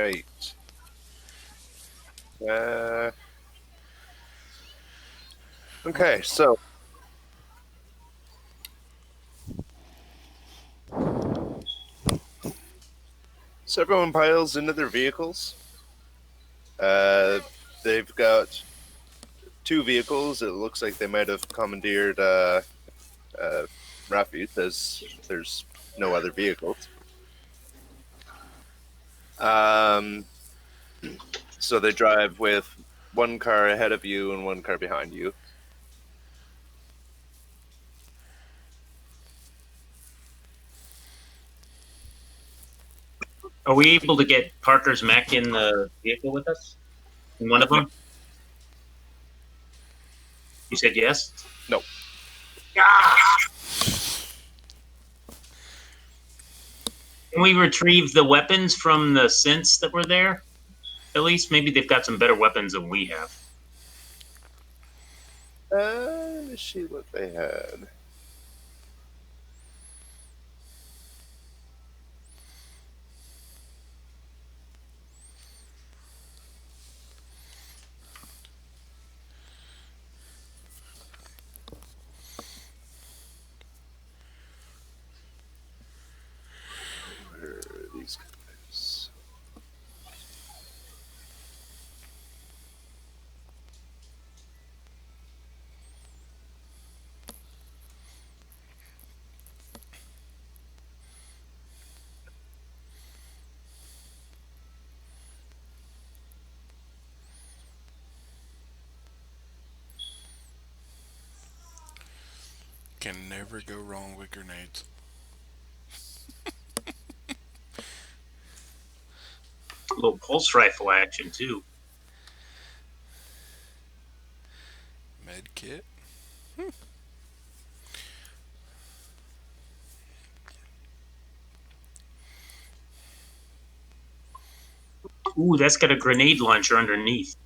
right. Okay, so everyone piles into their vehicles. They've got two vehicles. It looks like they might have commandeered Rafut, as there's no other vehicles. So they drive with one car ahead of you and one car behind you. Are we able to get Parker's mech in the vehicle with us? In one of them? You said yes? No. Ah! Can we retrieve the weapons from the synths that were there? At least maybe they've got some better weapons than we have. Let me see what they had. Where are these guys? Can never go wrong with grenades. A little pulse rifle action, too. Med kit. Ooh, that's got a grenade launcher underneath.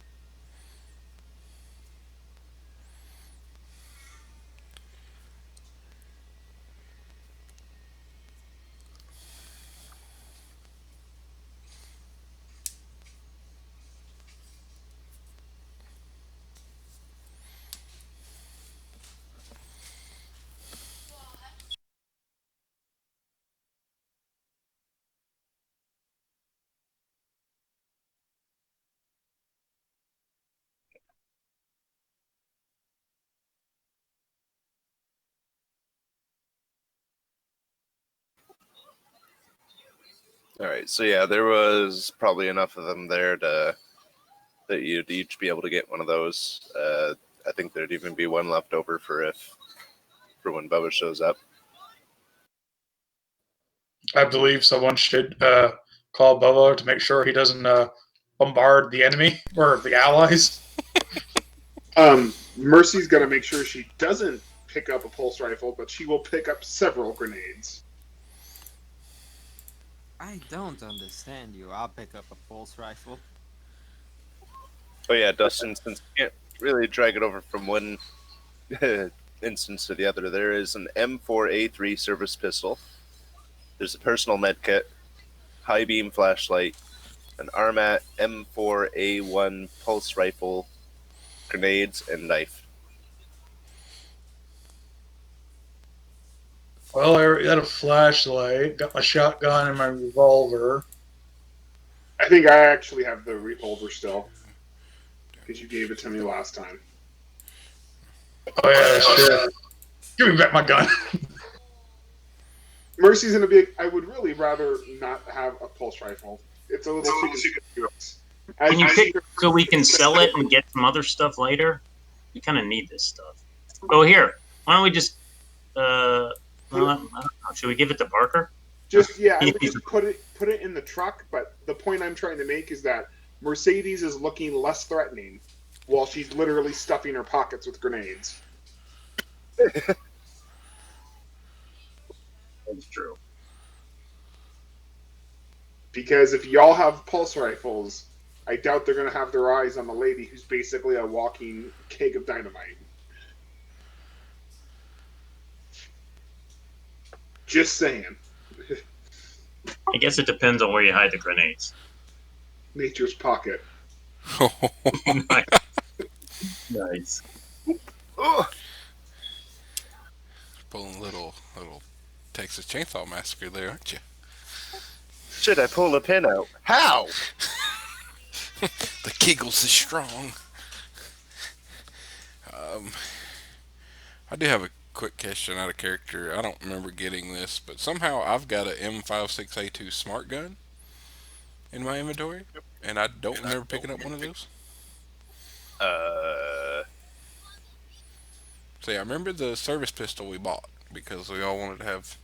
All right, so yeah, there was probably enough of them there that you'd each be able to get one of those. I think there'd even be one left over for when Bubba shows up. I believe someone should call Bubba to make sure he doesn't bombard the enemy or the allies. Mercy's got to make sure she doesn't pick up a pulse rifle, but she will pick up several grenades. I don't understand you. I'll pick up a pulse rifle. Oh yeah, Dustin, since you can't really drag it over from one instance to the other, there is an M4A3 service pistol. There's a personal med kit, high beam flashlight, an Armat M4A1 pulse rifle, grenades, and knife. Well, I got a flashlight, got my shotgun and my revolver. I think I actually have the revolver still, because you gave it to me last time. Oh yeah, shit. Give me back my gun. Mercy's in a big... I would really rather not have a pulse rifle. It's a little too conspicuous. Can you pick so we can sell it and get some other stuff later? We kind of need this stuff. Oh, here. Why don't we just... should we give it to Parker? I would just put it in the truck, but the point I'm trying to make is that Mercedes is looking less threatening while she's literally stuffing her pockets with grenades. That's true. Because if y'all have pulse rifles, I doubt they're going to have their eyes on the lady who's basically a walking keg of dynamite. Just saying. I guess it depends on where you hide the grenades. Nature's Pocket. Nice. Ugh. Pulling a little Texas Chainsaw Massacre there, aren't you? Shit, I pulled a pin out. How? The Kegels is strong. I do have a quick question out of character. I don't remember getting this, but somehow I've got a M56A2 smart gun in my inventory, and I don't remember picking up one of those. See, I remember the service pistol we bought because we all wanted to have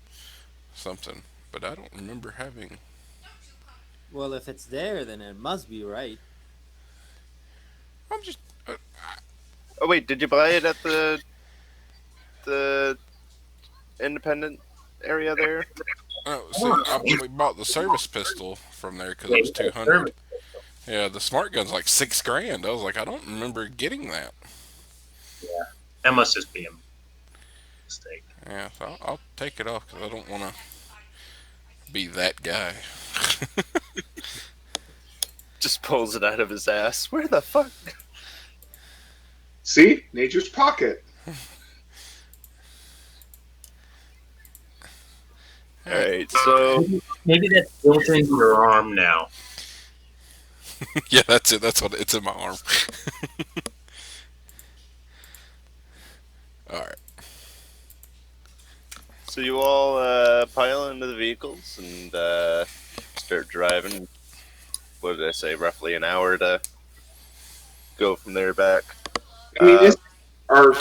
something, but I don't remember having. Well, if it's there, then it must be right. I'm just. Oh wait, did you buy it at the independent area there? See, we bought the service pistol from there because it was 200. Yeah, the smart gun's like $6,000. I was like, I don't remember getting that. Yeah, that must just be a mistake. Yeah, so I'll take it off because I don't want to be that guy. Just pulls it out of his ass. Where the fuck? See? Nature's Pocket. Alright, so Maybe that's built into your arm now. Yeah, that's it. That's what it's in my arm. All right. so you all pile into the vehicles and start driving. What did I say? Roughly an hour to go from there back. I mean, is our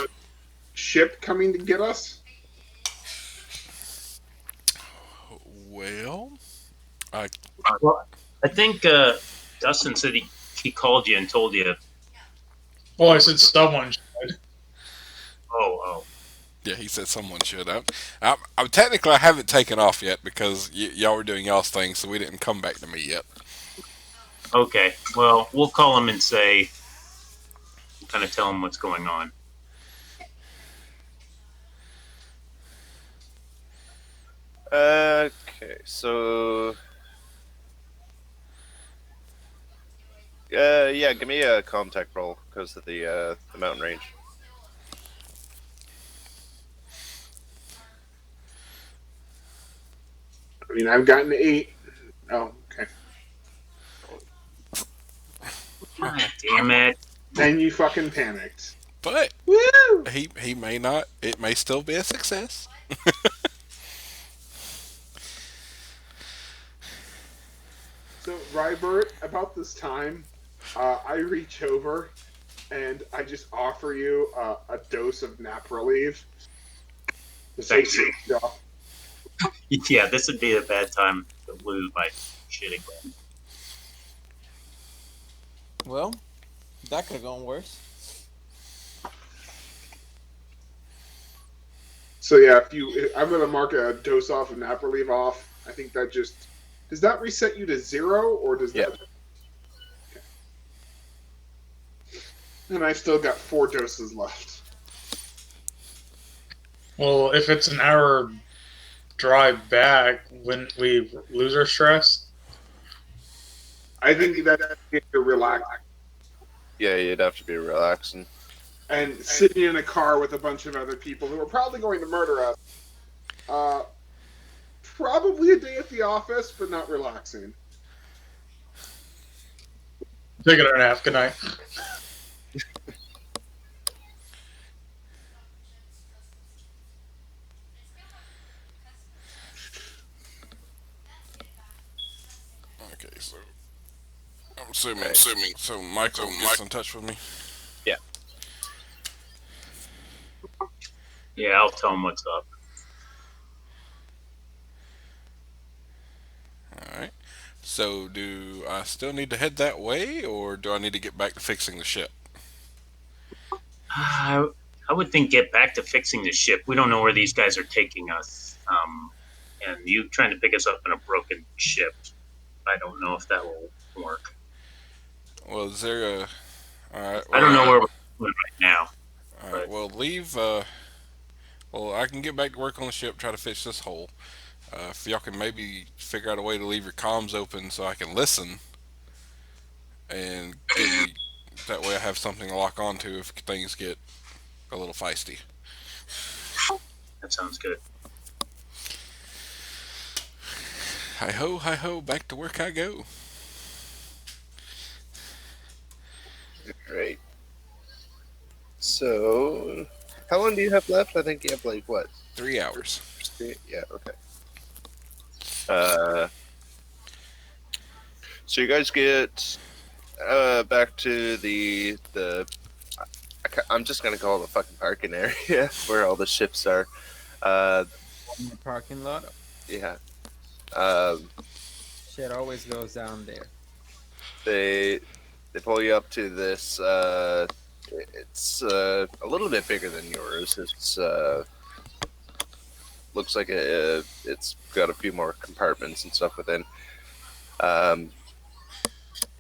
ship coming to get us? Well, Well, I think Dustin said he called you and told you. Well, I said someone should. Oh. yeah, he said someone should. I'm technically I haven't taken off yet because y'all were doing y'all's thing, so we didn't come back to me yet. Okay. Well, we'll call him and say, kind of tell him what's going on. Okay, so yeah, give me a contact roll because of the mountain range. I mean, I've gotten 8. Oh, okay. God damn it. Then you fucking panicked. But Woo! he may not. It may still be a success. So, Rybert, about this time, I reach over and I just offer you a dose of nap relief. Thanks. Yeah, this would be a bad time to lose my shit again. Well, that could have gone worse. So yeah, I'm gonna mark a dose off of nap relief off. I think that just does that reset you to 0 or does that? Yeah. Okay. And I still got 4 doses left. Well, if it's an hour drive back, wouldn't we lose our stress? I think that you're relaxed Yeah, you'd have to be relaxing. and sitting in a car with a bunch of other people who are probably going to murder us. Probably a day at the office, but not relaxing. Taking a nap. Good night. Okay, so I'm assuming. So Michael gets in touch with me. Yeah, I'll tell him what's up. All right. So do I still need to head that way, or do I need to get back to fixing the ship? I would think get back to fixing the ship. We don't know where these guys are taking us. And you trying to pick us up in a broken ship, I don't know if that will work. Well, is there a? All right. I don't know where we're going right now. All right. Well, leave. Well, I can get back to work on the ship, try to fix this hole. If y'all can maybe figure out a way to leave your comms open so I can listen, and give me that way I have something to lock onto if things get a little feisty. That sounds good. Hi ho, back to work I go. Great. So, how long do you have left? I think you have like what? 3 hours. Yeah. Okay. Uh, so you guys get back to I'm just gonna call it the fucking parking area where all the ships are. Uh, In the parking lot. yeah. Um, Shit always goes down there. they they pull you up to this. It's a little bit bigger than yours. It's looks like it's got a few more compartments and stuff within. Um,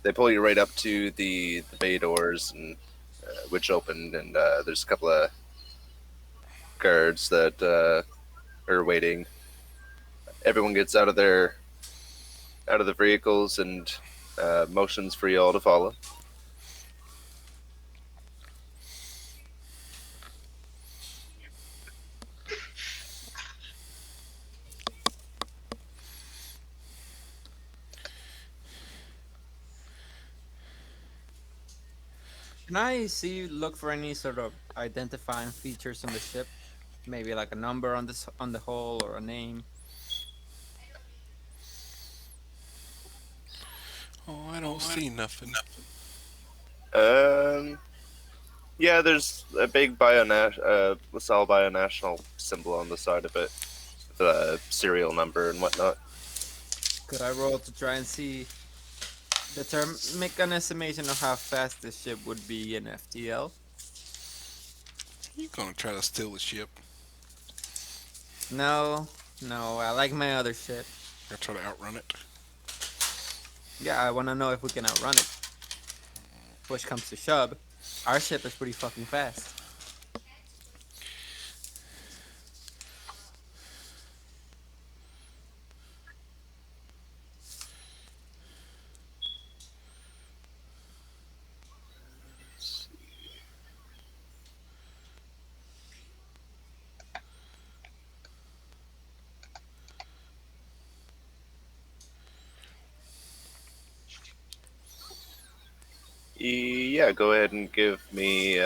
they pull you right up to the bay doors, and which opened, and there's a couple of guards that are waiting. Everyone gets out of the vehicles and motions for you all to follow. Can I see look for any sort of identifying features on the ship? Maybe like a number on this on the hull or a name. Oh, I don't see nothing. Um, yeah, there's a big LaSalle Bionational symbol on the side of it, the serial number and whatnot. Could I roll to try and see make an estimation of how fast this ship would be in FTL? You gonna try to steal the ship? No, no, I like my other ship. Gonna try to outrun it? Yeah, I want to know if we can outrun it. Push comes to shove, our ship is pretty fucking fast. Yeah, go ahead and give me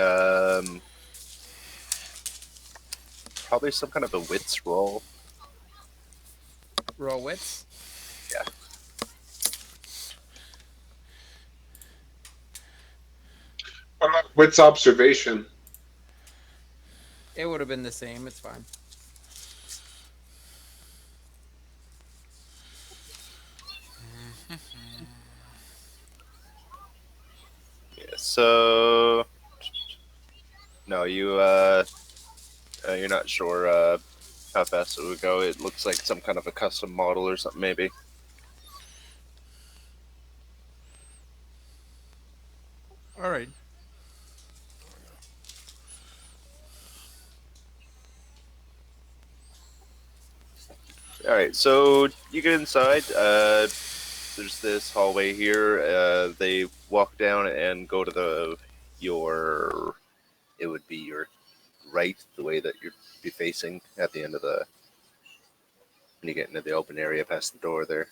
probably some kind of a wits roll. Roll wits. Yeah. What about Wit's observation? It would have been the same. It's fine. Yeah. So no, you're not sure how fast it would go. It looks like some kind of a custom model or something, maybe. All right. All right, so you get inside. There's this hallway here. They walk down and go to your. It would be your right, the way that you'd be facing at the end of the. When you get into the open area past the door there.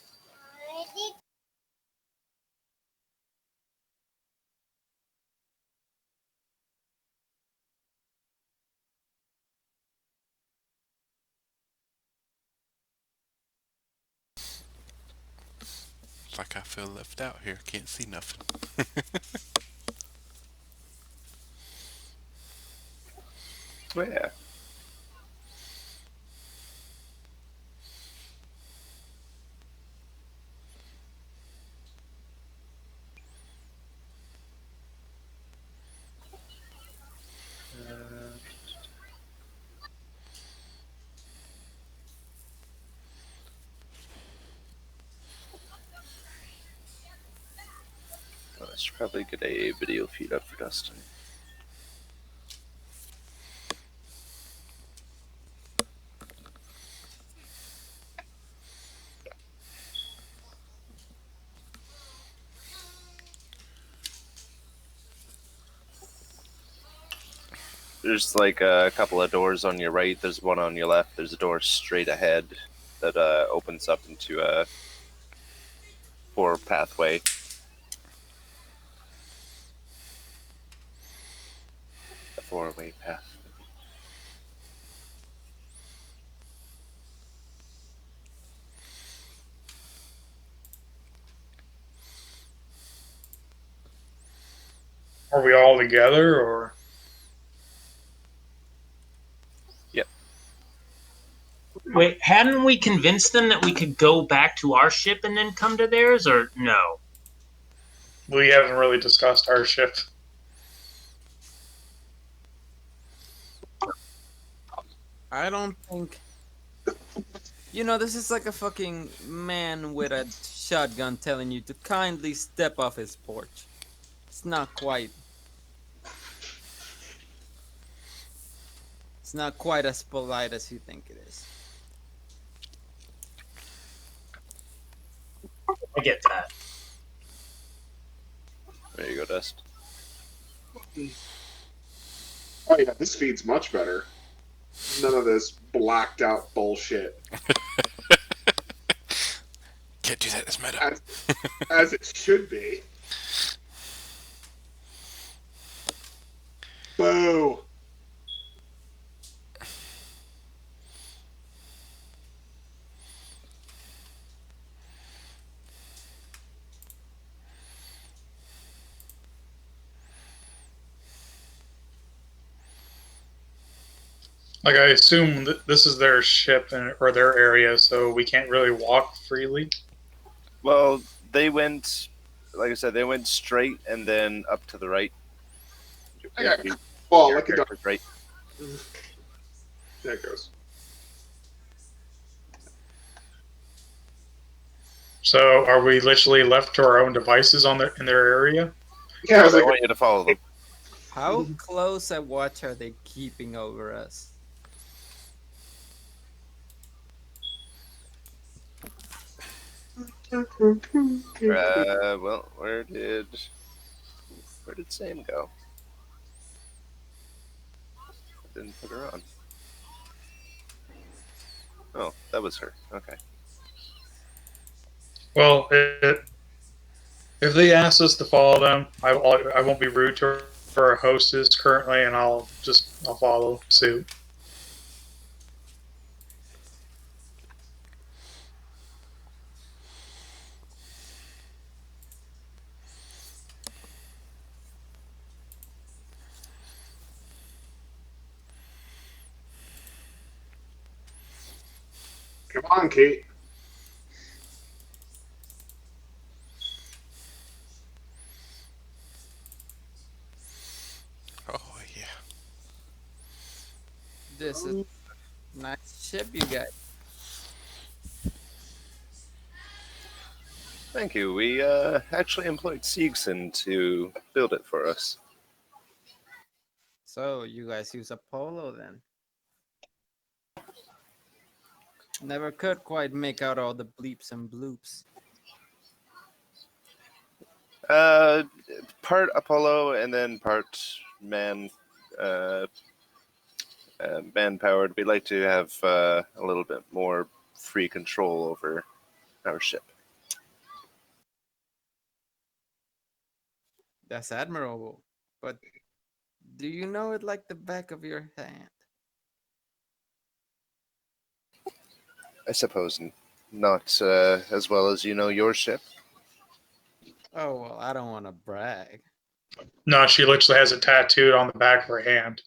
It's like I feel left out here. Can't see nothing. Oh, yeah. I should probably get a video feed up for Dustin. There's like a couple of doors on your right. There's one on your left. There's a door straight ahead that opens up into a four pathway. A four-way path. Are we all together, or? Yep. Wait, hadn't we convinced them that we could go back to our ship and then come to theirs, or no? We haven't really discussed our ship. I don't think. This is like a fucking man with a shotgun telling you to kindly step off his porch. It's not quite. It's not quite as polite as you think it is. I get that. There you go, Dust. Oh yeah, this feed's much better. None of this blacked out bullshit. Can't do that. It's meta. As it should be. Boo. Like, I assume that this is their ship or their area, so we can't really walk freely. Well, they went, like I said, they went straight and then up to the right. Well, like a dog. Right. There it goes. So, are we literally left to our own devices in their area? Yeah, I was I like, want you to follow them. How close a watch are they keeping over us? Well, where did Sam go? I didn't put her on. Oh, that was her. Okay. Well, if they ask us to follow them, I won't be rude to our hostess currently, and I'll follow suit. come on, Kate. Oh yeah. This is a nice ship you got. Thank you. We actually employed Siegson to build it for us. So you guys use Apollo then? Never could quite make out all the bleeps and bloops. Part Apollo and then part man-powered. We'd like to have a little bit more free control over our ship. That's admirable. But do you know it like the back of your hand? I suppose not as well as you know your ship. Oh, well, I don't want to brag. No, she literally has it tattooed on the back of her hand.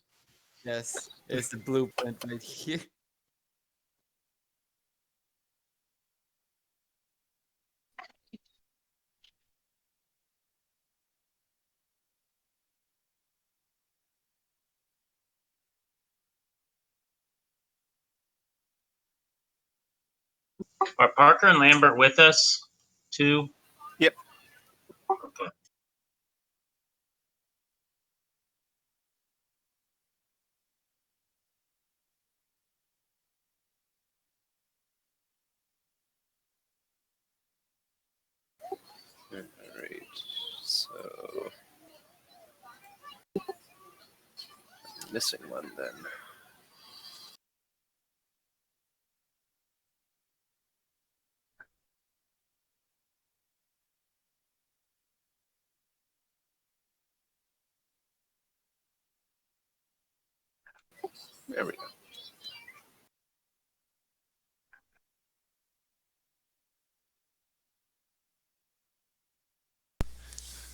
Yes, it's the blueprint right here. Are Parker and Lambert with us too? Yep. Okay. All right. So Missing one then. There we go.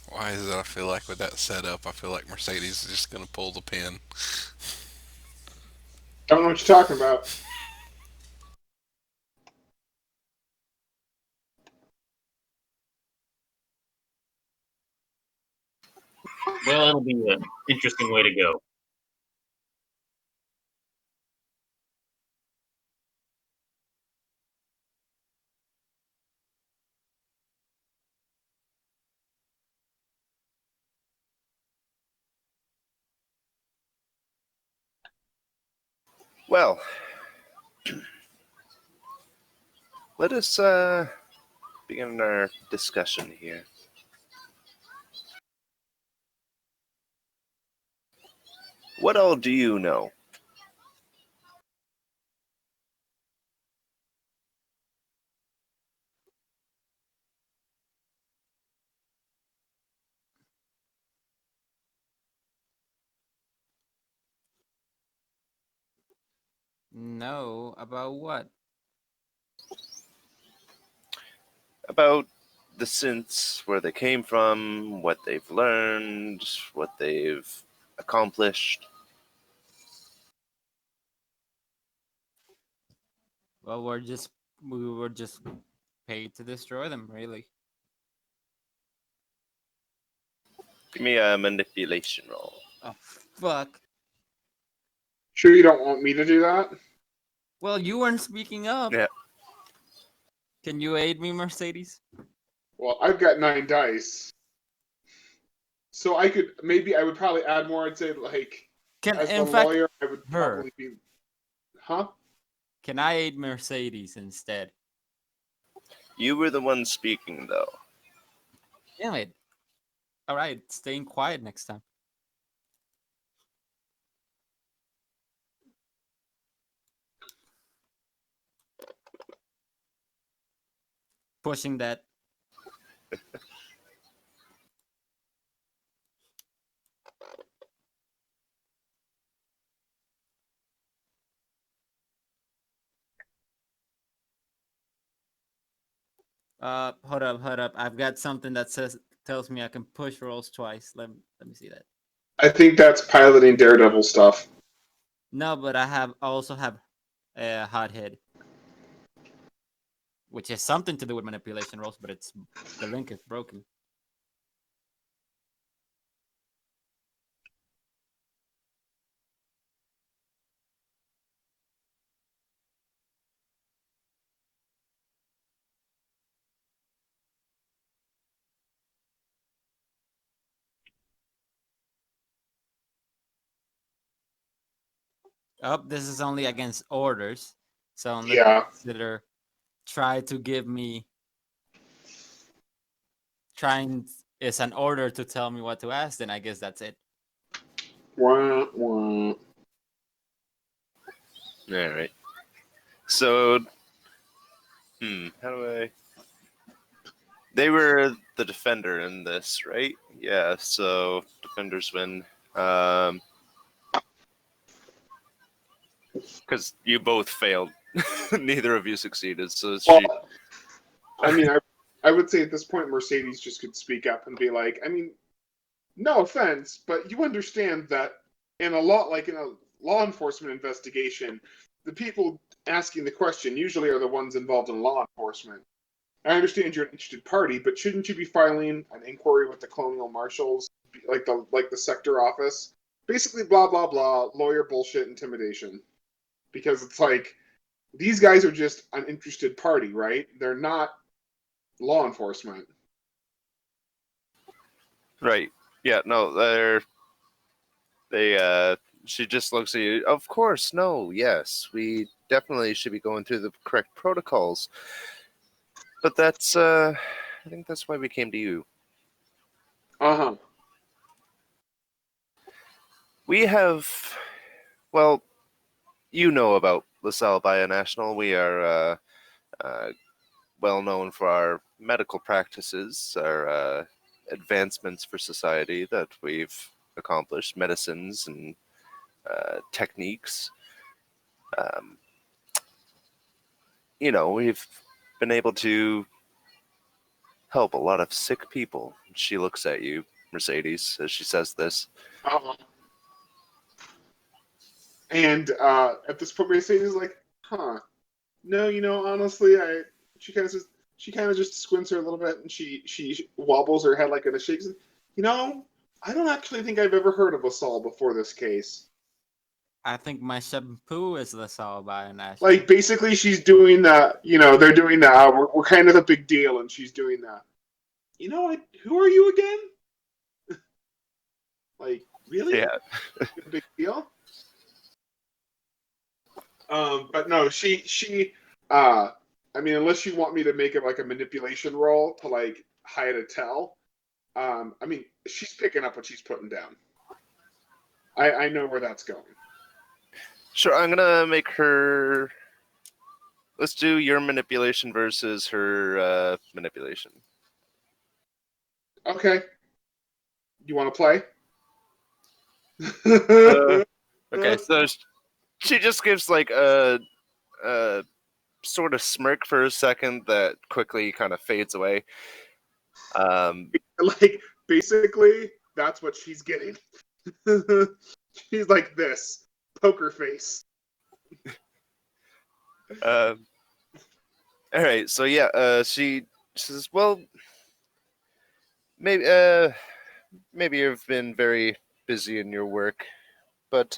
Why is it I feel like with that setup, I feel like Mercedes is just going to pull the pin? Don't know what you're talking about. Well, it'll be an interesting way to go. Well, let us begin our discussion here. What all do you know? No, about what? About the synths, where they came from, what they've learned, what they've accomplished. Well, we were just paid to destroy them, really. Give me a manipulation roll. Oh fuck. Sure you don't want me to do that? Well, you weren't speaking up. Yeah. Can you aid me, Mercedes? Well, I've got 9 dice. So I would probably add more. I'd say, like, Can as the in fact lawyer, I would her. probably be... Huh? Can I aid Mercedes instead? You were the one speaking, though. Damn it. Alright, staying quiet next time. Pushing that. Hold up. I've got something that tells me I can push rolls twice. Let me see that. I think that's piloting Daredevil stuff. No, but I also have a hot head, which has something to do with manipulation rolls, but the link is broken. Oh, this is only against orders. So unless you consider trying is an order to tell me what to ask, then I guess that's it. Wah, wah. Alright. So, how do I... They were the defender in this, right? Yeah, so defenders win. Because you both failed. Neither of you succeeded, so I mean, I would say at this point, Mercedes just could speak up and be like, I mean, no offense, but you understand that in a law enforcement investigation, the people asking the question usually are the ones involved in law enforcement. I understand you're an interested party, but shouldn't you be filing an inquiry with the colonial marshals, like the sector office? Basically, blah blah blah, lawyer bullshit, intimidation. Because it's like these guys are just an interested party, right? They're not law enforcement. Right. Yeah, no, she just looks at you. Of course, no, yes. We definitely should be going through the correct protocols. But I think that's why we came to you. Uh-huh. We have, well, you know about LaSalle Bionational. We are well known for our medical practices, our advancements for society that we've accomplished, medicines and techniques. Um, we've been able to help a lot of sick people. She looks at you, Mercedes, as she says this. Um, and at this point, Mercedes is like, huh. No, honestly, she kind of says, she kind of just squints her a little bit and she wobbles her head like in a shake. I don't actually think I've ever heard of LaSalle before this case. I think my shampoo is LaSalle Bionational. Like, basically, she's doing that, they're doing that. We're kind of a big deal, and she's doing that. Who are you again? Like, really? Yeah. A big deal? But no, unless you want me to make it like a manipulation roll to like hide a tell, she's picking up what she's putting down. I know where that's going. Sure, I'm gonna make her. Let's do your manipulation versus her manipulation. Okay. You want to play? Okay, so she just gives like a sort of smirk for a second that quickly kind of fades away. Like, basically, that's what she's getting. She's like this poker face. All right, so yeah, she says, "Well, maybe you've been very busy in your work, but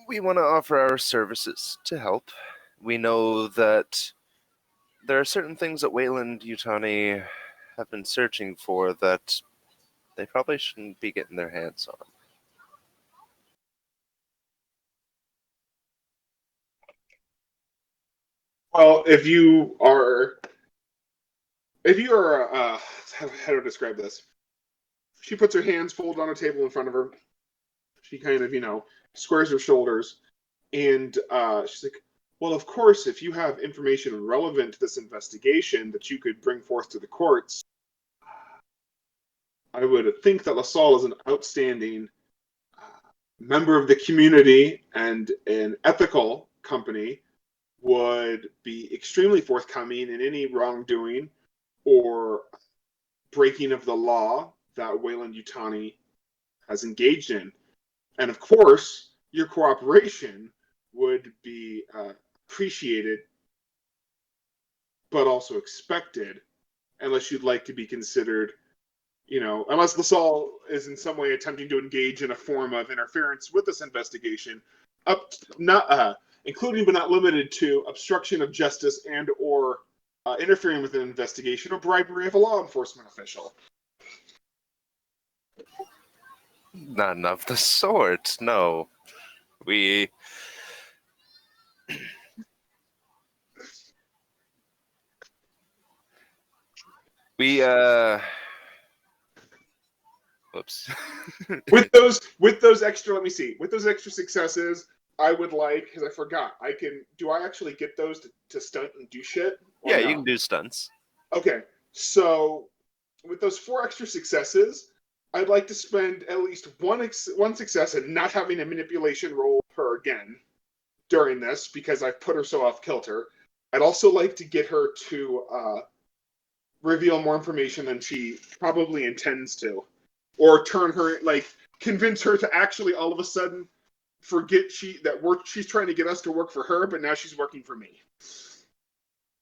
we want to offer our services to help. We know that there are certain things that Wayland Yutani have been searching for that they probably shouldn't be getting their hands on." Well, if you are, how to describe this? She puts her hands folded on a table in front of her. She kind of, squares her shoulders, and she's like, "Well, of course, if you have information relevant to this investigation that you could bring forth to the courts, I would think that LaSalle is an outstanding member of the community and an ethical company would be extremely forthcoming in any wrongdoing or breaking of the law that Wayland Yutani has engaged in. And of course, your cooperation would be appreciated, but also expected, unless you'd like to be considered, unless LaSalle is in some way attempting to engage in a form of interference with this investigation, including but not limited to obstruction of justice and or interfering with an investigation or bribery of a law enforcement official." None of the sort. No, we. We Whoops. with those extra, let me see, with those extra successes, I would like, because I forgot, do I actually get those to stunt and do shit? Yeah, no? You can do stunts. Okay, so with those 4 extra successes, I'd like to spend at least one success in not having a manipulation roll her again during this, because I've put her so off kilter. I'd also like to get her to reveal more information than she probably intends to, or convince her to actually all of a sudden forget she's trying to get us to work for her, but now she's working for me.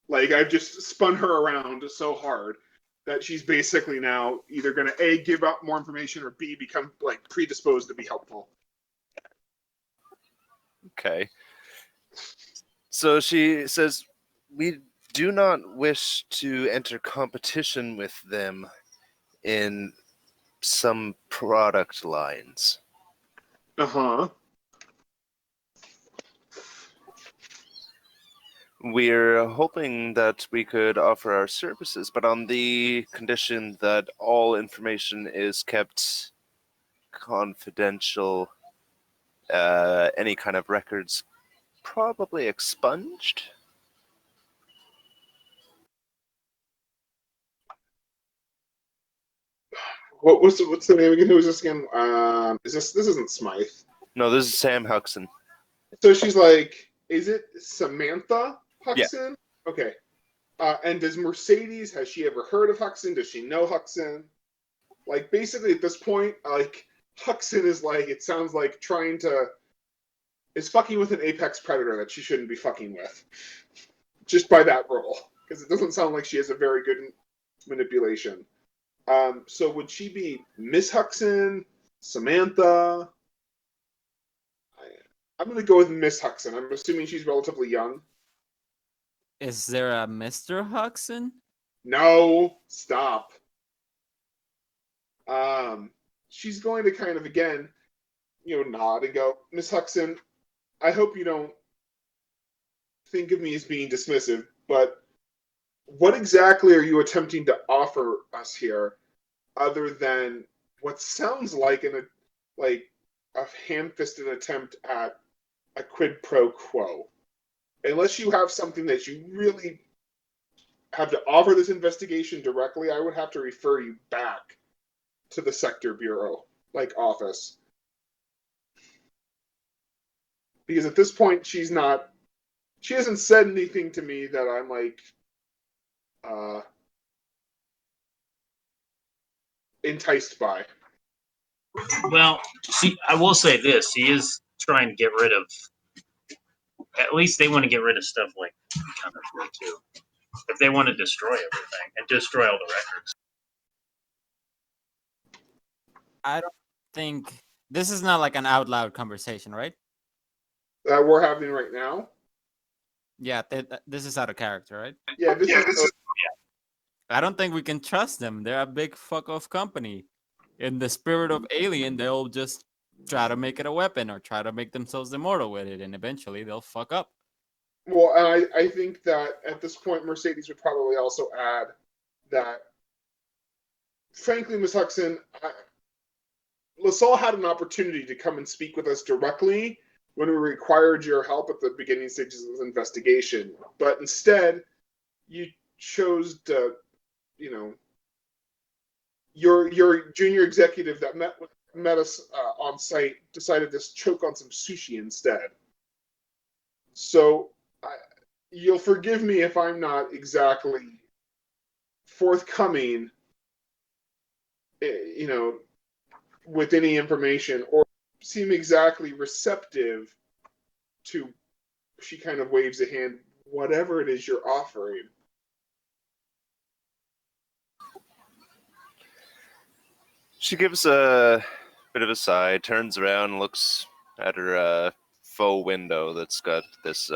Like, I've just spun her around so hard that she's basically now either going to A, give out more information, or B, become like predisposed to be helpful. Okay. So she says, "We do not wish to enter competition with them in some product lines." Uh-huh. We're hoping that we could offer our services, but on the condition that all information is kept confidential, any kind of records probably expunged. What's the name again? Who is this again? This isn't Smythe? No, this is Sam Huckson. So she's like, is it Samantha Yeah. Huckson? Okay. And does Mercedes, has she ever heard of Huckson? Does she know Huckson? Like, basically at this point, like, Huckson is like, it sounds like is fucking with an apex predator that she shouldn't be fucking with. Just by that rule. Because it doesn't sound like she has a very good manipulation. So would she be Miss Huckson? Samantha? I'm going to go with Miss Huckson. I'm assuming she's relatively young. Is there a Mr. Huckson? No, stop. She's going to kind of, again, nod and go, Miss Huckson, I hope you don't think of me as being dismissive, but what exactly are you attempting to offer us here other than what sounds like a ham-fisted attempt at a quid pro quo? Unless you have something that you really have to offer this investigation directly, I would have to refer you back to the sector bureau, office. Because at this point, she hasn't said anything to me that I'm enticed by. Well, I will say this: he is trying to get rid of. At least they want to get rid of stuff like counterfeit too. If they want to destroy everything and destroy all the records. I don't think this is not like an out loud conversation, right? That we're having right now. Yeah, this is out of character, right? Yeah, this is. I don't think we can trust them. They're a big fuck off company. In the spirit of Alien, they'll just try to make it a weapon or try to make themselves immortal with it, and eventually they'll fuck up. Well, and I think that at this point, Mercedes would probably also add that, frankly, Ms. Huckson, LaSalle had an opportunity to come and speak with us directly when we required your help at the beginning stages of the investigation. But instead, you chose to, your junior executive that met us on site decided to choke on some sushi instead. So you'll forgive me if I'm not exactly forthcoming, with any information or seem exactly receptive to, she kind of waves a hand, whatever it is you're offering. She gives a bit of a sigh, turns around, looks at her faux window that's got this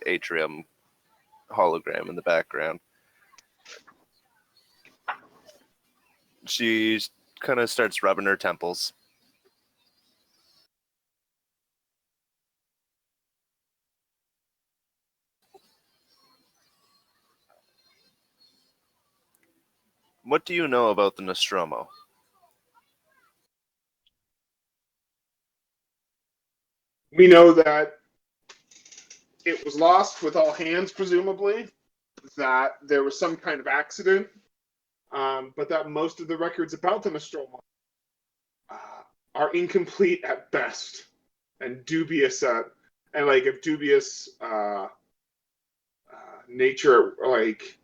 atrium hologram in the background. She kind of starts rubbing her temples. What do you know about the Nostromo? We know that it was lost with all hands, presumably, that there was some kind of accident, but that most of the records about the Nostromo are incomplete at best and dubious of dubious nature.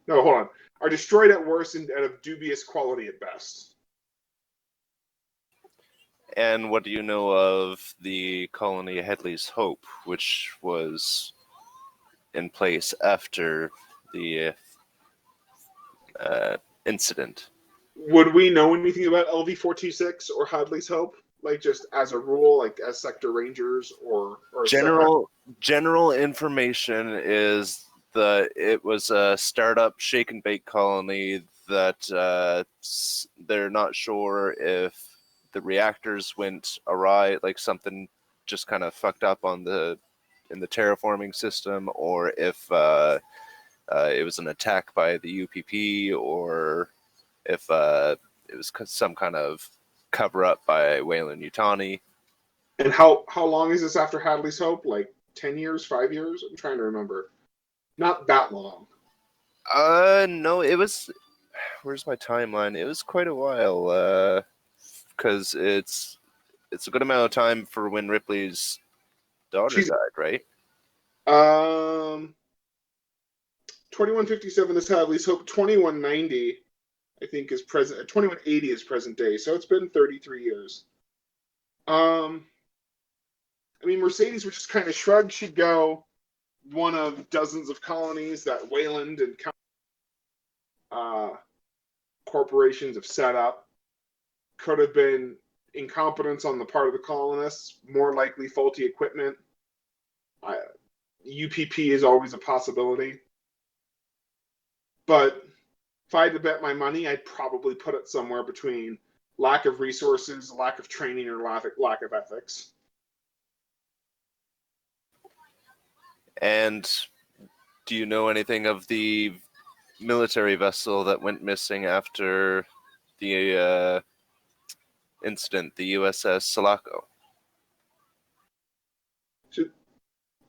No, hold on, are destroyed at worst and of dubious quality at best. And what do you know of the colony Headley's Hope, which was in place after the incident? Would we know anything about LV-426 or Hadley's Hope? Just as a rule, as sector rangers or general information is that it was a startup shake and bake colony that they're not sure if the reactors went awry, something just kind of fucked up on the in the terraforming system, or if it was an attack by the UPP, or if it was some kind of cover up by Wayland Yutani. And how long is this after Hadley's Hope? Like 10 years, 5 years? I'm trying to remember. Not that long. No, it was. Where's my timeline? It was quite a while, because it's a good amount of time for when Ripley's daughter died, right? 2157 is Hadley's Hope. 2190, I think, is present. 2180 is present day. So it's been 33 years. I mean, Mercedes would just kind of shrug. She'd go, one of dozens of colonies that Wayland and corporations have set up. Could have been incompetence on the part of the colonists, more likely faulty equipment. UPP is always a possibility. But if I had to bet my money, I'd probably put it somewhere between lack of resources, lack of training, or lack of ethics. And do you know anything of the military vessel that went missing after the incident, the USS Sulaco?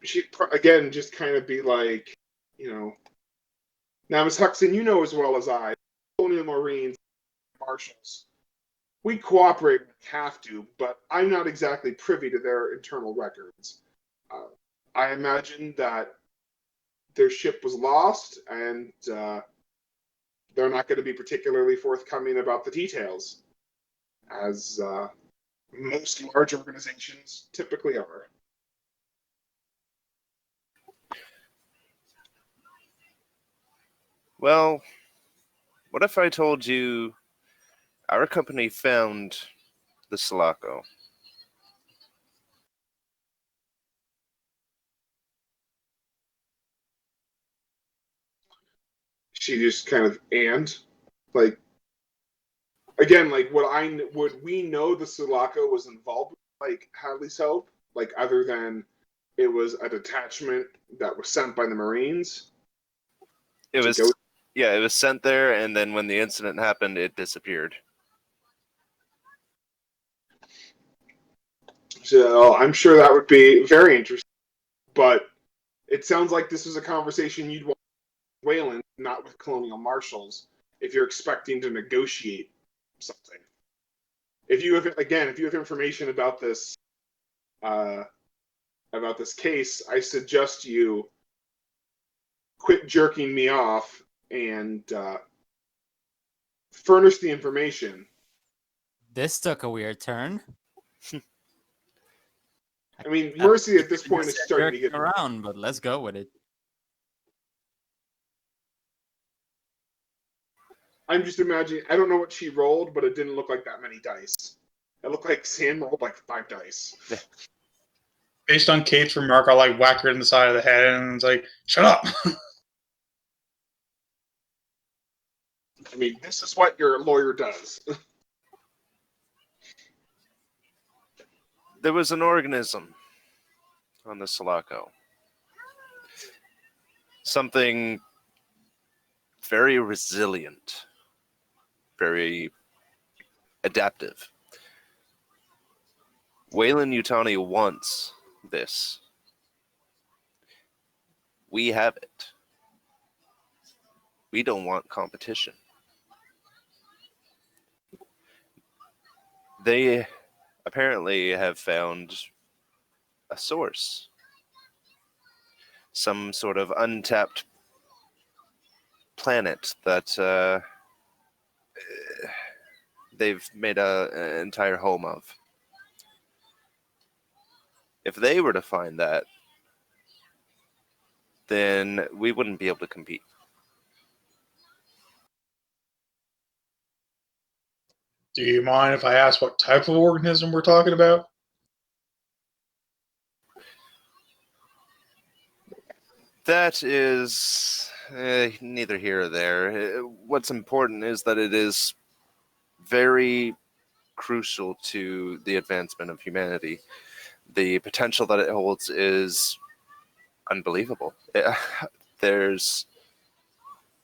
She'd again just kind of be like, now, Ms. Huckson, you know as well as I, Colonial Marines, Marshals, we cooperate when we have to, but I'm not exactly privy to their internal records. I imagine that their ship was lost, and they're not going to be particularly forthcoming about the details, as most large organizations typically are. Well, what if I told you our company found the Sulaco? She just kind of like again, like would we know the Sulaco was involved with like Hadley's Hope, like other than it was a detachment that was sent by the Marines? It was it was sent there, and then when the incident happened, it disappeared. So I'm sure that would be very interesting. But it sounds like this is a conversation you'd want with Wayland, not with Colonial Marshals, if you're expecting to negotiate something. If you have information about this case, I suggest you quit jerking me off and furnish the information. This took a weird turn. I mean, Mercy at this point is starting to get around, but let's go with it. I'm just imagining. I don't know what she rolled, but it didn't look like that many dice. It looked like Sam rolled like 5 dice. Based on Kate's remark, I'll like whack her in the side of the head and it's like, shut up. I mean, this is what your lawyer does. There was an organism on the Sulaco. Something very resilient, very adaptive. Wayland Yutani wants this. We have it. We don't want competition. They apparently have found a source. Some sort of untapped planet that they've made an entire home of. If they were to find that, then we wouldn't be able to compete. Do you mind if I ask what type of organism we're talking about? That is neither here or there. What's important is that it is very crucial to the advancement of humanity. The potential that it holds is unbelievable. There's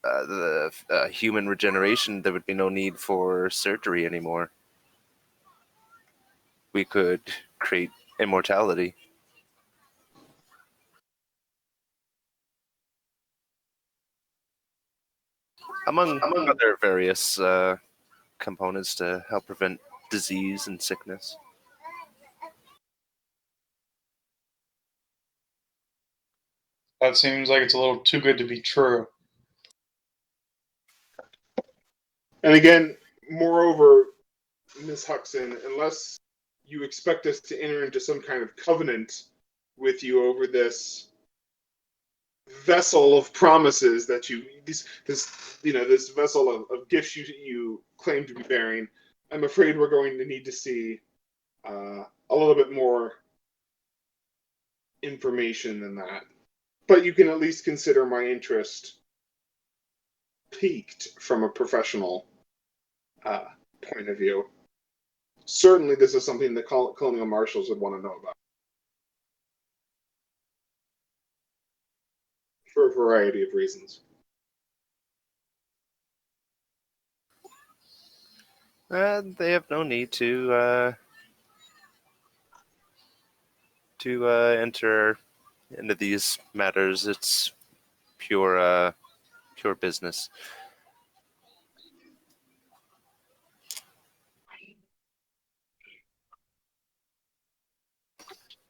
the human regeneration. There would be no need for surgery anymore. We could create immortality. Among other various components to help prevent disease and sickness. That seems like it's a little too good to be true. And again, moreover, Ms. Huckson, unless you expect us to enter into some kind of covenant with you over this vessel of promises that this vessel of gifts you claim to be bearing, I'm afraid we're going to need to see a little bit more information than that. But you can at least consider my interest piqued from a professional point of view. Certainly, this is something that colonial marshals would want to know about. For a variety of reasons. They have no need to enter into these matters. It's pure business.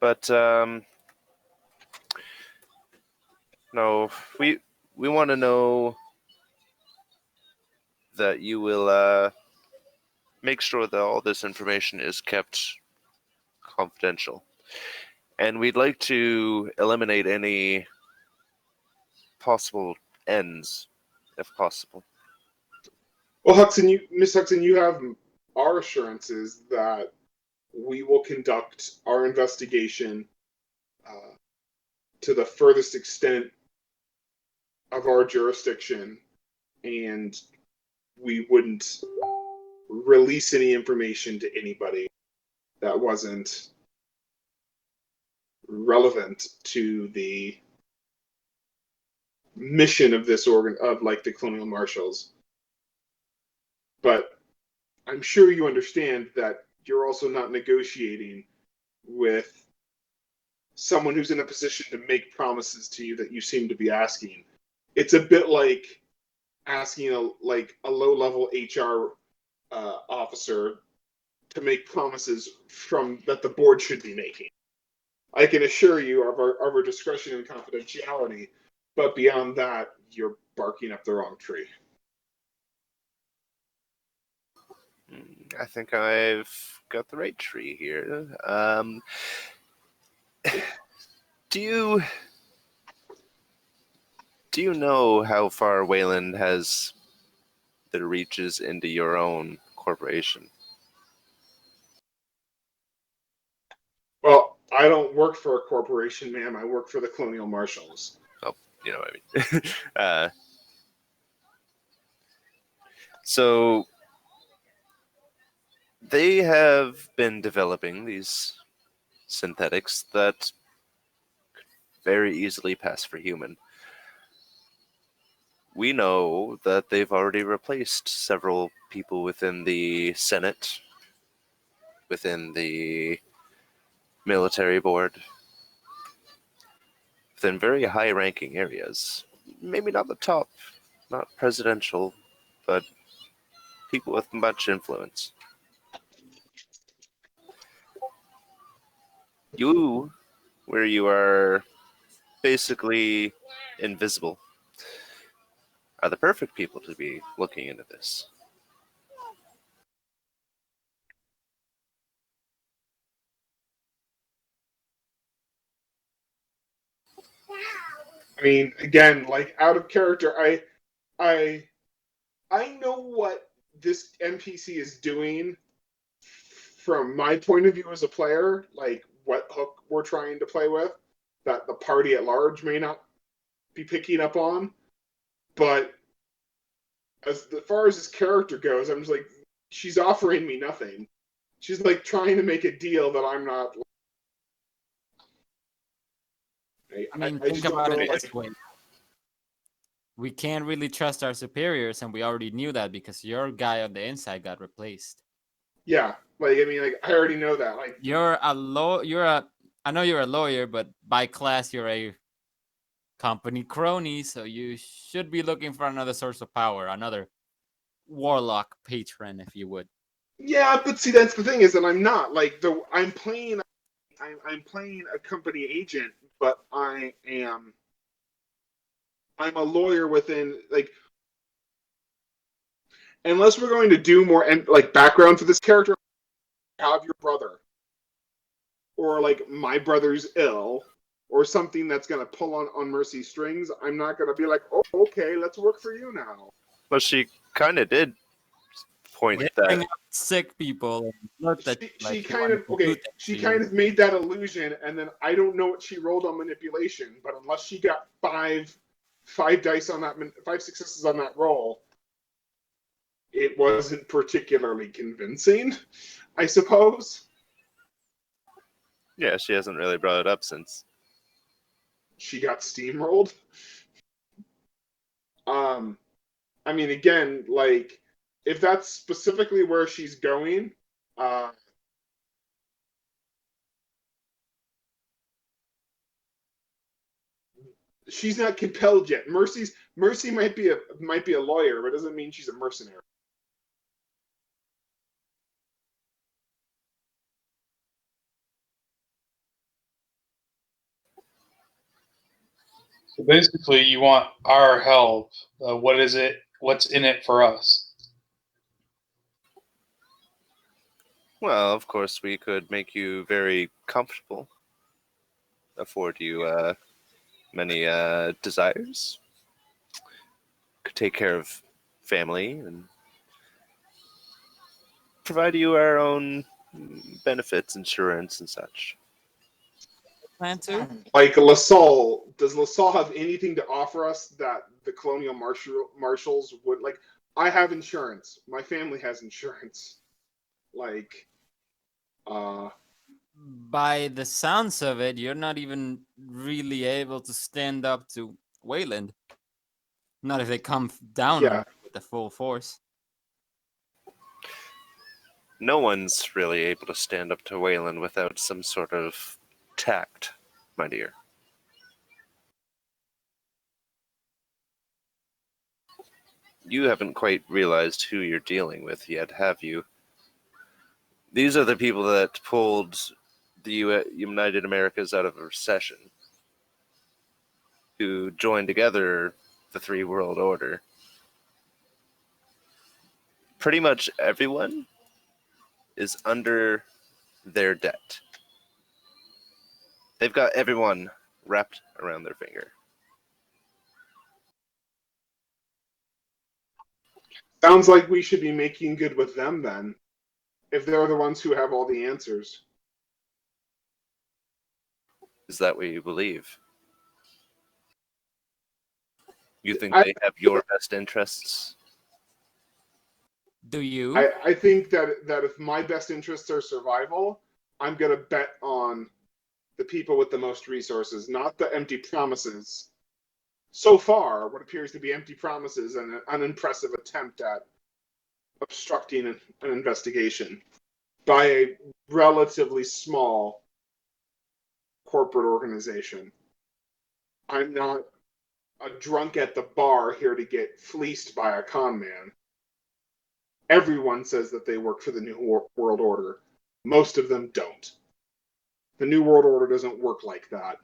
But no, we want to know that you will make sure that all this information is kept confidential. And we'd like to eliminate any possible ends, if possible. Well, Miss Huckson, you have our assurances that we will conduct our investigation to the furthest extent of our jurisdiction, and we wouldn't release any information to anybody that wasn't relevant to the mission of this organ of like the colonial marshals. But I'm sure you understand that you're also not negotiating with someone who's in a position to make promises to you that you seem to be asking. It's a bit like asking a low-level HR officer to make promises that the board should be making. I can assure you of our discretion and confidentiality, but beyond that, you're barking up the wrong tree. I think I've got the right tree here. Do you know how far Wayland has that reaches into your own corporation? Well, I don't work for a corporation, ma'am. I work for the colonial marshals. Oh, you know what I mean. So they have been developing these synthetics that could very easily pass for human. We know that they've already replaced several people within the Senate, within the military board, within very high-ranking areas. Maybe not the top, not presidential, but people with much influence. You, where you are basically invisible, are the perfect people to be looking into this. I mean, again, like out of character, I know what this NPC is doing from my point of view as a player, like what hook we're trying to play with, that the party at large may not be picking up on. But as far as his character goes, I'm just like, she's offering me nothing. She's like trying to make a deal that I'm not. I mean, I think just don't about know. it Like, this way. We can't really trust our superiors, and we already knew that because your guy on the inside got replaced. yeah, like I mean, like I already know that. Like, I know you're a lawyer, but by class you're a company crony, so you should be looking for another source of power, another warlock patron, if you would. yeah, but see, that's the thing is that I'm not like I'm playing a company agent, but I'm a lawyer within like unless we're going to do more and like background for this character, have your brother or like my brother's ill or something that's going to pull on Mercy strings. I'm not going to be like, oh, okay, let's work for you now. But she kind of did point They that. bring out sick people and looked at you She like you kind wanted of to do okay. things She to kind you. of made that illusion, and then I don't know what she rolled on manipulation, but unless she got five dice on that, 5 successes on that roll, it wasn't particularly convincing, I suppose. Yeah, she hasn't really brought it up since. She got steamrolled. I mean, again, like if that's specifically where she's going, uh, she's not compelled yet. Mercy might be a lawyer, but it doesn't mean she's a mercenary. So basically, you want our help. What is it? What's in it for us? Well, of course, we could make you very comfortable, afford you many desires, could take care of family, and provide you our own benefits, insurance, and such. Plan to? Like LaSalle, does LaSalle have anything to offer us that the colonial marshals would like? I have insurance. My family has insurance. Like, By the sounds of it, you're not even really able to stand up to Wayland. Not if they come down on yeah, you with the full force. No one's really able to stand up to Wayland without some sort of tact, my dear. You haven't quite realized who you're dealing with yet, have you? These are the people that pulled the United Americas out of a recession, who joined together the Three World Order. Pretty much everyone is under their debt. They've got everyone wrapped around their finger. sounds like we should be making good with them then, if they're the ones who have all the answers. Is that what you believe? You think I they have your best interests? Do you? I think that if my best interests are survival, I'm gonna bet on the people with the most resources, not the empty promises. So far, what appears to be empty promises and an unimpressive attempt at obstructing an investigation by a relatively small corporate organization. I'm not a drunk at the bar here to get fleeced by a con man. Everyone says that they work for the New World Order. Most of them don't. The New World Order doesn't work like that.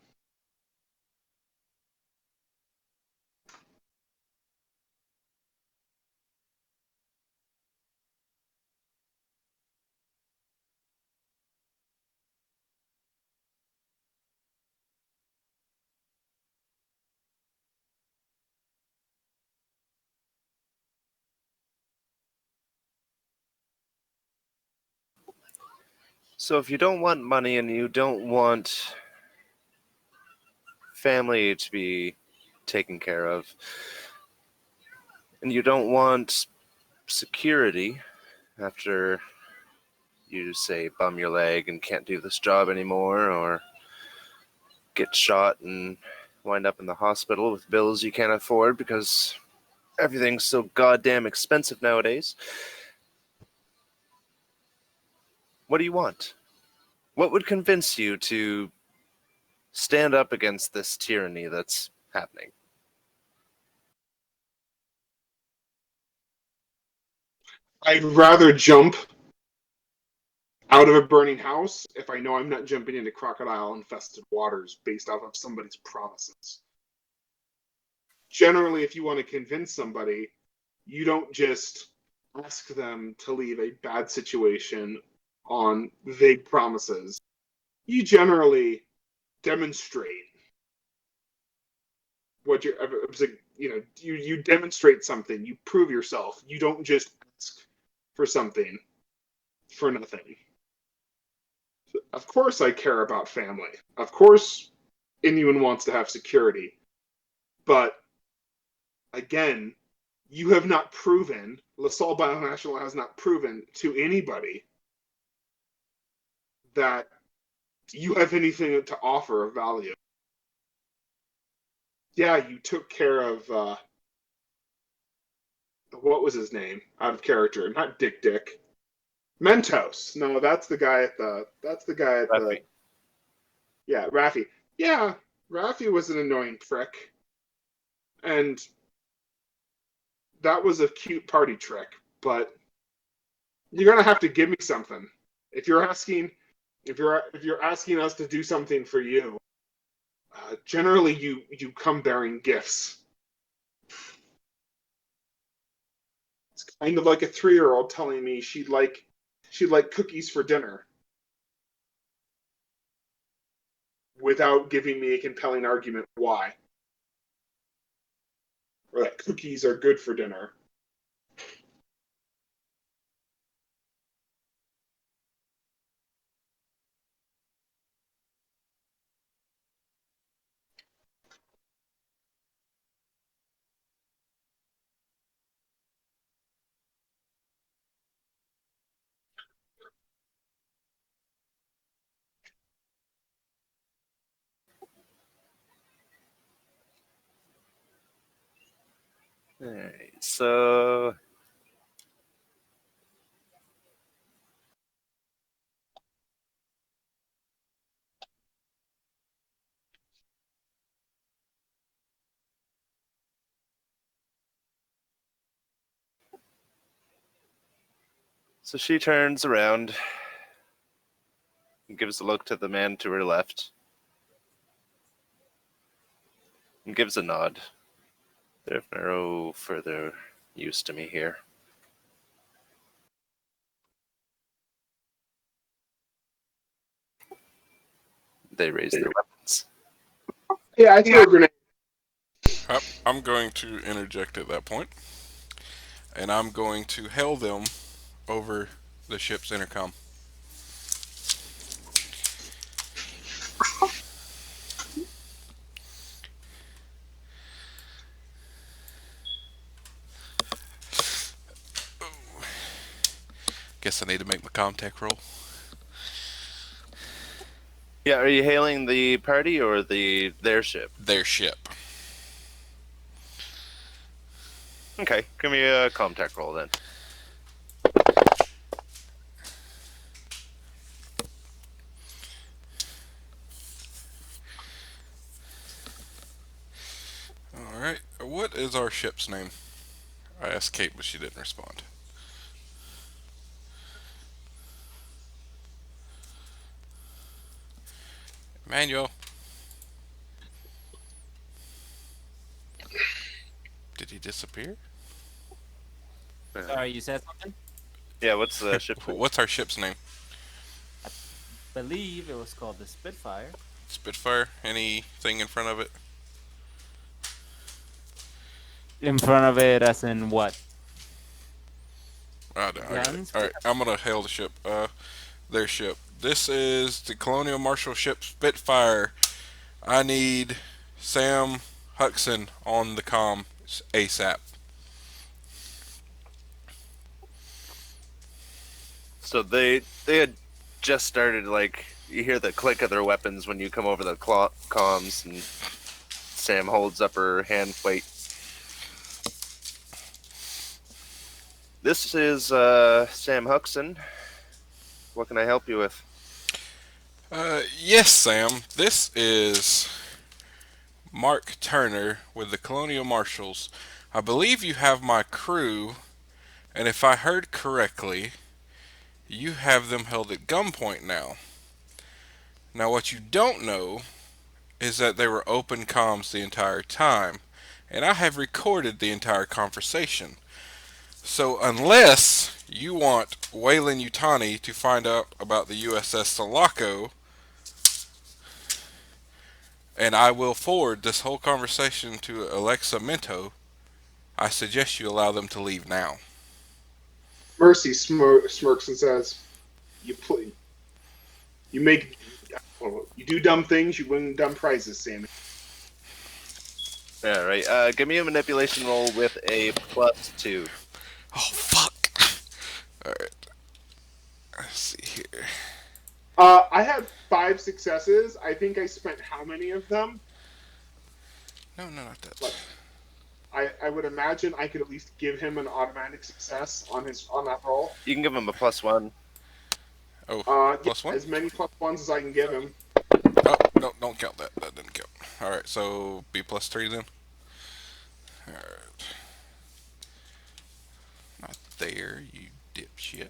So if you don't want money and you don't want family to be taken care of, and you don't want security after you say bum your leg and can't do this job anymore, or get shot and wind up in the hospital with bills you can't afford because everything's so goddamn expensive nowadays. What do you want? What would convince you to stand up against this tyranny that's happening? I'd rather jump out of a burning house if I know I'm not jumping into crocodile-infested waters based off of somebody's promises. Generally, if you want to convince somebody, you don't just ask them to leave a bad situation on vague promises. You generally demonstrate what you're, you demonstrate something, you prove yourself. You don't just ask for something for nothing. Of course, I care about family. Of course, anyone wants to have security. But again, you have not proven, LaSalle Bionational has not proven to anybody that you have anything to offer of value. Yeah, you took care of, what was his name? Out of character. Not Dick. Mentos. No, that's the guy at the, yeah, Raffi. Yeah, Raffi was an annoying prick. And that was a cute party trick, but you're gonna have to give me something. If you're asking us to do something for you, generally you come bearing gifts. It's kind of like a 3-year-old telling me she'd like cookies for dinner without giving me a compelling argument why. Or that cookies are good for dinner. Alright, so she turns around and gives a look to the man to her left and gives a nod. They're no further use to me here. They raise their weapons. Yeah, I threw a grenade. I'm going to interject at that point, and I'm going to hail them over the ship's intercom. Guess I need to make my contact roll. Yeah, are you hailing the party or their ship? Their ship. Okay, give me a contact roll then. Alright, what is our ship's name? I asked Kate, but she didn't respond. Emmanuel. Did he disappear? Sorry, you said something? Yeah, what's the ship? What's our ship's name? Believe it was called the Spitfire. Spitfire? Anything in front of it? In front of it, as in what? Oh, no, I got it. Guns? Alright, I'm gonna hail the ship. Their ship. This is the Colonial Marshal ship Spitfire. I need Sam Huckson on the comm ASAP. So they had just started you hear the click of their weapons when you come over the comms, and Sam holds up her hand plate. This is Sam Huckson. What can I help you with? Yes, Sam. This is Mark Turner with the Colonial Marshals. I believe you have my crew, and if I heard correctly, you have them held at gunpoint now. Now, what you don't know is that they were open comms the entire time, and I have recorded the entire conversation. So, unless you want Wayland Yutani to find out about the USS Sulaco, and I will forward this whole conversation to Alexa Minto, I suggest you allow them to leave now. Mercy smirks and says, "You do dumb things, you win dumb prizes, Sammy." All right. Give me a manipulation roll with a +2. Oh, fuck. Alright. Let's see here. I had 5 successes. I think I spent how many of them? No, not that. But I would imagine I could at least give him an automatic success on that roll. You can give him a +1. Oh, plus one? As many +1s as I can give him. Oh, no, don't count that. That didn't count. Alright, so be +3 then. Alright. Not there, you dipshit.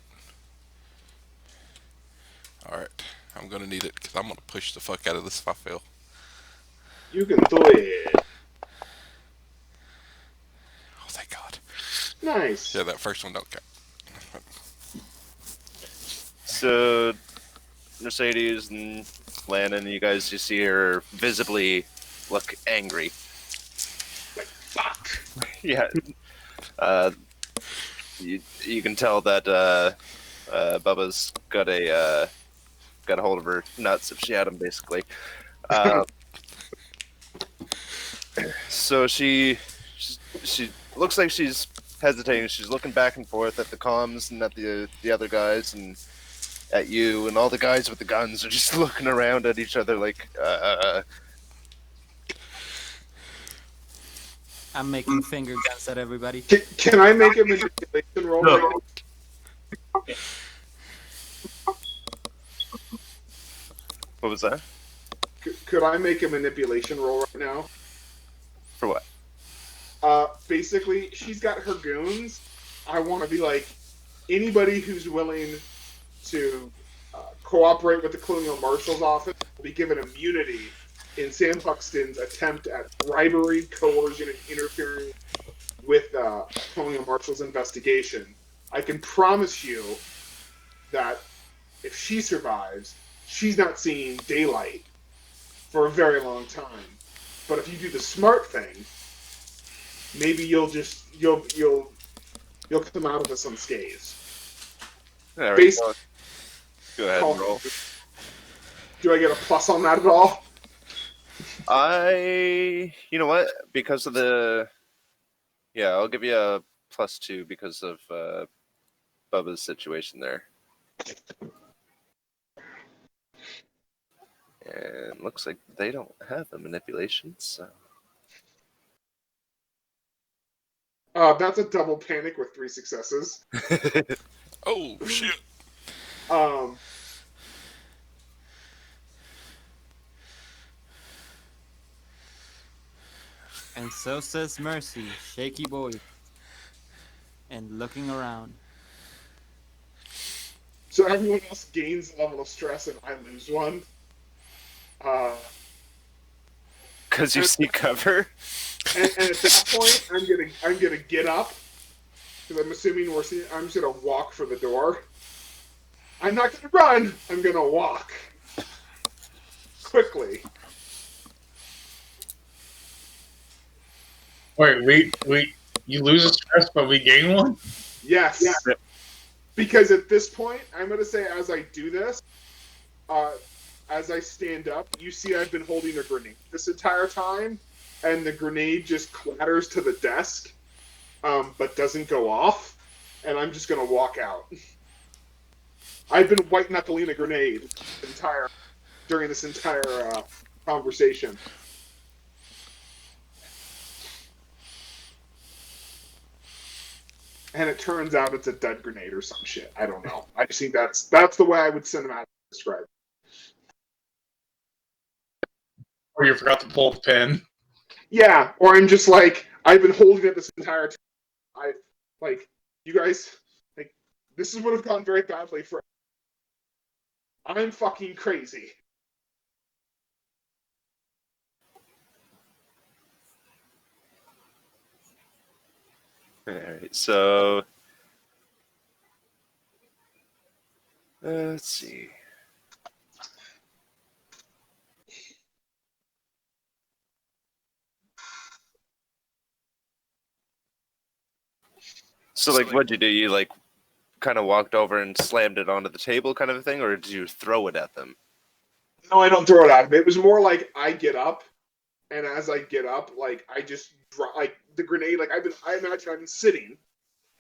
Alright, I'm gonna need it because I'm gonna push the fuck out of this if I fail. You can throw it. Oh, thank God. Nice. Yeah, that first one don't count. So, Mercedes and Landon, you guys, you see her visibly look angry. Fuck. Yeah. You can tell that Bubba's got a hold of her nuts if she had them, basically. So she looks like she's hesitating. She's looking back and forth at the comms and at the other guys and at you, and all the guys with the guns are just looking around at each other like, I'm making finger guns at everybody. Can I make a manipulation roll? No. Right now? What was that? Could I make a manipulation roll right now? For what? Basically, she's got her goons. I want to be like, anybody who's willing to cooperate with the Colonial Marshal's office will be given immunity in Sam Huxton's attempt at bribery, coercion, and interfering with Colonial Marshal's investigation. I can promise you that if she survives, she's not seeing daylight for a very long time. But if you do the smart thing, maybe you'll come out of this unscathed. All right, go ahead and roll. Do I get a plus on that at all? You know what? Because of I'll give you a +2 because of Bubba's situation there. And looks like they don't have a manipulation, so. That's a double panic with 3 successes. Oh, shit. And so says Mercy, shaky boy, and looking around. So everyone else gains a level of stress and I lose one. Because you see cover? And at that point, I'm gonna get up because I'm assuming I'm just gonna walk for the door. I'm not gonna run. I'm gonna walk quickly. Wait, you lose a stress, but we gain one? Yes. Yep. Because at this point, I'm gonna say as I do this, as I stand up, you see I've been holding a grenade this entire time, and the grenade just clatters to the desk, but doesn't go off, and I'm just gonna walk out. I've been white knuckling a grenade the entire during this entire conversation. And it turns out it's a dud grenade or some shit. I don't know. I just think that's the way I would cinematically describe it. Or you forgot to pull the pin. Yeah, or I'm just like, I've been holding it this entire time. You guys, like, this would have gone very badly for. I'm fucking crazy. All right, so let's see. So, like, what'd you do? You, like, kind of walked over and slammed it onto the table kind of a thing, or did you throw it at them? No, I don't throw it at him. It was more like I get up, and as I get up, like, I just drop, like, the grenade, like, I imagine I've been sitting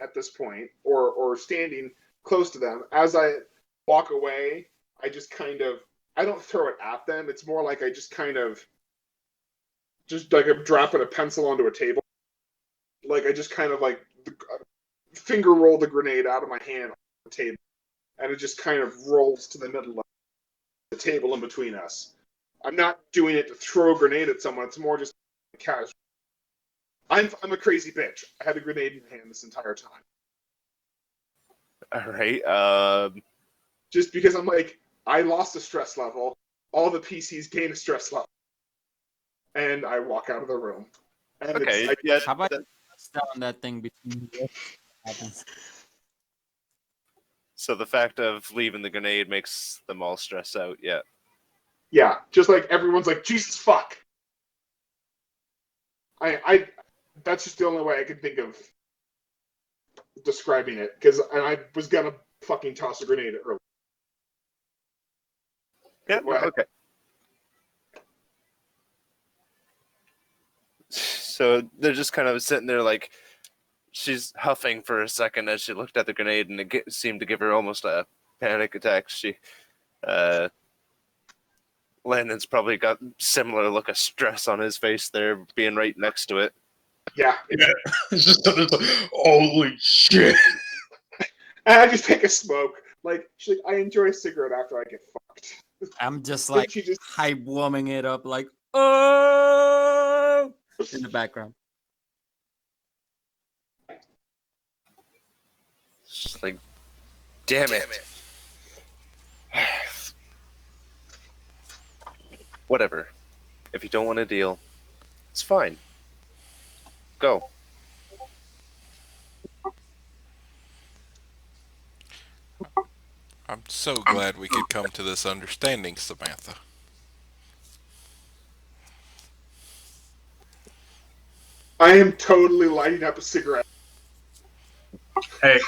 at this point, or standing close to them. As I walk away, I just kind of, I don't throw it at them. It's more like I just kind of, just like I'm dropping a pencil onto a table. Like, I just kind of, like, finger roll the grenade out of my hand on the table, and it just kind of rolls to the middle of the table in between us. I'm not doing it to throw a grenade at someone. It's more just casual. I'm a crazy bitch. I had a grenade in my hand this entire time. All right. Just because I'm like, I lost a stress level. All the PCs gain a stress level. And I walk out of the room. And Okay. Yeah. How about down that thing between you? Happens. So the fact of leaving the grenade makes them all stress out. Yeah. Yeah, just like everyone's like, Jesus fuck. I that's just the only way I could think of describing it, because I was gonna fucking toss a grenade earlier. Yeah. Okay. So they're just kind of sitting there, like, she's huffing for a second as she looked at the grenade, and it seemed to give her almost a panic attack. Landon's probably got similar look of stress on his face there, being right next to it. Yeah. It's just it's like, holy shit. And I just take a smoke. Like, she's like, I enjoy a cigarette after I get fucked. I'm just Then like she just hype warming it up, like oh in the background. Just like, damn it. Whatever. If you don't want to deal, it's fine. Go. I'm so glad we could come to this understanding, Samantha. I am totally lighting up a cigarette. Hey,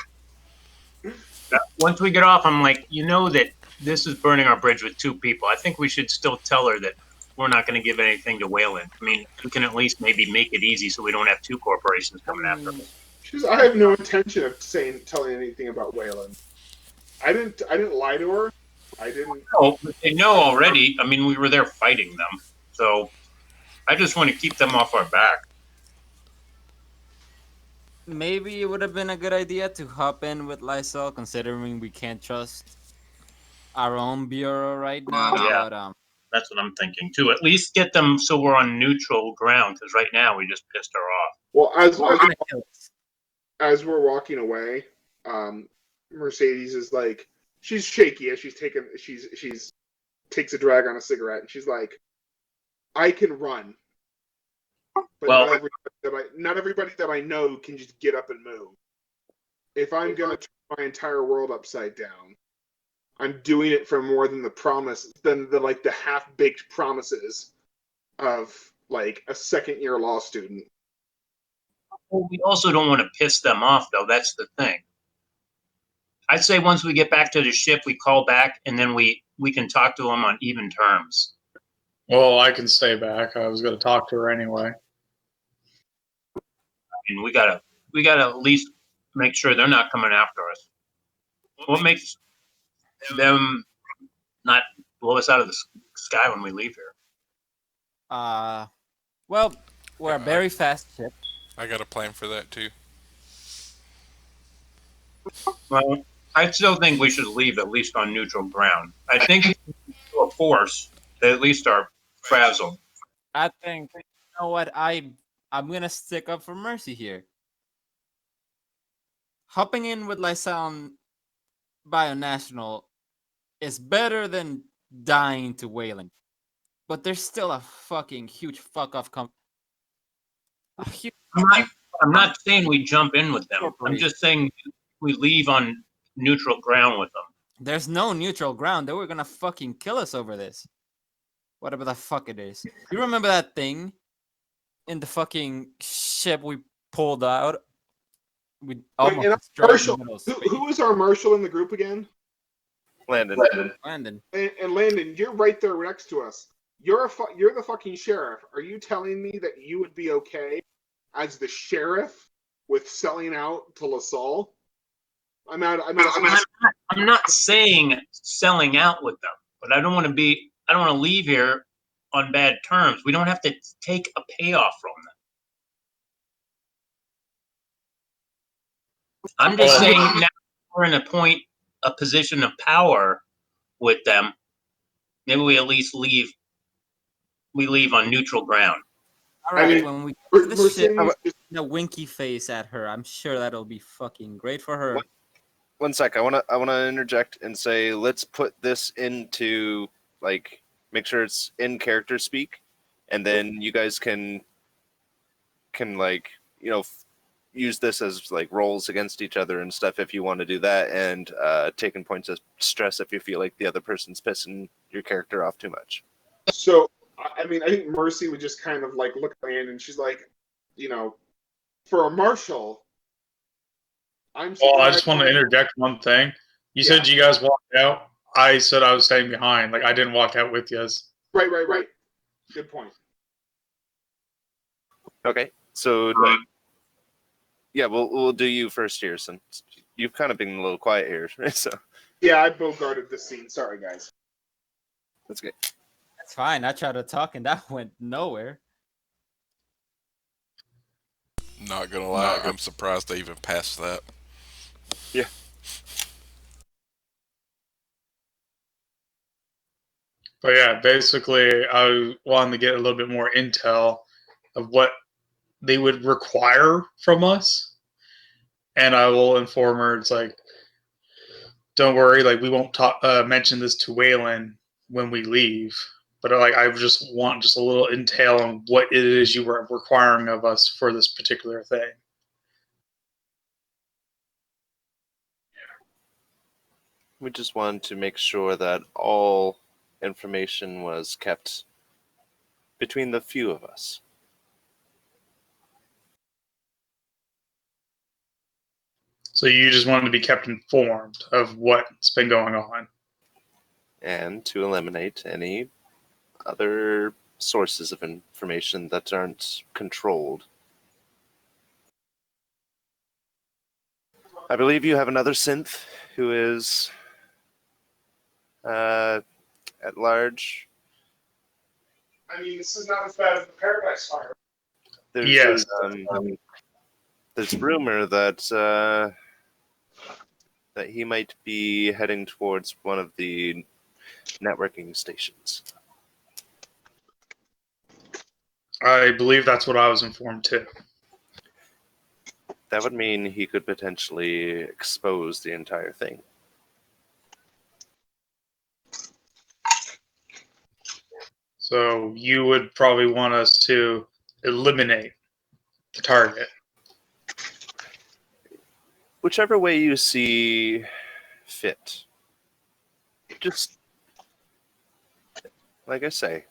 once we get off, I'm like, you know that this is burning our bridge with two people. I think we should still tell her that we're not going to give anything to Wayland. I mean, we can at least maybe make it easy so we don't have two corporations coming after us. I have no intention of telling anything about Wayland. I didn't lie to her. I didn't. Oh, but they know already. I mean, we were there fighting them, so I just want to keep them off our back. Maybe it would have been a good idea to hop in with Lysol, considering we can't trust our own bureau right now. Yeah. But That's what I'm thinking too. At least get them so we're on neutral ground, because right now we just pissed her off. Well, we're gonna kill us. as we're walking away, Mercedes is like, she's shaky as she's takes a drag on a cigarette, and she's like, I can run, but Well, not everybody that I know can just get up and move. If I'm gonna turn my entire world upside down, I'm doing it for more than the half-baked promises of like a second-year law student. well, we also don't want to piss them off, though. That's the thing. I'd say once we get back to the ship, we call back, and then we can talk to them on even terms. Well, I can stay back. I was going to talk to her anyway. I mean, we gotta at least make sure they're not coming after us. What makes them not blow us out of the sky when we leave here. Well, we're a Yeah, very fast ship. I got a plan for that too. Well, I still think we should leave at least on neutral ground. I think if we go a force, they at least are frazzled. I think, you know what, I'm gonna stick up for Mercy here. Hopping in with Lysan Bionational is better than dying to whaling. But there's still a fucking huge fuck off a huge I'm not saying we jump in with them. I'm just saying we leave on neutral ground with them. There's no neutral ground. They were gonna fucking kill us over this. Whatever the fuck it is. You remember that thing in the fucking ship we pulled out? We almost destroyed Marshall, the middle of space. who is our marshal in the group again? Landon. Landon. And Landon, you're right there next to us. You're the fucking sheriff. Are you telling me that you would be okay as the sheriff with selling out to LaSalle? I'm not saying selling out with them, but I don't want to leave here on bad terms. We don't have to take a payoff from them. I'm just saying now we're in a position of power with them. Maybe we at least leave on neutral ground. All right, when we get to the ship, Mercedes a winky face at her. I'm sure that'll be fucking great for her. One sec. I wanna interject and say, let's put this into, like, make sure it's in character speak, and then you guys can like, you know, use this as like roles against each other and stuff if you want to do that, and taking points of stress if you feel like the other person's pissing your character off too much. So, I mean, I think Mercy would just kind of like look at Landon and she's like, you know, for a marshal, Well, I just want to interject one thing. You said you guys walked out. I said I was staying behind. Like, I didn't walk out with you. Right. Good point. Okay, so yeah, we'll do you first here, since you've kind of been a little quiet here. So yeah, I bogarted this scene. Sorry, guys. That's good. That's fine. I tried to talk and that went nowhere. Not gonna lie, I'm surprised they even passed that. Yeah. But yeah, basically, I wanted to get a little bit more intel of what they would require from us, and I will inform her. It's like, don't worry, like we won't mention this to Waylon when we leave, but like I just want just a little intel on what it is you were requiring of us for this particular thing. We just wanted to make sure that all information was kept between the few of us. So you just wanted to be kept informed of what's been going on. And to eliminate any other sources of information that aren't controlled. I believe you have another synth who is at large. I mean, this is not as bad as the Paradise Fire. There's, there's rumor that that he might be heading towards one of the networking stations. I believe that's what I was informed too. That would mean he could potentially expose the entire thing. So you would probably want us to eliminate the target. Whichever way you see fit. Just, like I say,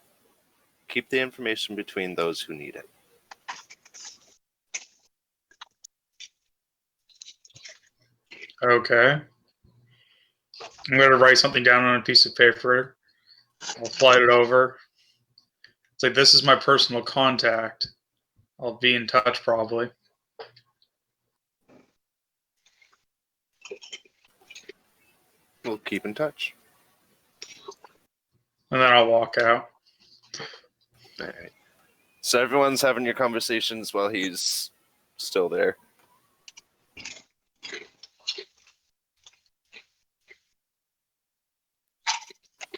keep the information between those who need it. Okay. I'm going to write something down on a piece of paper. I'll slide it over. It's like, this is my personal contact. I'll be in touch probably. We'll keep in touch. and then I'll walk out. All right. So everyone's having your conversations while he's still there.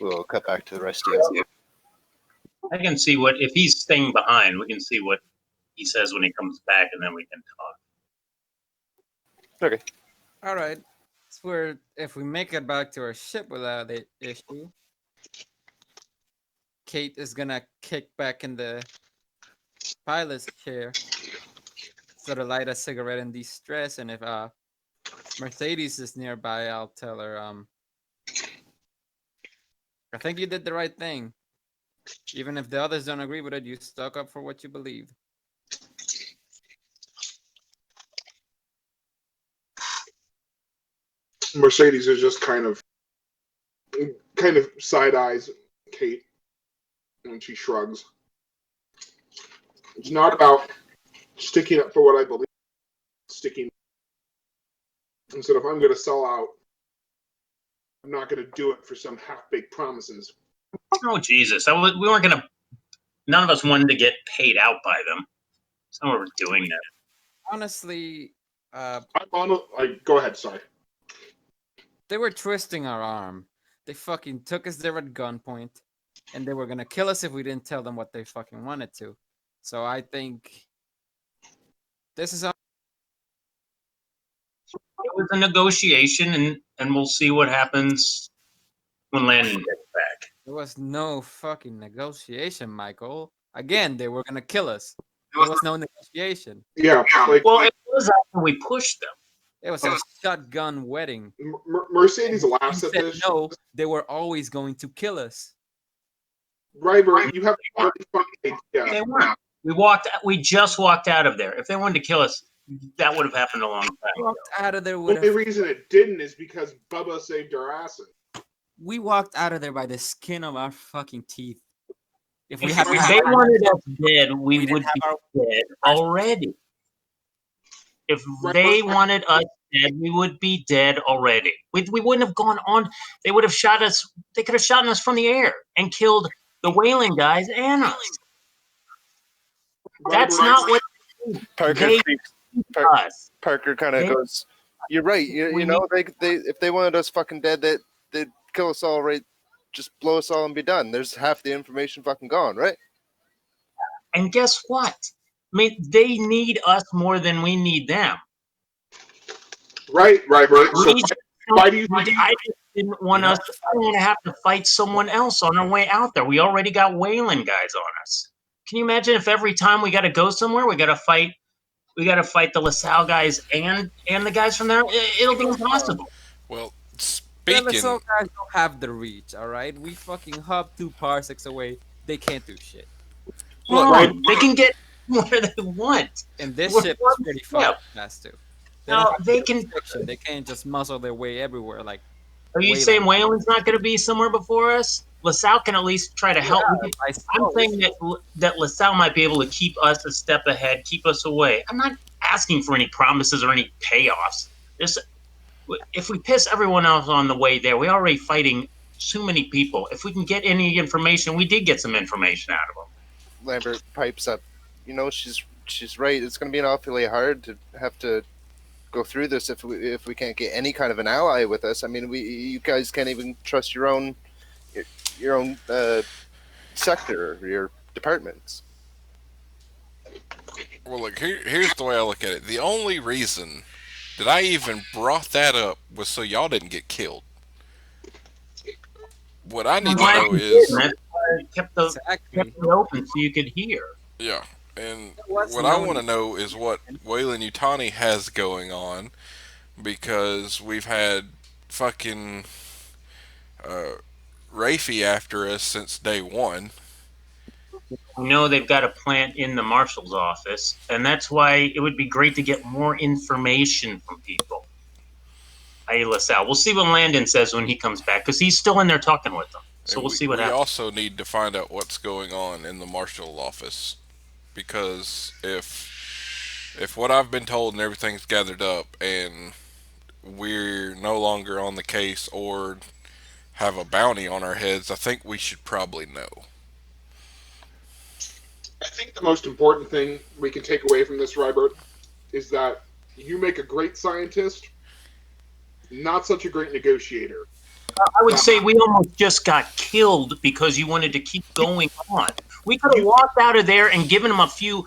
We'll cut back to the rest of you. I can see what if he's staying behind. We can see what he says when he comes back, and then we can talk. Okay. All right. So if we make it back to our ship without the issue, Kate is gonna kick back in the pilot's chair, sort of light a cigarette in distress, and if Mercedes is nearby, I'll tell her, I think you did the right thing. Even if the others don't agree with it, you stuck up for what you believe. Mercedes is just kind of side eyes Kate, and she shrugs. It's not about sticking up for what I believe. Sticking. Instead of I'm going to sell out, I'm not going to do it for some half-baked promises. Oh Jesus! We weren't gonna. None of us wanted to get paid out by them. That's not what we're doing that. Honestly, I'm on. Go ahead. Sorry. they were twisting our arm. They fucking took us there at gunpoint, and they were gonna kill us if we didn't tell them what they fucking wanted to. So I think this is It was a negotiation, and we'll see what happens when Landon gets back. there was no fucking negotiation, Michael. Again, they were gonna kill us. There was no negotiation. Yeah. Well, it was after we pushed them. It was a shotgun wedding. Mercedes laughs We at said this. no, they were always going to kill us. Ryber, you have a really funny idea. They weren't. We just walked out of there. If they wanted to kill us, that would have happened a long time ago. Walked out of there The with only reason it didn't is because Bubba saved our asses. we walked out of there by the skin of our fucking teeth. If we If had they wanted us dead, we didn't would have be our- dead already. If they wanted us dead, we would be dead already. We wouldn't have gone on. They would have shot us. They could have shot us from the air and killed the whaling guys and us. That's not what Parker they us. Parker kind of They- goes, "You're right. We You know, they if they wanted us fucking dead, they'd kill us all, right? Just blow us all and be done. There's half the information fucking gone, right?" And guess what? I mean, they need us more than we need them. Right, Ryber. So We just why do you I think? just didn't want us. I didn't want to have to fight someone else on our way out there. We already got whaling guys on us. Can you imagine if every time we got to go somewhere, we got to fight? We got to fight the LaSalle guys and the guys from there. It'll be impossible. Well, the speaking, LSO guys don't have the reach, all right? We fucking hub 2 parsecs away. They can't do shit. Look, right. they can get where they want. And this What- ship what- is pretty yeah. fucking fast too. Now, don't have they the can- restriction. They can't just muscle their way everywhere like. Are you Whaling. saying Whalen's not going to be somewhere before us? LaSalle can at least try to help. We can- I I'm suppose. saying that LaSalle might be able to keep us a step ahead, keep us away. I'm not asking for any promises or any payoffs. Just if we piss everyone else on the way there, we're already fighting too many people. If we can get any information, we did get some information out of them. Lambert pipes up. You know, she's right. It's going to be awfully hard to have to go through this if we can't get any kind of an ally with us. I mean, you guys can't even trust your own sector or your departments. well, look, here's the way I look at it. The only reason that I even brought that up was so y'all didn't get killed. What I need to know is, That's why I kept Exactly. it open so you could hear. yeah, and was what I no want to know is what Wayland Utani has going on, because we've had fucking Rafi after us since day one. We know they've got a plant in the marshal's office, and that's why it would be great to get more information from people. Hey, LaSalle. We'll see what Landon says when he comes back, because he's still in there talking with them. So And we'll see what we happens. also need to find out what's going on in the marshal office, because if what I've been told and everything's gathered up and we're no longer on the case or have a bounty on our heads, I think we should probably know. I think the most important thing we can take away from this, Robert, is that you make a great scientist, not such a great negotiator. I would say we almost just got killed because you wanted to keep going on. We could have walked out of there and given them a few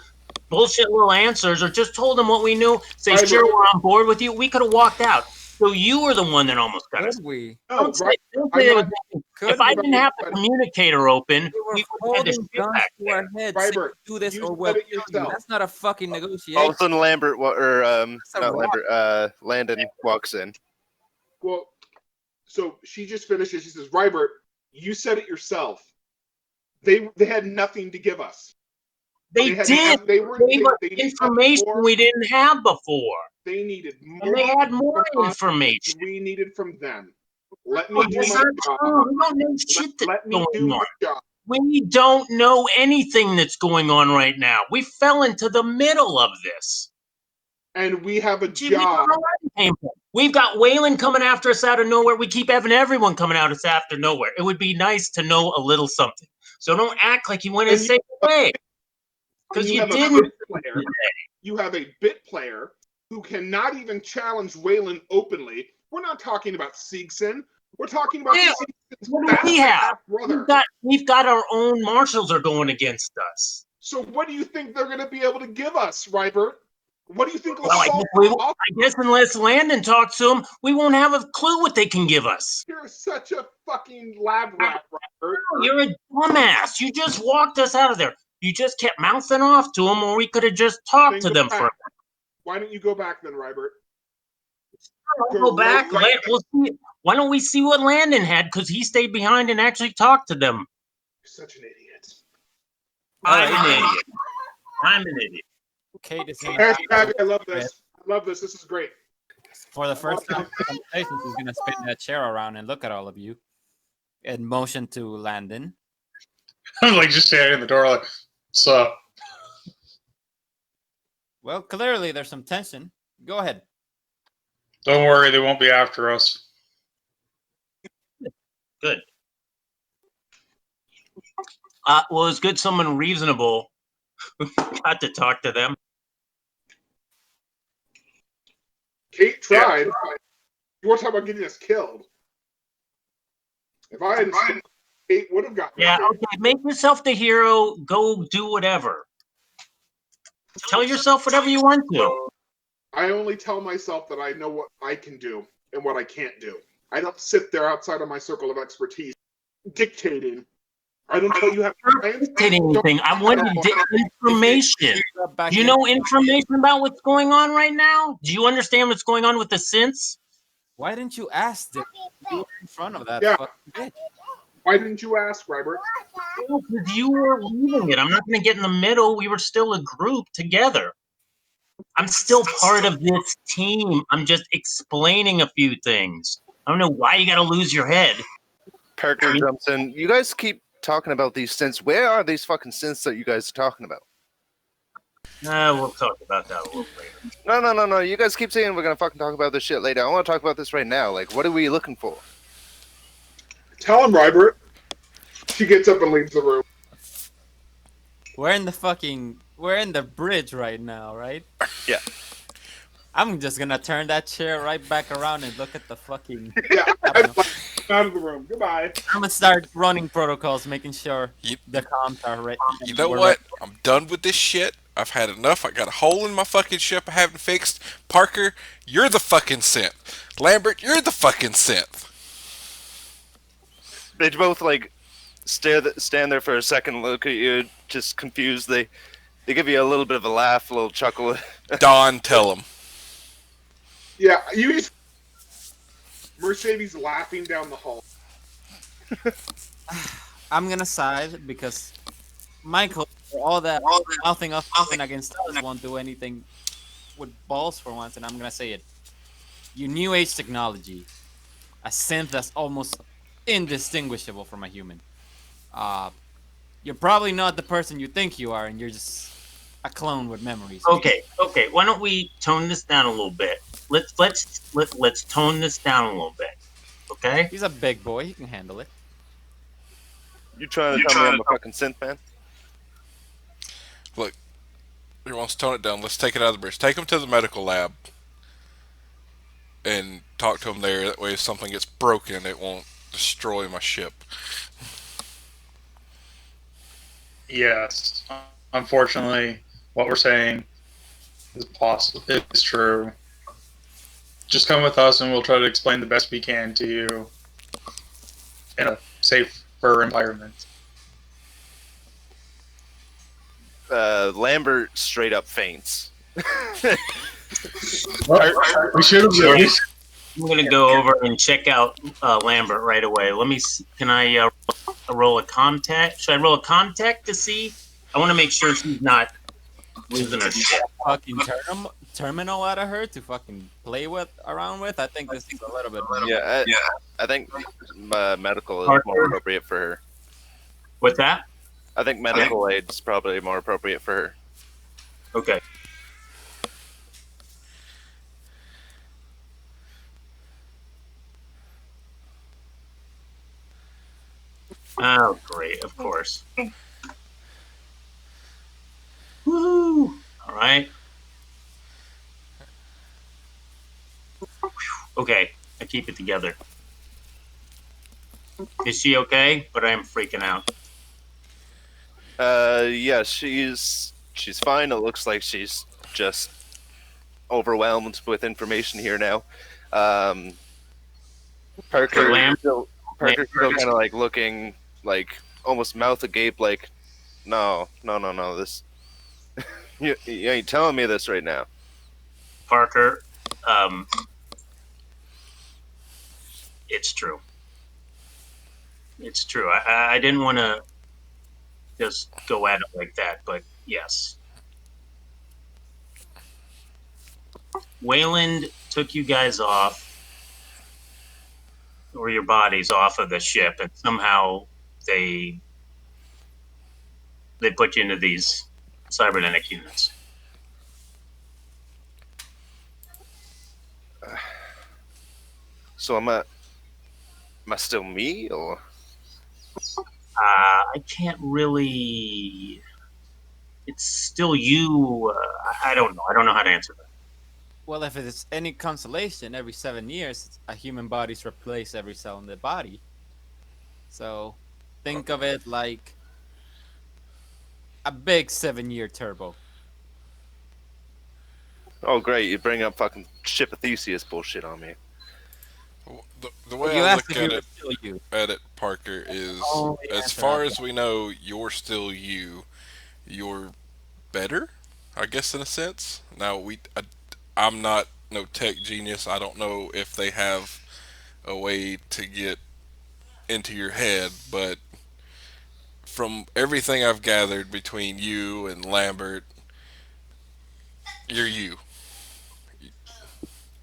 bullshit little answers, or just told them what we knew. Say, sure, we're on board with you. We could have walked out. So you were the one that almost got us. Could we? No, Don't right? say I'm not- if I didn't have the communicator open, We were we would have had holding to shoot guns back to there. our heads. saying, Vibert, do this you or we'll said it kill you. yourself. That's not a fucking All of negotiation. a sudden, a rock. Landon walks in. Well, so she just finishes. She says, "Robert, you said it yourself. They had nothing to give us. They had did. They were They they, were they needed information more. we didn't have before. They needed more. And they had more from us information. than we needed from them. Let me Oh, do that's my not job. true. We don't know shit that's Let me going do on. my job. We don't know anything that's going on right now. We fell into the middle of this. And we have a Gee, we don't job. know where it came from. We've got Waylon coming after us out of nowhere. We keep having everyone coming out of us after nowhere. It would be nice to know a little something. So don't act like you went his And same way. Because you have a didn't. bit player. You have a bit player who cannot even challenge Waylon openly. We're not talking about Siegson. We're talking about Yeah. Siegson's What do we have? brother. We've got our own marshals are going against us. So what do you think they're going to be able to give us, Rybert? What do you think will Well, solve I guess unless Landon talks to them, we won't have a clue what they can give us. You're such a fucking lab rat, Rybert. You're a dumbass. You just walked us out of there. You just kept mouthing off to them, or we could have just talked Then to go them back. for. Why don't you go back then, Rybert? Go back. right- We'll see. Why don't we see what Landon had? Because he stayed behind and actually talked to them. You're such an idiot. I'm an idiot. I'm an idiot. Kate is gonna Hashtag, I love this. I love this. This is great. for the first time in conversations, he's gonna spin that chair around and look at all of you, and motion to Landon. I'm like just standing in the door, like, "What's up?" Well, clearly there's some tension. Go ahead. Don't worry, they won't be after us. Good. Well, it's good someone reasonable got to talk to them. Kate tried. You want to talk about getting us killed? If I hadn't, Kate would have gotten. Yeah, us killed. okay. Make yourself the hero. Go do whatever. Tell yourself whatever you want to. I only tell myself that I know what I can do and what I can't do. I don't sit there outside of my circle of expertise dictating. I don't tell you how to Dictating anything. I wanted information. Do you know information about what's going on right now? Do you understand what's going on with the synths? Why didn't you ask them? You were in front of that Yeah. fucking bitch. Why didn't you ask, Robert? Because you were leading it. I'm not going to get in the middle. We were still a group together. I'm still part of this team. I'm just explaining a few things. I don't know why you got to lose your head. Parker jumps in. You guys keep talking about these synths. Where are these fucking synths that you guys are talking about? We'll talk about that a little later. No. You guys keep saying we're gonna fucking talk about this shit later. I want to talk about this right now. Like, what are we looking for? Tell him, Robert. She gets up and leaves the room. We're in the bridge right now, right? Yeah. I'm just gonna turn that chair right back around and look at the fucking. Yeah, I'm out of the room. Goodbye. I'm gonna start running protocols, making sure You- the comms are ready. You know what? I'm done with this shit. I've had enough. I got a hole in my fucking ship I haven't fixed. Parker, you're the fucking synth. Lambert, you're the fucking synth. They both like stand there for a second, look at you, just confused. They give you a little bit of a laugh, a little chuckle. Don, tell him. Yeah, you just Mercedes laughing down the hall. I'm gonna side because Michael, all that nothing against us won't do anything with balls for once, and I'm gonna say it. You new age technology, a synth that's almost indistinguishable from a human. You're probably not the person you think you are, and you're just a clone with memories. Okay. Why don't we tone this down a little bit? Let's tone this down a little bit. Okay. He's a big boy. He can handle it. You trying to tell me I'm a fucking synth man? Look, he wants to tone it down. Let's take it out of the bridge. Take him to the medical lab and talk to him there. That way, if something gets broken, it won't destroy my ship. Yes. Unfortunately, what we're saying is possible. It's true. Just come with us, and we'll try to explain the best we can to you in a safer environment. Lambert straight up faints. Well, we should have Sure. raised. I'm gonna go over and check out Lambert right away. Let me. Can I roll a contact? Should I roll a contact to see? I want to make sure she's not losing her shit. Fucking terminal out of her to fucking play with around with. I think this is a little bit. Yeah, I think medical is Parker. more appropriate for her. What's that? I think medical aid is probably more appropriate for her. Okay. Oh, great! Of course. Woo! All right. Okay, I keep it together. Is she okay? But I am freaking out. Yeah, she's fine. It looks like she's just overwhelmed with information here now. Parker's still kind of like looking like almost mouth agape, like, no, this you ain't telling me this right now. Parker, it's true. It's true. I didn't want to just go at it like that, but yes. Wayland took you guys off, or your bodies off of the ship, and somehow they put you into these cybernetic units. So am I still me, or I can't really. It's still you. I don't know. I don't know how to answer that. Well, if it's any consolation, every 7 years, a human body's replaced every cell in the body. So, think of it like a big 7-year turbo. oh great, you bring up fucking ship of Theseus bullshit on me. The way You I asked look if you at were it, still you. Parker, is Oh, the as answer far out as we know, you're still you. You're better, I guess, in a sense. Now, I'm not no tech genius. I don't know if they have a way to get into your head, but from everything I've gathered between you and Lambert, you're you.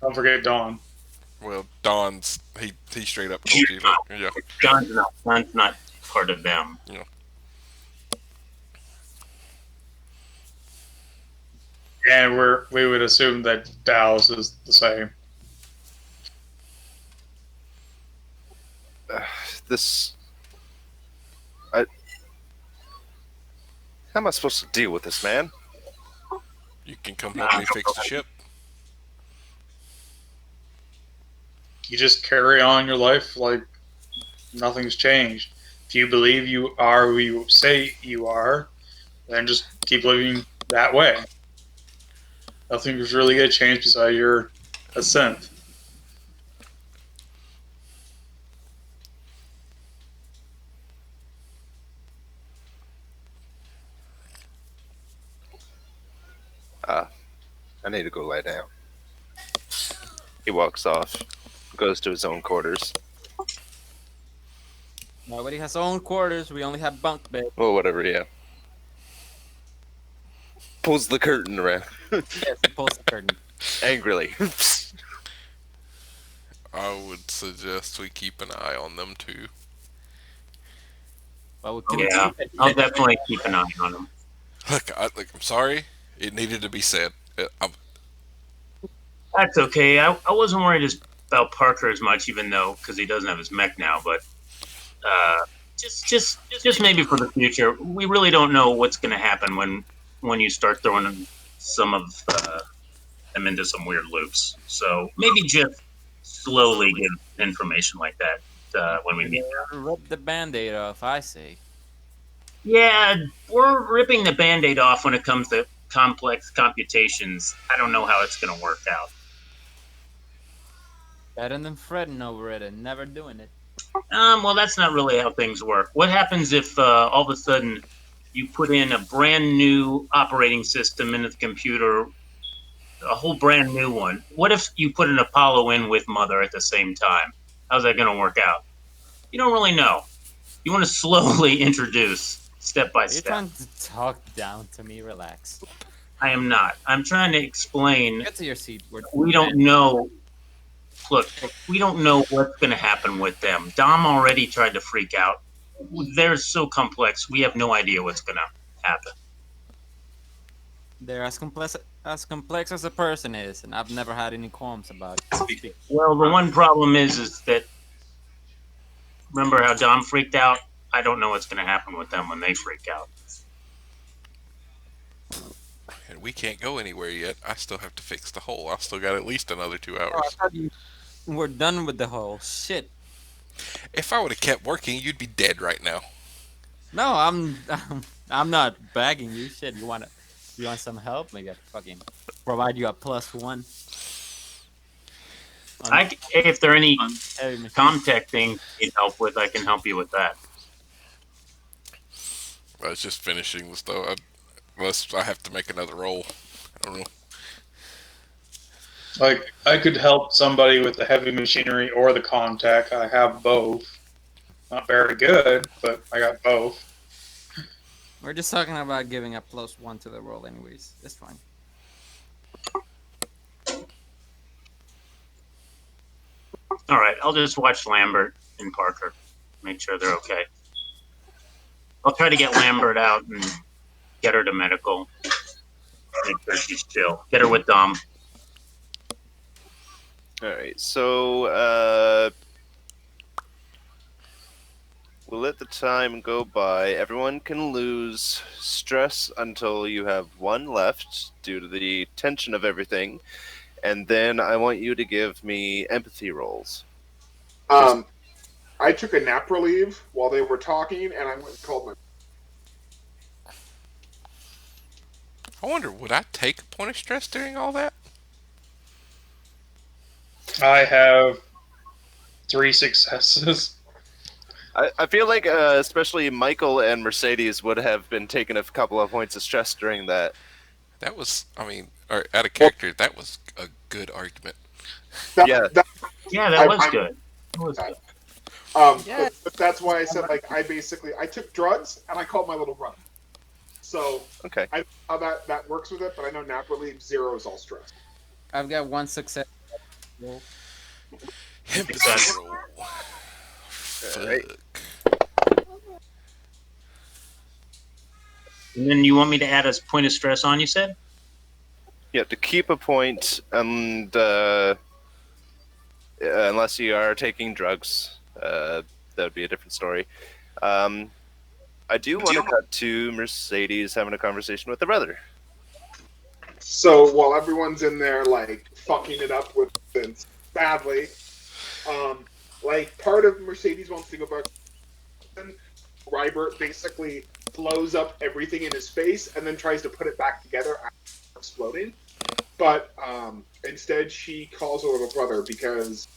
Don't forget Dawn. Well, Don's he straight up told you. Yeah. John's not part of them. And we would assume that Dow's is the same. This, how am I supposed to deal with this, man? You can come help me fix the ship. You just carry on your life like nothing's changed. If you believe you are who you say you are, then just keep living that way. Nothing's really going to change besides you're a synth. I need to go lie down. He walks off, goes to his own quarters. Nobody has own quarters. We only have bunk beds. Well, whatever, yeah. Pulls the curtain around Yes, he pulls the curtain. angrily. I would suggest we keep an eye on them too. Well, we can Yeah, I'll definitely keep an eye on them. Look, I'm sorry. It needed to be said. That's okay. I wasn't worried as about Parker as much, even though because he doesn't have his mech now. But just maybe for the future, we really don't know what's going to happen when you start throwing some of them into some weird loops. So maybe just slowly give information like that when we meet them. Rip the band-aid off, I say. Yeah, we're ripping the Band-Aid off when it comes to complex computations. I don't know how it's going to work out. Better than fretting over it and never doing it. Well, that's not really how things work. What happens if all of a sudden you put in a brand new operating system into the computer, a whole brand new one? What if you put an Apollo in with Mother at the same time? How's that going to work out? You don't really know. You want to slowly introduce step by You're step. trying to talk down to me. Relax. I am not. I'm trying to explain. Get to your seat. We don't know. Look, we don't know what's going to happen with them. Dom already tried to freak out. They're so complex. We have no idea what's going to happen. They're as complex as a person is, and I've never had any qualms about it. Well, the one problem is that remember how Dom freaked out? I don't know what's going to happen with them when they freak out. And we can't go anywhere yet. I still have to fix the hole. I still got at least another 2 hours. Oh, I thought we're done with the whole shit. If I would have kept working, you'd be dead right now. No, I'm not begging you. Shit, you want some help? Maybe I can fucking provide you a +1. If there are any Heavy machine. Comtech things you need help with, I can help you with that. I was just finishing this though. Unless I have to make another roll. I don't know. Like, I could help somebody with the heavy machinery or the contact. I have both. Not very good, but I got both. We're just talking about giving a +1 to the roll, anyways. It's fine. All right, I'll just watch Lambert and Parker, make sure they're okay. I'll try to get Lambert out and get her to medical. Make sure she's chill. Get her with Dom. All right, so we'll let the time go by. Everyone can lose stress until you have 1 left due to the tension of everything. And then I want you to give me empathy rolls. I took a nap relief while they were talking, and I went and called my. I wonder, would I take a point of stress during all that? I have 3 successes. I feel like especially Michael and Mercedes would have been taking a couple of points of stress during that. That was, I mean, out of character, that was a good argument. Yeah. That was good. That was good. Yeah. But that's why I said, like, I took drugs and I called my little brother. So Okay. I know how that works with it, but I know nap relief 0 is all stress. I've got 1 success. Empathy roll. Right. And then you want me to add a point of stress on, you said? Yeah, to keep a point, and unless you are taking drugs, that would be a different story. I do want to cut to Mercedes having a conversation with her brother. So while everyone's in there, like, fucking it up with Vince badly, like, part of Mercedes wants to go back. Rybert basically blows up everything in his face and then tries to put it back together after exploding. But instead, she calls her little brother because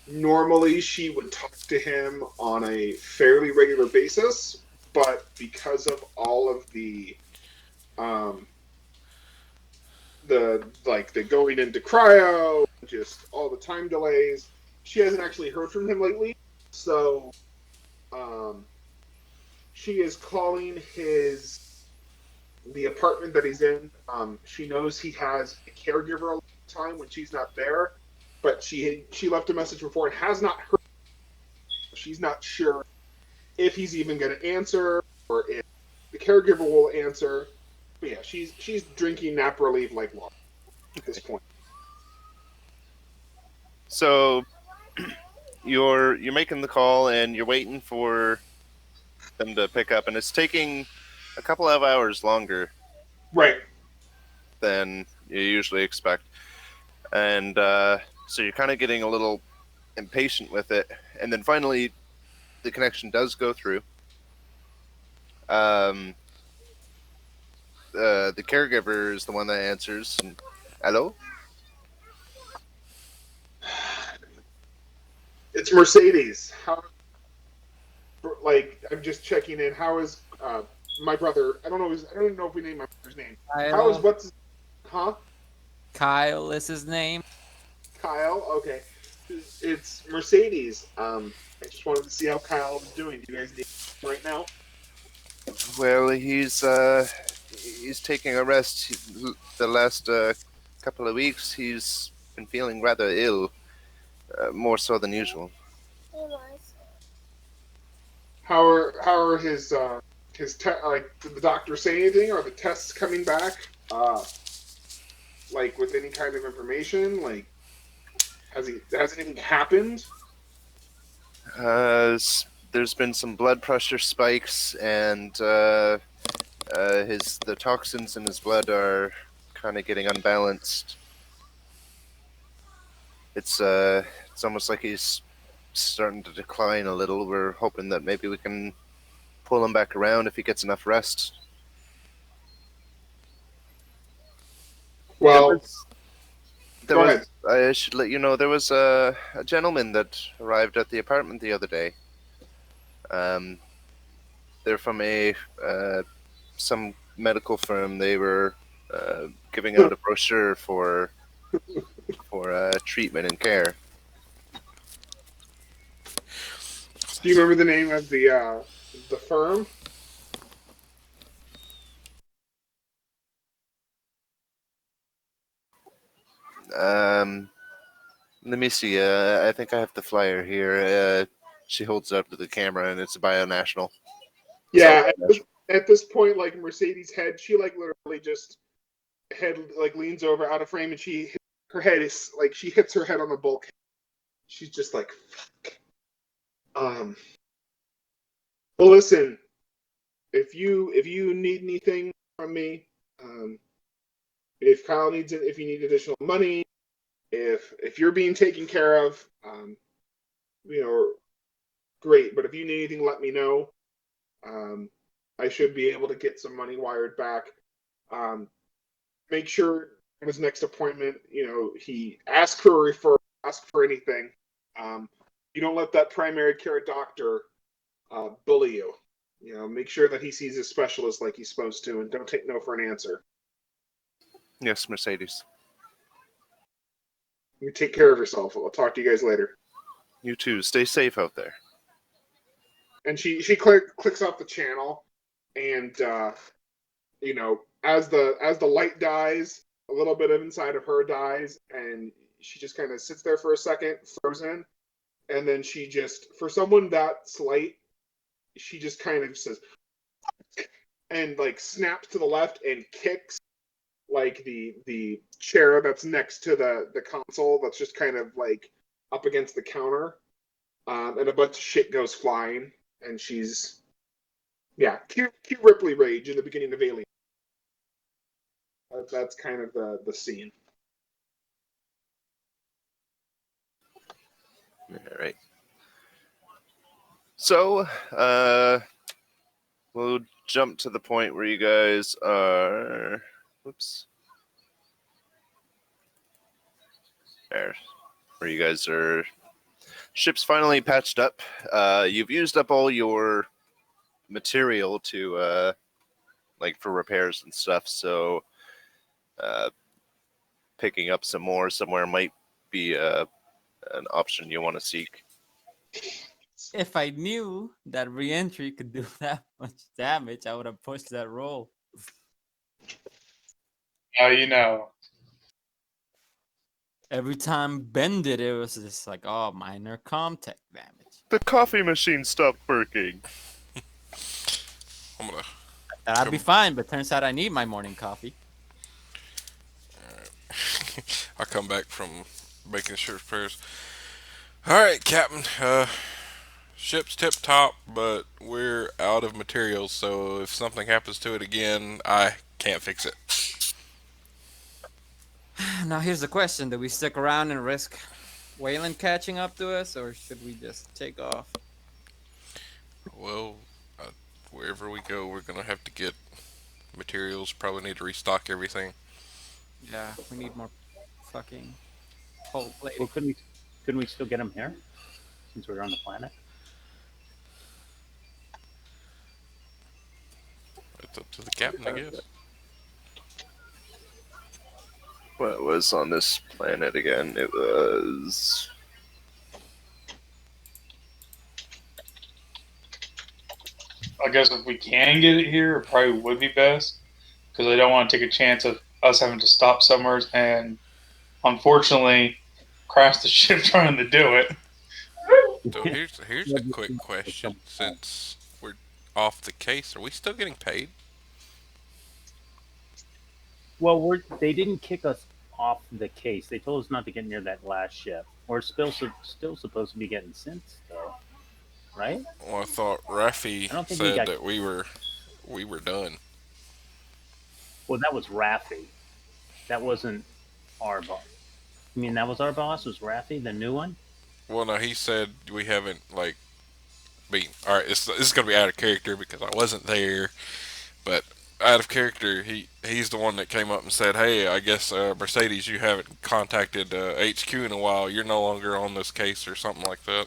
normally she would talk to him on a fairly regular basis, but because of all of the going into cryo, just all the time delays, she hasn't actually heard from him lately. So she is calling the apartment that he's in. She knows he has a caregiver all the time when she's not there, but she left a message before and has not heard. She's not sure if he's even going to answer or if the caregiver will answer. But yeah, she's drinking nap relief like water at this point. So you're making the call and you're waiting for them to pick up, and it's taking a couple of hours longer Right. than you usually expect, and so you're kind of getting a little impatient with it, and then finally the connection does go through. Um, the caregiver is the one that answers. And, hello? It's Mercedes. How? Like, I'm just checking in. How is my brother? I don't know. I don't even know if we named my brother's name. How is Kyle. what's? Huh? Kyle is his name. Kyle. Okay. It's Mercedes. I just wanted to see how Kyle was doing. Do you guys need him right now? Well, he's taking a rest. The last couple of weeks, he's been feeling rather ill, more so than usual. How are his like? Did the doctor say anything? Are the tests coming back? Like with any kind of information? Like, has anything happened? There's been some blood pressure spikes, and the toxins in his blood are kind of getting unbalanced. It's almost like he's starting to decline a little. We're hoping that maybe we can pull him back around if he gets enough rest. Well, There go was ahead. I should let you know there was a gentleman that arrived at the apartment the other day. Um, they're from a some medical firm. They were giving out a brochure for treatment and care. Do you remember the name of the firm? Um, Let me see. I think I have the flyer here. She holds it up to the camera, and it's a Bionational. Yeah. Bionational. At this point, like Mercedes' head, she like literally just head like leans over out of frame, and her head is like she hits her head on the bulkhead. She's just like, fuck. Well, listen. If you need anything from me, if Kyle needs it, if you need additional money, if you're being taken care of, you know, great. But if you need anything, let me know. Um, I should be able to get some money wired back. Um, Make sure at his next appointment, he ask for a referral, ask for anything. You don't let that primary care doctor bully you. Make sure that he sees his specialist like he's supposed to, and don't take no for an answer. Yes, Mercedes. You take care of yourself. I'll talk to you guys later. You too. Stay safe out there. And she clicks off the channel, and as the light dies, a little bit of inside of her dies, and she just kind of sits there for a second, frozen, and then she just, for someone that slight, she just kind of says, and like snaps to the left and kicks like the chair that's next to the console that's just kind of like up against the counter, and a bunch of shit goes flying, and she's cute Ripley rage in the beginning of Alien. That's kind of the scene. All right. So, we'll jump to the point where you guys are. Whoops. There. Where you guys are. Ship's finally patched up. You've used up all your material to, like, for repairs and stuff, so picking up some more somewhere might be an option you want to seek. If I knew that re-entry could do that much damage, I would have pushed that roll. Oh. Every time Ben did it, it was just like, oh, minor comtech damage. The coffee machine stopped working. I'm gonna. I'd be fine, but turns out I need my morning coffee. I come back from making sure repairs. All right, Captain. Ship's tip top, but we're out of materials. So if something happens to it again, I can't fix it. Now here's the question: do we stick around and risk Wayland catching up to us, or should we just take off? Well, uh, wherever we go, we're gonna have to get materials. Probably need to restock everything. Yeah, we need more fucking whole Well, plating. couldn't we still get him here since we're on the planet? It's up to the captain, I guess. What was on this planet again? It was. I guess if we can get it here, it probably would be best because I don't want to take a chance of us having to stop somewhere and unfortunately crash the ship trying to do it. So here's a quick question. Since we're off the case, are we still getting paid? Well, they didn't kick us off the case. They told us not to get near that last ship. We're still supposed to be getting synths, though, right? Well, I thought Rafi I don't think we said got. that we were done. Well, that was Raffi. That wasn't our boss. I mean, that was our boss. Was Raffi the new one? Well, no, he said we haven't like been. All right, this is gonna be out of character because I wasn't there, but out of character, he's the one that came up and said, "Hey, I guess Mercedes, you haven't contacted HQ in a while. You're no longer on this case or something like that."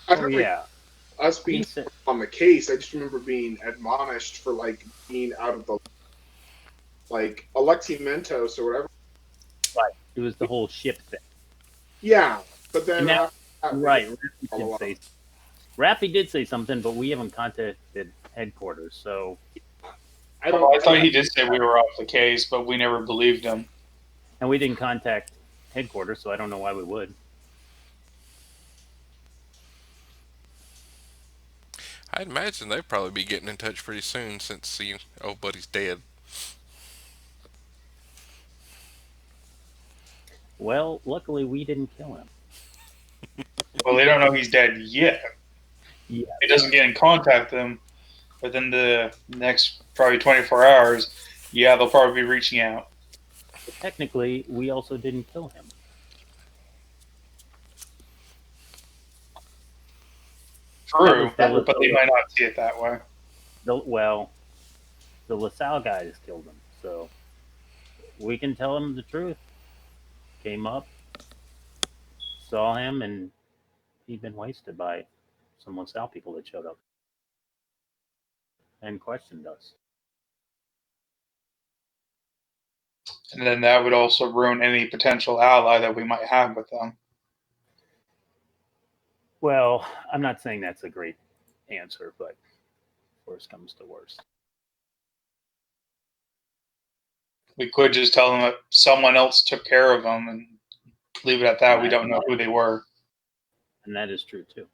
I Oh don't remember yeah, us being he said. on the case. I just remember being admonished for like being out of the like Alexi Mentos or whatever. Right. It was the whole ship thing. Yeah, but then And now, after that, we right, didn't Raffi follow did up. say Raffi did say something, but we haven't contacted headquarters, so I Well, don't. I thought he did say we were off the case, but we never believed him. and we didn't contact headquarters, so I don't know why we would. I'd imagine they'd probably be getting in touch pretty soon since old buddy's dead. Well, luckily we didn't kill him. Well, they don't know he's dead yet. Yeah. He doesn't get in contact with them within the next probably 24 hours. Yeah, they'll probably be reaching out. But technically, we also didn't kill him. True, That was but they might not see it that way. well, the LaSalle guys killed him, so we can tell him the truth. Came up, saw him, and he'd been wasted by some LaSalle people that showed up and questioned us. And then that would also ruin any potential ally that we might have with them. Well, I'm not saying that's a great answer, but worst comes to worst. We could just tell them that someone else took care of them and leave it at that. We don't know who they were. And that is true too.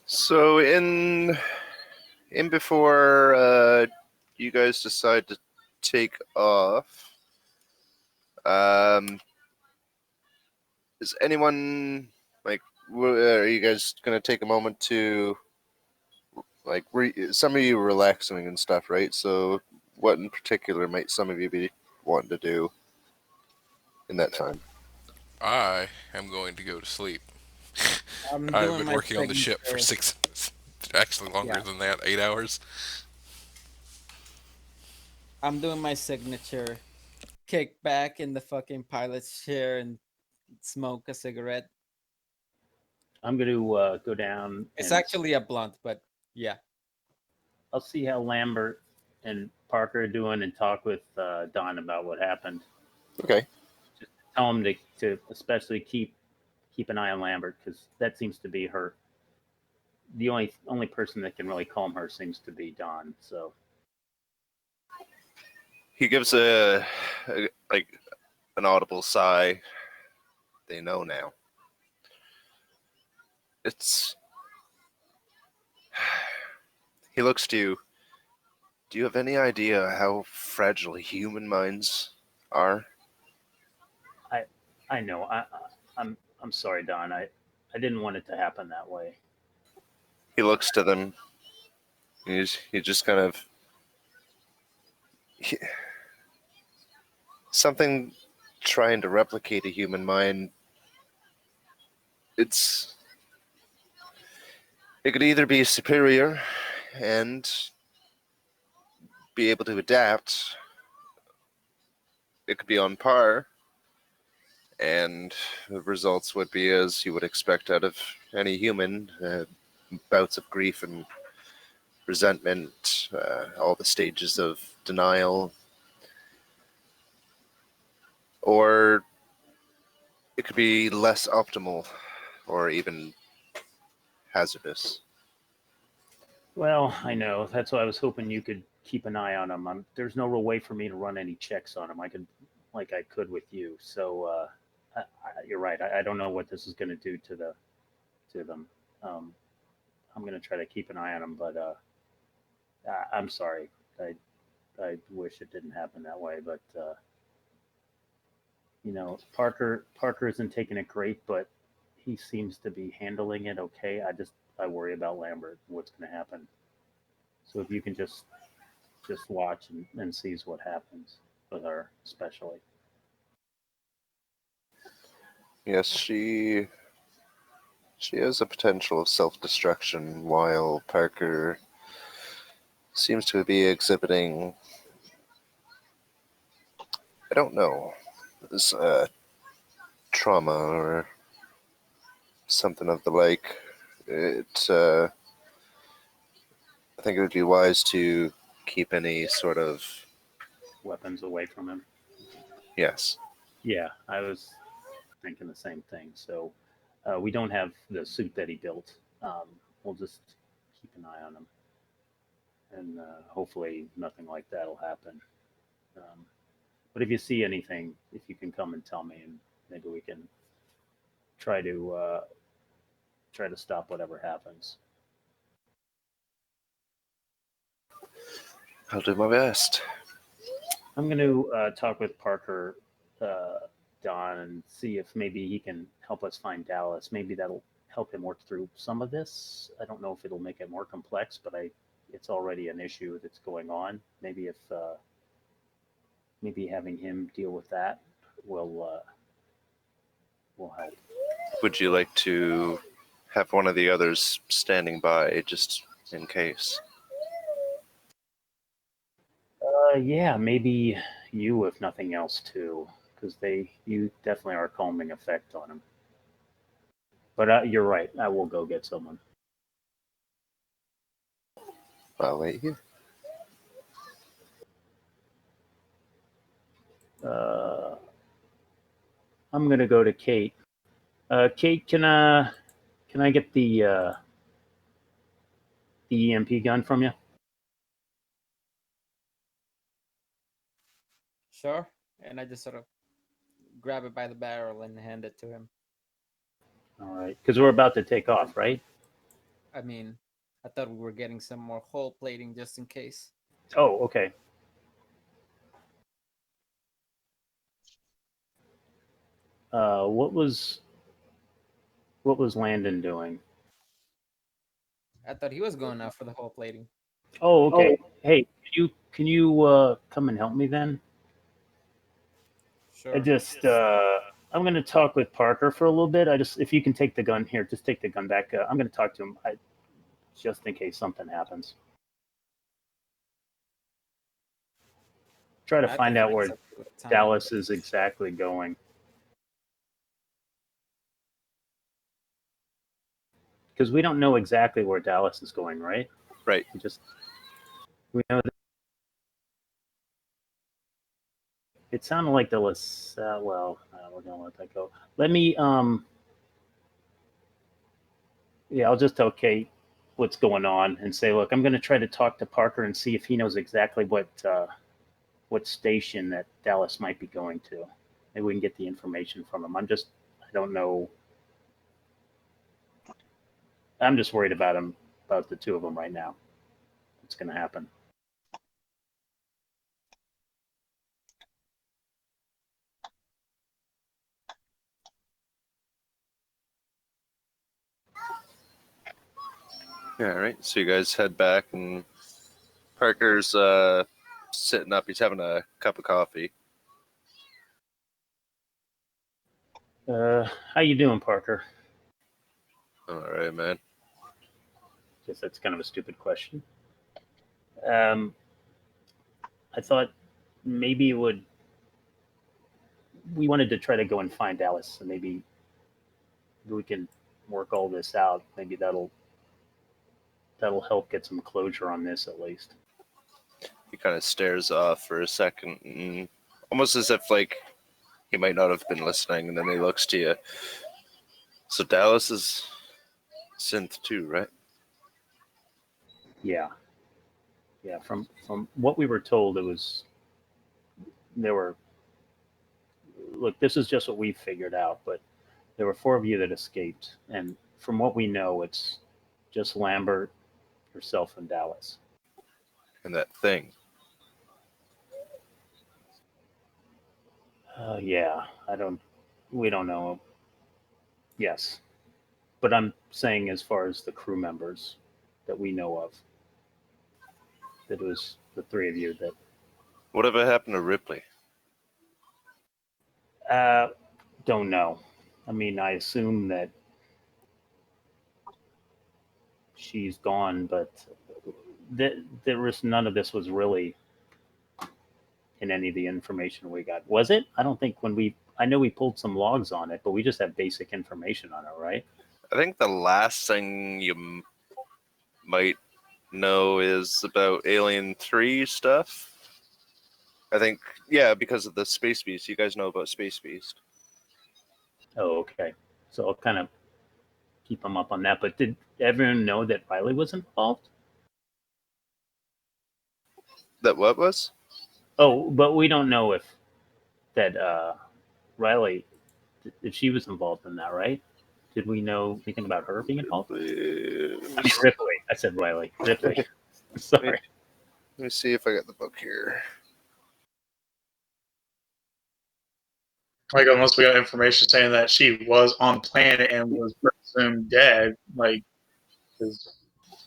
So in before you guys decide to take off, is anyone like? Are you guys gonna take a moment to like? Some of you are relaxing and stuff, right? So, what in particular might some of you be wanting to do in that time? I am going to go to sleep. I'm I've doing been my working on the ship for signature. actually longer Yeah. than that, 8 hours. I'm doing my signature. Kick back in the fucking pilot's chair and smoke a cigarette. I'm going to go down. It's and actually a blunt, but yeah. I'll see how Lambert and Parker are doing and talk with Don about what happened. Okay. Just tell him to especially keep an eye on Lambert because that seems to be her. The only person that can really calm her seems to be Don. So He gives a like an audible sigh. They know now. It's. He looks to you. Do you have any idea how fragile human minds are? I know. I'm sorry, Don. I didn't want it to happen that way. He looks to them. He just kind of. Something trying to replicate a human mind. It could either be superior and be able to adapt. It could be on par, and the results would be as you would expect out of any human: bouts of grief and resentment, all the stages of denial, or it could be less optimal or even hazardous. Well, I know. That's why I was hoping you could keep an eye on them. There's no real way for me to run any checks on them. I could, like I could with you. So you're right. I don't know what this is going to do to them. Um, I'm going to try to keep an eye on them, but I'm sorry. I wish it didn't happen that way, but Parker isn't taking it great, but he seems to be handling it okay. I worry about Lambert, what's going to happen. So if you can just watch and sees what happens with her, especially. Yes, she has a potential of self-destruction, while Parker seems to be exhibiting, I don't know, this trauma or something of the like. I think it would be wise to keep any sort of, Weapons away from him. yes. Yeah, I was thinking the same thing. So we don't have the suit that he built. We'll just keep an eye on him, and hopefully nothing like that will happen. Um, but if you see anything, if you can come and tell me, and maybe we can try to stop whatever happens. I'll do my best. I'm going to talk with Parker, Don, and see if maybe he can help us find Dallas. Maybe that'll help him work through some of this. I don't know if it'll make it more complex, but it's already an issue that's going on. Maybe if maybe having him deal with that will help. Would you like to have one of the others standing by just in case? Yeah, maybe you, if nothing else, too, because you definitely are a calming effect on him. But you're right. I will go get someone. I'll wait here. I'm gonna go to Kate. Kate, can I get the EMP gun from you? Sure. And I just sort of grab it by the barrel and hand it to him. All right, because we're about to take off, right? I mean, I thought we were getting some more hull plating just in case. Oh, okay. What was Landon doing? I thought he was going out for the hull plating. Oh, okay. Hey, can you come and help me then? Sure. I'm going to talk with Parker for a little bit. If you can take the gun here, just take the gun back. I'm going to talk to him just in case something happens. Try to I find think out he where needs a bit of time. Dallas is exactly going. Because we don't know exactly where Dallas is going, right? Right. We know that it sounded like the LaSalle. Well, we're gonna let that go. Let me. Yeah, I'll just tell Kate what's going on and say, look, I'm going to try to talk to Parker and see if he knows exactly what station that Dallas might be going to. Maybe we can get the information from him. I don't know. I'm just worried about the two of them right now. What's going to happen? Yeah, all right. So you guys head back, and Parker's sitting up. He's having a cup of coffee. How you doing, Parker? All right, man. Guess that's kind of a stupid question. I thought maybe we wanted to try to go and find Alice, and maybe we can work all this out. Maybe that'll help get some closure on this at least. He kind of stares off for a second, and almost as if like he might not have been listening, and then he looks to you. So Dallas is synth too, right? Yeah. From what we were told, there were. Look, this is just what we figured out, but there were 4 of you that escaped, and from what we know, it's just Lambert, yourself, and Dallas. And that thing. Yeah, we don't know. Yes, but I'm saying as far as the crew members that we know of, that it was the 3 of you that. Whatever happened to Ripley? Don't know. I mean, I assume that she's gone, but there was none of this was really in any of the information we got. Was it? I don't think I know we pulled some logs on it, but we just have basic information on it, right? I think the last thing you might know is about Alien 3 stuff. I think, yeah, because of the Space Beast. You guys know about Space Beast. Oh, okay. So I'll kind of keep them up on that. But did everyone know that Riley was involved? That what was? Oh, but we don't know if that Riley, if she was involved in that, right? Did we know anything about her being involved? I mean, Ripley. I said Riley. Ripley. Sorry. Let me see if I got the book here. Like, unless we got information saying that she was on the planet and was presumed dead, like,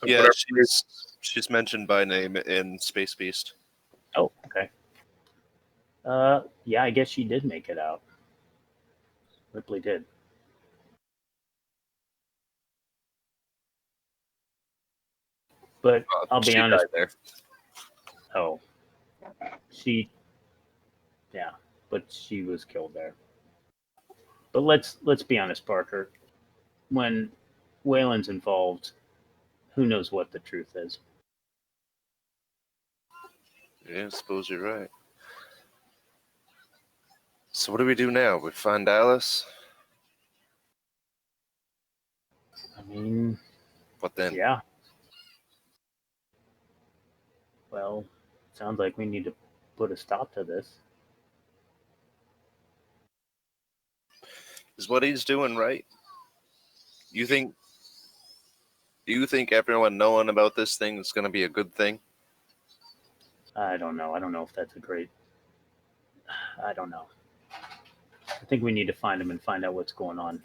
Yeah, she's mentioned by name in Space Beast. Oh, okay. Yeah, I guess she did make it out. Ripley did. But I'll be honest. There. Oh, yeah, but she was killed there. But let's be honest, Parker. When Wayland's involved, who knows what the truth is? Yeah, I suppose you're right. So what do we do now? We find Alice? I mean, what then? Yeah. Well, sounds like we need to put a stop to this. Is what he's doing right? Do you think everyone knowing about this thing is going to be a good thing? I don't know. I don't know if that's a great. I don't know. I think we need to find him and find out what's going on.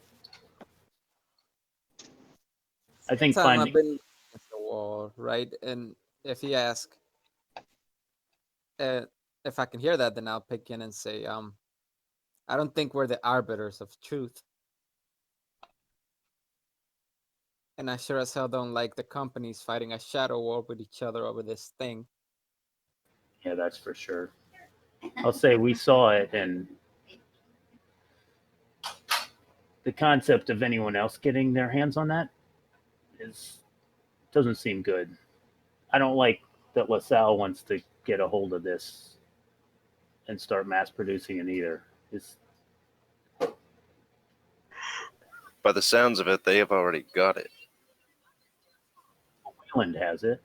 I think Time I've finding. been against the wall, right? And if he asks, if I can hear that, then I'll pick in and say, I don't think we're the arbiters of truth. And I sure as hell don't like the companies fighting a shadow war with each other over this thing. Yeah, that's for sure. I'll say we saw it, and the concept of anyone else getting their hands on that doesn't seem good. I don't like that LaSalle wants to get a hold of this and start mass producing it either. By the sounds of it, they have already got it. Wayland has it.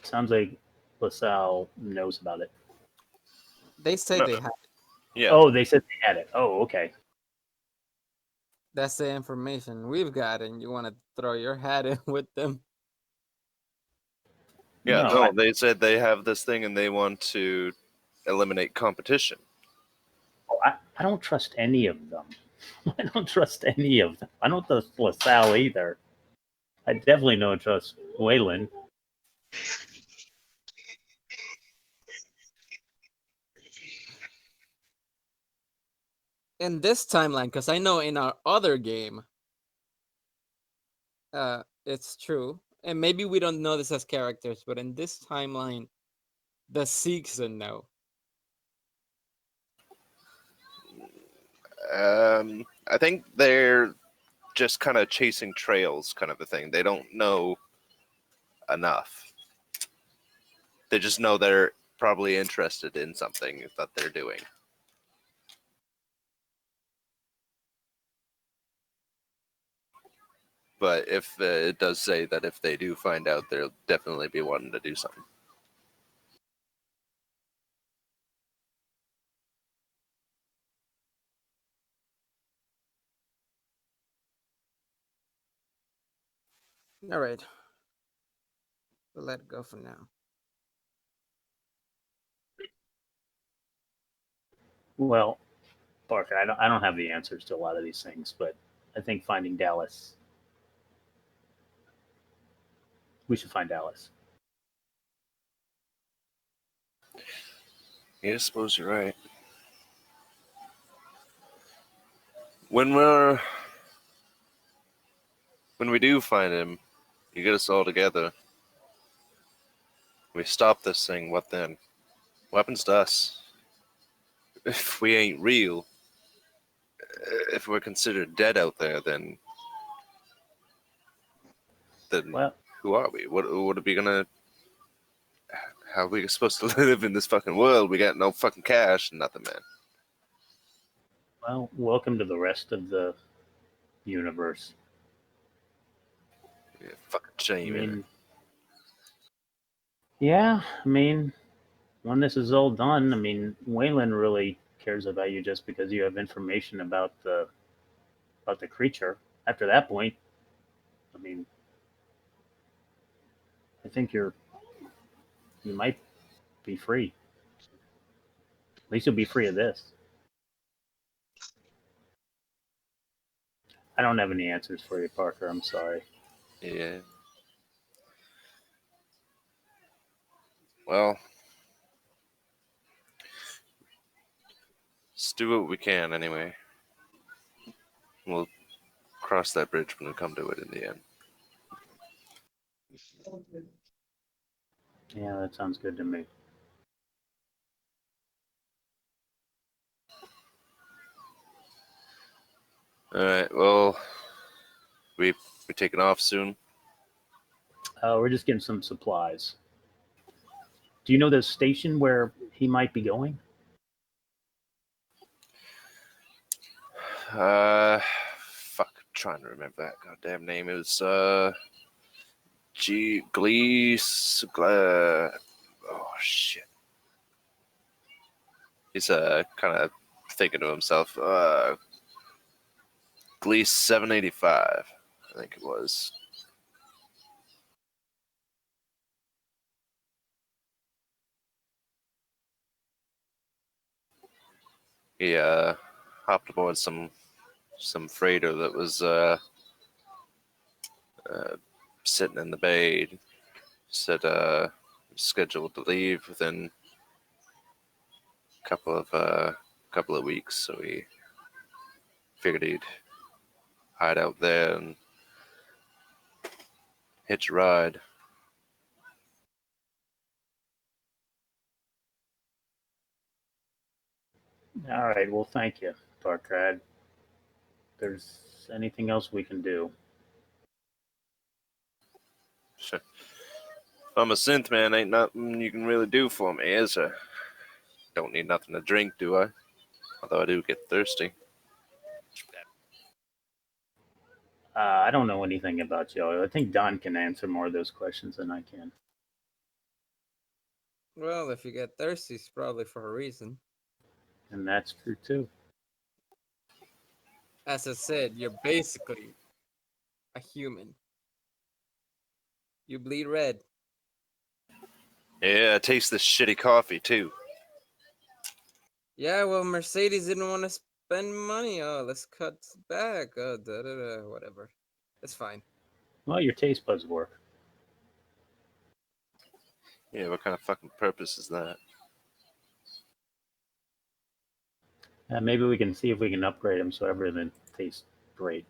Sounds like LaSalle knows about it. They say they have it. Yeah. Oh, they said they had it. Oh, okay. That's the information we've got, and you want to throw your hat in with them. Yeah, No, no, they said they have this thing and they want to eliminate competition. I don't trust any of them. I don't trust any of them. I don't trust LaSalle either. I definitely don't trust Waylon. In this timeline, because I know in our other game, it's true, and maybe we don't know this as characters, but in this timeline, the Sikhs know. I think they're just kind of chasing trails, kind of a thing. They don't know enough. They just know they're probably interested in something that they're doing. But if it does say that if they do find out, they'll definitely be wanting to do something. All right, we'll let it go for now. Well, Parker, I don't have the answers to a lot of these things, but I think finding Dallas, we should find Dallas. Yeah, I suppose you're right. When we do find him, you get us all together. We stop this thing. What then? What happens to us? If we ain't real, if we're considered dead out there, then Well, who are we? What are we gonna? How are we supposed to live in this fucking world? We got no fucking cash and nothing, man. well, welcome to the rest of the universe. Yeah, fucking shame. I mean, yeah, I mean, when this is all done, I mean, Waylon really cares about you just because you have information about the creature. After that point, I mean, I think you might be free. At least you'll be free of this. I don't have any answers for you, Parker. I'm sorry. Yeah. Well, let's do what we can anyway. We'll cross that bridge when we come to it in the end. Yeah, that sounds good to me. All right. Well, we taking off soon. We're just getting some supplies. Do you know the station where he might be going? Fuck, I'm trying to remember that goddamn name. It was oh shit. He's kind of thinking to himself. Gleese 785, I think it was. He hopped aboard some freighter that was sitting in the bay. Said scheduled to leave within a couple of weeks, so he figured he'd hide out there and hitch a ride. All right. Well, thank you, Parker. If there's anything else we can do. Sure. If I'm a synth man, ain't nothing you can really do for me, is there? Don't need nothing to drink, do I? Although I do get thirsty. I don't know anything about you. I think Don can answer more of those questions than I can. Well, if you get thirsty, it's probably for a reason. And that's true too. As I said, you're basically a human. You bleed red. Yeah, taste this shitty coffee too. Yeah, well, Mercedes didn't want to spend money. Oh, let's cut back. Whatever. It's fine. Well, your taste buds work. Yeah, what kind of fucking purpose is that? Maybe we can see if we can upgrade them so everything tastes great.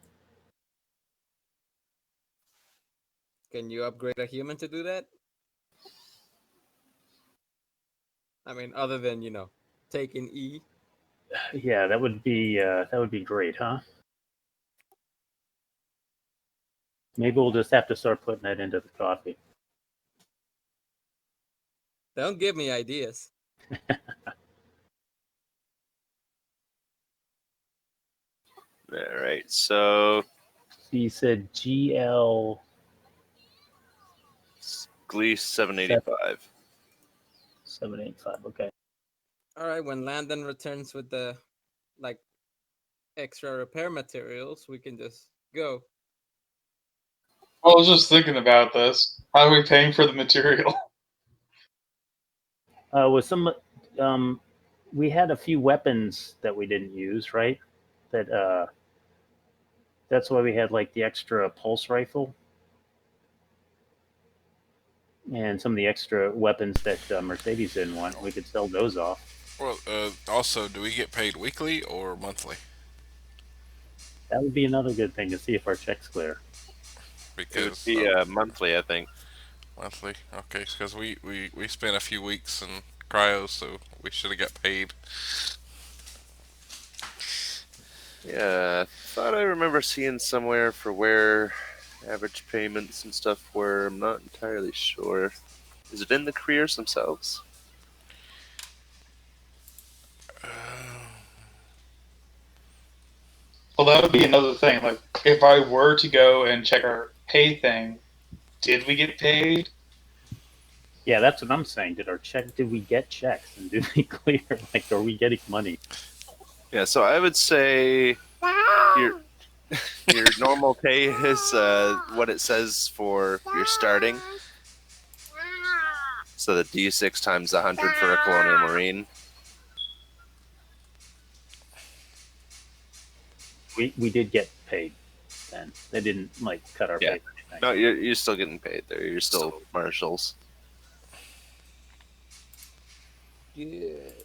Can you upgrade a human to do that? I mean, other than, taking E. Yeah, that would be great, huh? Maybe we'll just have to start putting that into the coffee. Don't give me ideas. All right, so So you said GL Glee 785. 785. Okay. All right, when Landon returns with the, like, extra repair materials, we can just go. I was just thinking about this. How are we paying for the material? With some, we had a few weapons that we didn't use, right? That's why we had like the extra pulse rifle and some of the extra weapons that Mercedes didn't want. We could sell those off. Well, also, do we get paid weekly or monthly? That would be another good thing to see if our check's clear. It would Because be monthly, I think. monthly, okay, because we spent a few weeks in cryo, so we should have got paid. Yeah, I thought I remember seeing somewhere for where average payments and stuff were. I'm not entirely sure. Is it in the careers themselves? Well, that would be another thing. Like, if I were to go and check our pay thing, did we get paid? Yeah, that's what I'm saying. Did we get checks and did we clear? Like, are we getting money? Yeah, so I would say your your normal pay is what it says for your starting. So the D6 times 100 for a Colonial Marine. We did get paid then. They didn't like cut our Yeah. pay or anything. No, you're still getting paid there. You're still marshals. Good.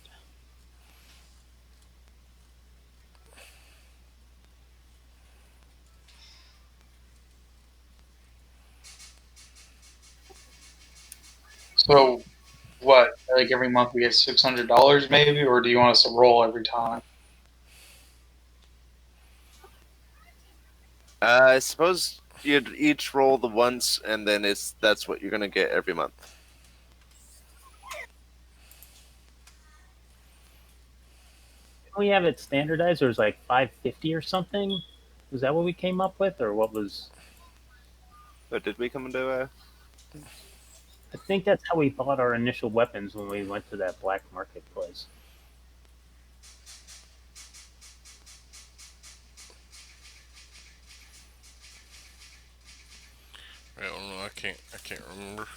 So, what? Like every month we get $600, maybe, or do you want us to roll every time? I suppose you'd each roll the once, and then that's what you're gonna get every month. Didn't we have it standardized? Or it was like 550 or something. Was that what we came up with, or what was? But did we come into a? I think that's how we bought our initial weapons when we went to that black marketplace. I don't know. I can't remember.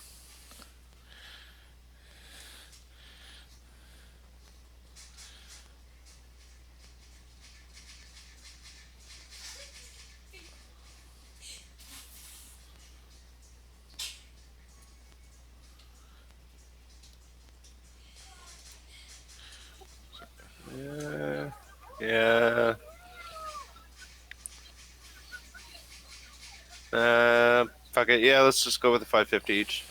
Yeah. Fuck it. Yeah, let's just go with the 550 each.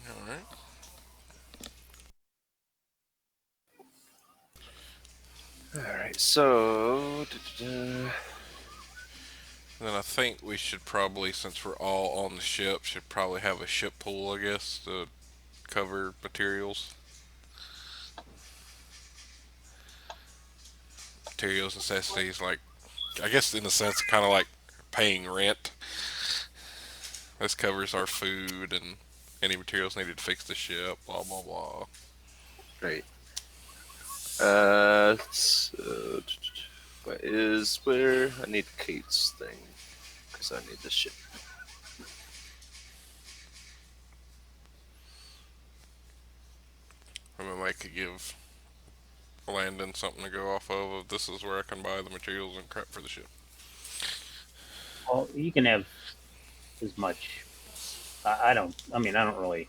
All right. All right. So. Then I think we should probably, since we're all on the ship, should probably have a ship pool, I guess, to cover materials. Materials, necessities, like, I guess in a sense, kind of like paying rent. This covers our food and any materials needed to fix the ship, blah, blah, blah. Right. So, where I need Kate's thing because I need this ship. And then they could give Landon something to go off of. This is where I can buy the materials and crap for the ship. Well, you can have as much. I don't. I mean, I don't really.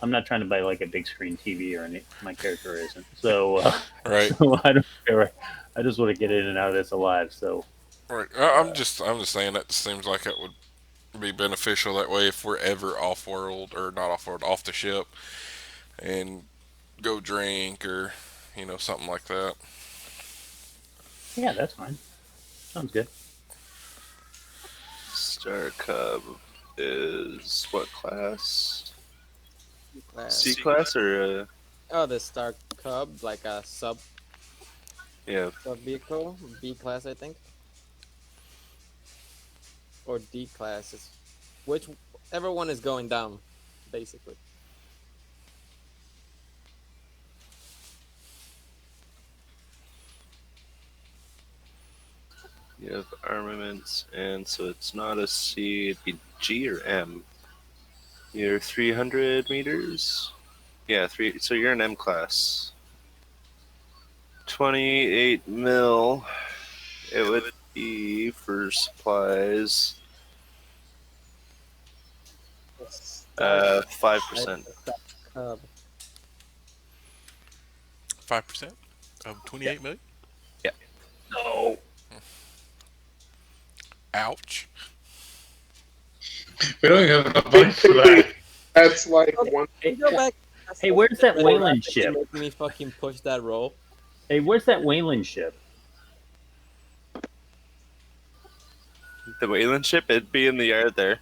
I'm not trying to buy like a big screen TV or any. My character isn't. So, Right. so I don't care. I just want to get in and out of this alive. So, Right. I'm just saying that seems like it would be beneficial that way if we're ever off world or not off world, off the ship, and go drink or something like that. yeah, that's fine. Sounds good. Star Cub is what class? Class. C class or Oh, the Star Cub, like a sub yeah? vehicle, B class, I think, or D class is whichever one is going down, basically. You have armaments, and so it's not a C, it'd be G or M. You're 300 meters? Yeah, so you're an M class. 28 mil. It would be for supplies. 5%. Cub. 5% of 28 million. Yeah. No. Ouch. We don't have enough money for that. That's like one. Hey, Go back. hey, where's that Wayland ship? Make me fucking push that roll. Hey, where's that Wayland ship? The Wayland ship, it'd be in the yard there.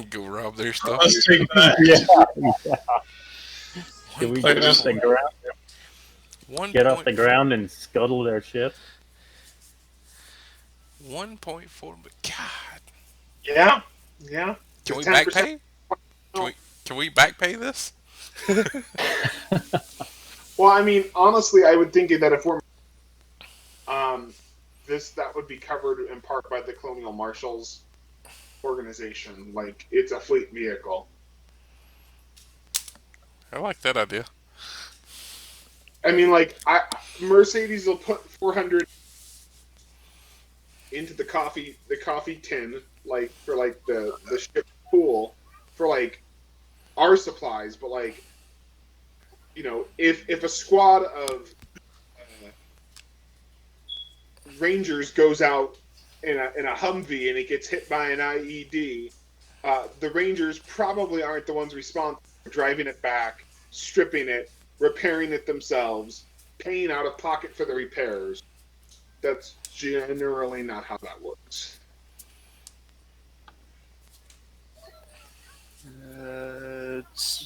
Go rob their stuff. Let's take that. Yeah. Can we get off the ground? Get off the ground and scuttle their ship? 1.4. But God, Yeah, yeah. can we 10%. back pay? Can we back pay this? Well, I mean, honestly, I would think that if we're that would be covered in part by the Colonial Marshals organization. Like, it's a fleet vehicle. I like that idea. I mean, like, Mercedes will put 400 into the coffee tin, like for like the ship pool for like our supplies, but like, if a squad of Rangers goes out in a Humvee and it gets hit by an IED, the Rangers probably aren't the ones responsible for driving it back, stripping it, repairing it themselves, paying out of pocket for the repairs. That's generally not how that works.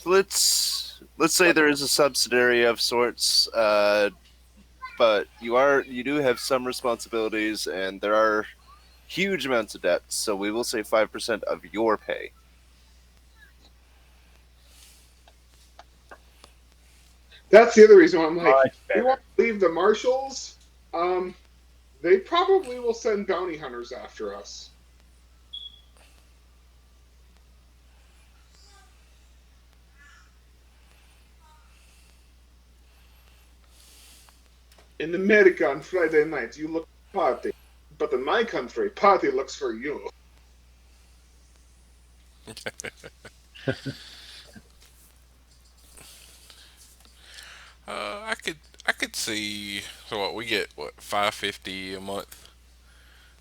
Let's say there is a subsidiary of sorts, but you do have some responsibilities, and there are huge amounts of debt. So we will say 5% of your pay. That's the other reason why I'm like, Much we better. want to leave the marshals. They probably will send bounty hunters after us. In America on Friday night, you look party. But in my country, party looks for you. I could see. So what we get? What, $550 a month?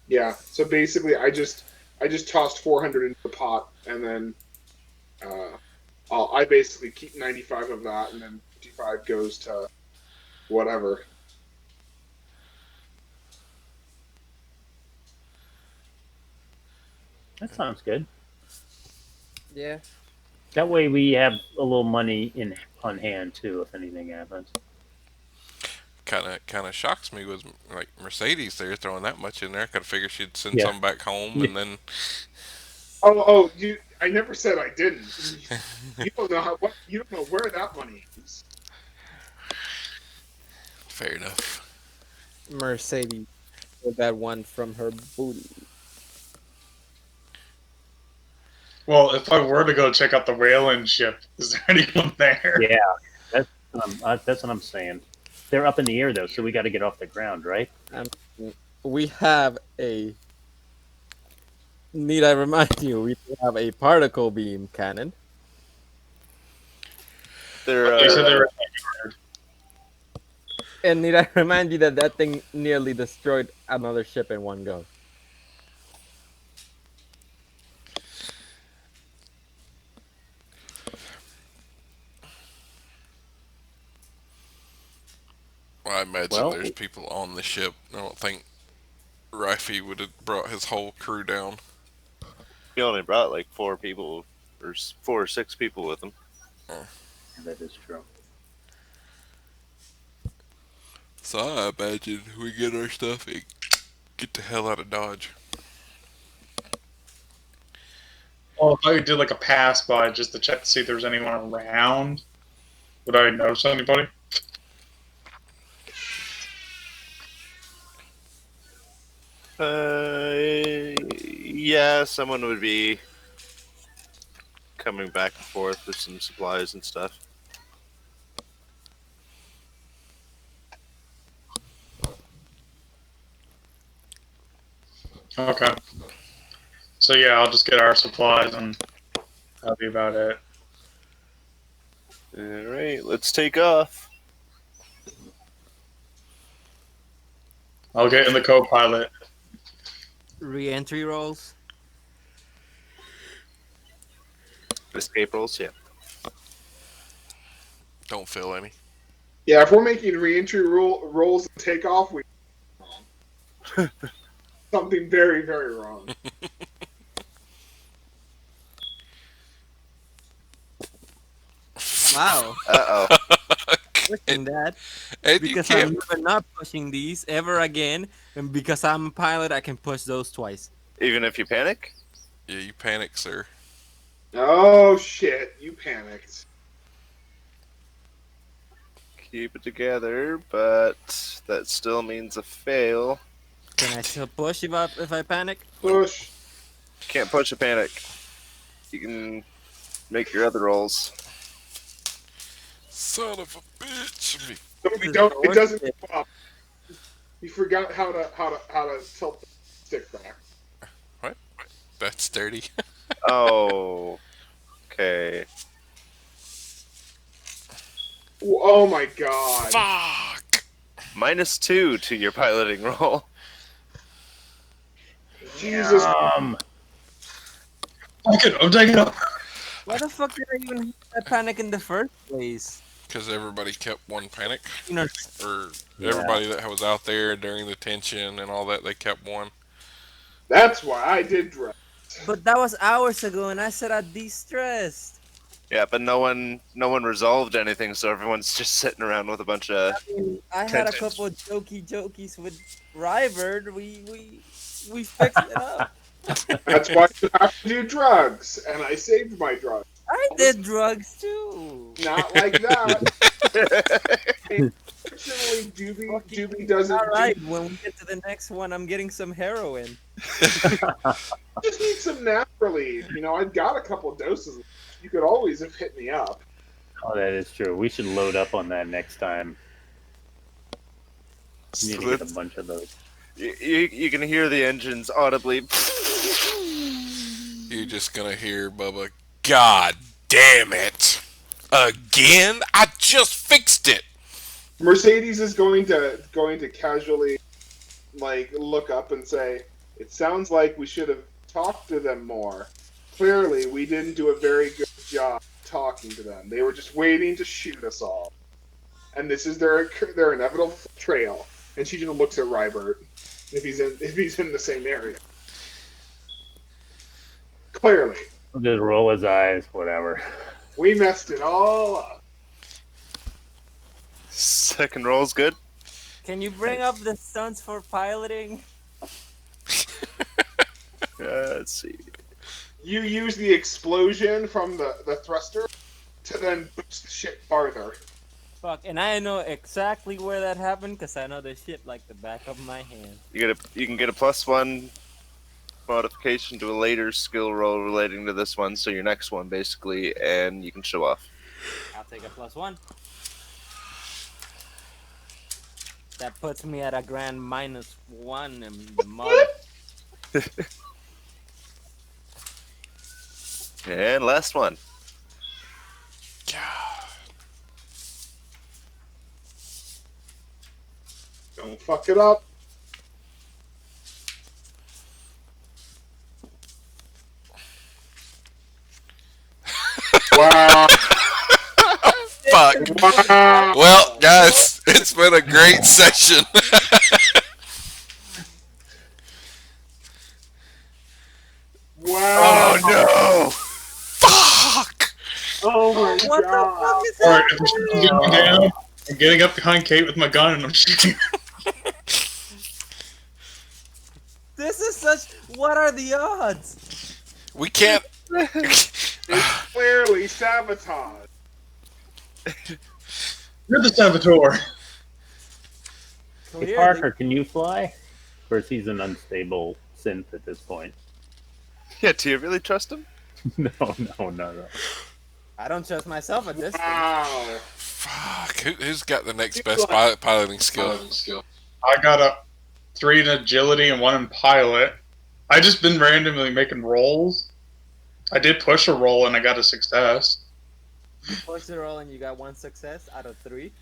Yeah. So basically, I just tossed 400 into the pot, and then I basically keep 95 of that, and then 55 goes to whatever. That sounds good. Yeah. That way we have a little money on hand too if anything happens. Kind of shocks me with like Mercedes. They're throwing that much in there. I could figure she'd send Yeah. some back home, Yeah. and then Oh, I never said I didn't. You don't know you don't know where that money is. fair enough. Mercedes with that one from her booty. Well, if I were to go check out the Whalen ship, is there anyone there? Yeah, that's what I'm saying. They're up in the air though, so we got to get off the ground, right? We have a. Need I remind you, we have a particle beam cannon. They're They said they were. And need I remind you that that thing nearly destroyed another ship in one go. Well, I imagine Well- there's people on the ship. I don't think Rifey would have brought his whole crew down. he only brought like 4 people or 4 or 6 people with him. That is true. So I imagine we get our stuff and get the hell out of Dodge. Well, if I did like a pass by just to check to see if there's anyone around, would I notice anybody? Yeah, someone would be coming back and forth with some supplies and stuff. Okay. So yeah, I'll just get our supplies and that'll be about it. All right, let's take off. I'll get in the co-pilot. Re-entry rolls. Escape rolls, yeah. Don't feel any. Yeah, if we're making re-entry rolls and takeoff, we something very, very wrong. Wow. Uh oh. Pushing that. And you Because can't. I'm never not pushing these ever again. And because I'm a pilot, I can push those twice. Even if you panic? Yeah, you panic, sir. Oh shit! You panicked. Keep it together, but that still means a fail. Can I still push if I panic? Push. Can't push a panic. You can make your other rolls. Son of a bitch. No, we don't. It doesn't go up. You forgot how to tilt the stick back. That's dirty. Oh. Okay. Oh my god! Fuck. -2 to your piloting roll. Jesus! I'm taking it up. Why the fuck did I even have that panic in the first place? Because everybody kept one panic. You know, Or Yeah. everybody that was out there during the tension and all that, they kept one. That's why I did dress. but that was hours ago, and I said I'd de-stressed. Yeah, but no one resolved anything, so everyone's just sitting around with a bunch of. I had a Tensions. couple of jokies with Ryverd. We fixed it up. That's why you have to do drugs, and I saved my drugs. I did drugs too. Not like that. Fortunately, Doobie doesn't. All right, when we get to the next one, I'm getting some heroin. Just need some naturally. You know, I've got a couple doses. You could always have hit me up. Oh, that is true. We should load up on that next time. We need to get a bunch of those. You can hear the engines audibly. You're just gonna hear Bubba, God damn it! Again? I just fixed it! Mercedes is going to casually like look up and say, "It sounds like we should have talked to them more. Clearly, we didn't do a very good job talking to them. They were just waiting to shoot us all, and this is their inevitable trail." And she just looks at Rybert if he's in the same area. Clearly. He'll just roll his eyes, whatever. We messed it all up. Second roll's good. Can you bring up the stunts for piloting? Let's see. You use the explosion from the thruster to then boost the ship farther. Fuck, and I know exactly where that happened because I know the ship like the back of my hand. You can get a +1 modification to a later skill roll relating to this one, so your next one basically, and you can show off. I'll take a +1. That puts me at a grand -1 in the mod. And last one. Don't fuck it up. Wow. Fuck. Wow. Well, guys, it's been a great session. Wow. Oh no! Fuck. Oh my What the god. fuck is Alright, that? if the ship's getting down, I'm getting up behind Kate with my gun and I'm shooting. This is such. What are the odds? We can't. It's clearly sabotage. You're the saboteur. Hey, Clearly. Parker, can you fly? Of course, he's an unstable synth at this point. Yeah, do you really trust him? No. I don't trust myself at this point. Wow. Fuck. Who's got the next best piloting skill? I got a 3 in agility and 1 in pilot. I just been randomly making rolls. I did push a roll and I got a success. You pushed the roll and you got 1 success out of 3.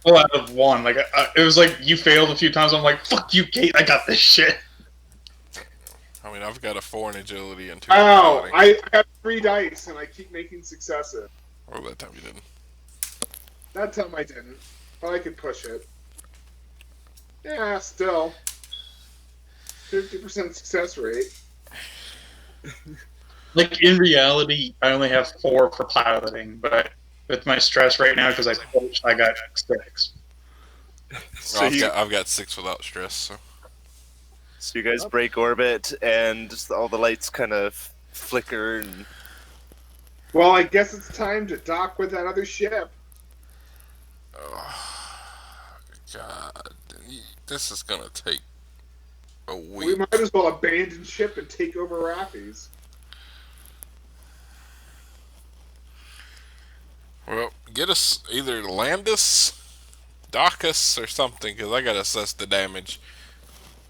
Well, out of 1. Like it was like you failed a few times. I'm like, fuck you, Kate. I got this shit. I mean, I've got a 4 in agility and 2 in Wow. piloting. I have 3 dice and I keep making successes. Oh, that time you didn't. That time I didn't, but I could push it. Yeah, still. 50% success rate. Like in reality, I only have 4 for piloting, but with my stress right now because I pushed, I got 6. So I've got 6 without stress. So you guys break orbit, and just all the lights kind of flicker, and Well, I guess it's time to dock with that other ship. oh, God, this is gonna take a We week. might as well abandon ship and take over Raffies. Well, get us either land us, dock us, or something, because I gotta assess the damage.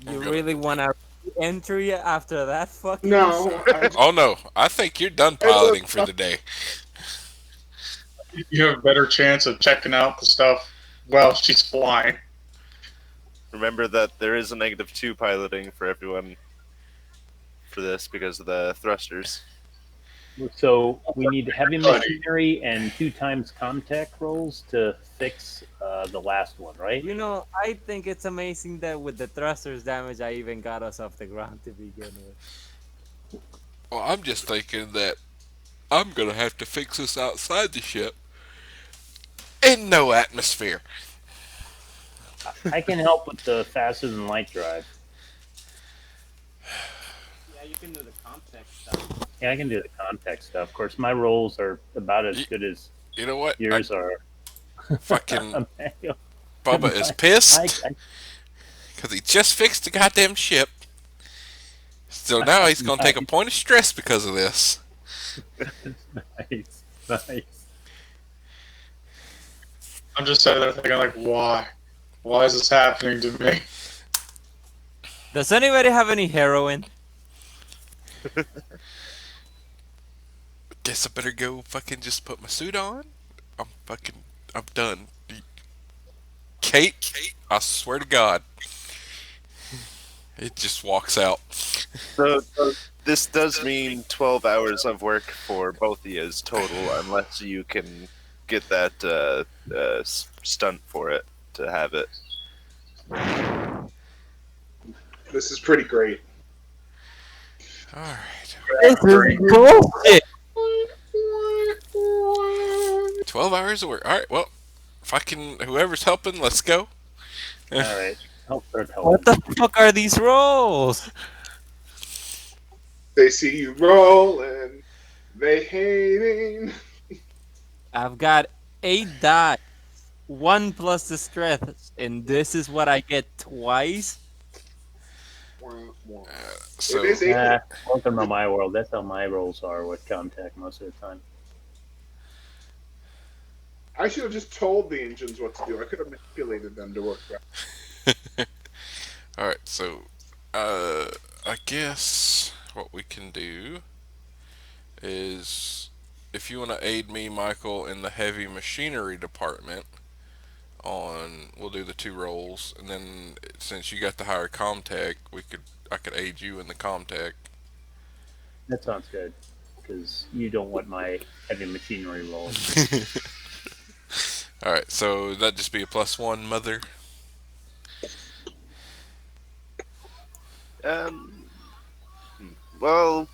You really want to entry after that fucking No. shit? Oh no, I think you're done piloting for the day. You have a better chance of checking out the stuff while she's flying. remember that there is a -2 piloting for everyone for this because of the thrusters. So we need heavy machinery and 2 times Comtech rolls to fix the last one, right? You know, I think it's amazing that with the thrusters damage, I even got us off the ground to begin with. Well, I'm just thinking that I'm gonna have to fix this outside the ship in no atmosphere. I can help with the faster than light drive. Yeah, you can do the Comtech stuff. Yeah, I can do the context stuff. Of course, my rolls are about as good as You know what? yours are. Fucking Bubba is pissed because he just fixed the goddamn ship. So now he's gonna take a point of stress because of this. Nice. I'm just sitting there thinking, like, why? Why is this happening to me? Does anybody have any heroin? Guess I better go fucking just put my suit on. I'm done. Kate, I swear to God. It just walks out. So this does mean 12 hours of work for both of you total, unless you can get that stunt for it to have it. This is pretty great. Alright. This is bullshit. 12 hours of work. All right. Well, if I can, whoever's helping, let's go. All right, help her tell What him. the fuck are these rolls? They see you rolling, they hating. I've got 8 die, 1 plus the strength, and this is what I get twice. So It is April. Welcome to my world. That's how my rolls are with contact most of the time. I should have just told the engines what to do. I could have manipulated them to work better. all right. So I guess what we can do is, if you want to aid me, Michael, in the heavy machinery department, we'll do the 2 rolls, and then since you got the higher comtech, I could aid you in the comtech. That sounds good, because you don't want my heavy machinery roll. All right, so that'd just be a +1, mother. Well,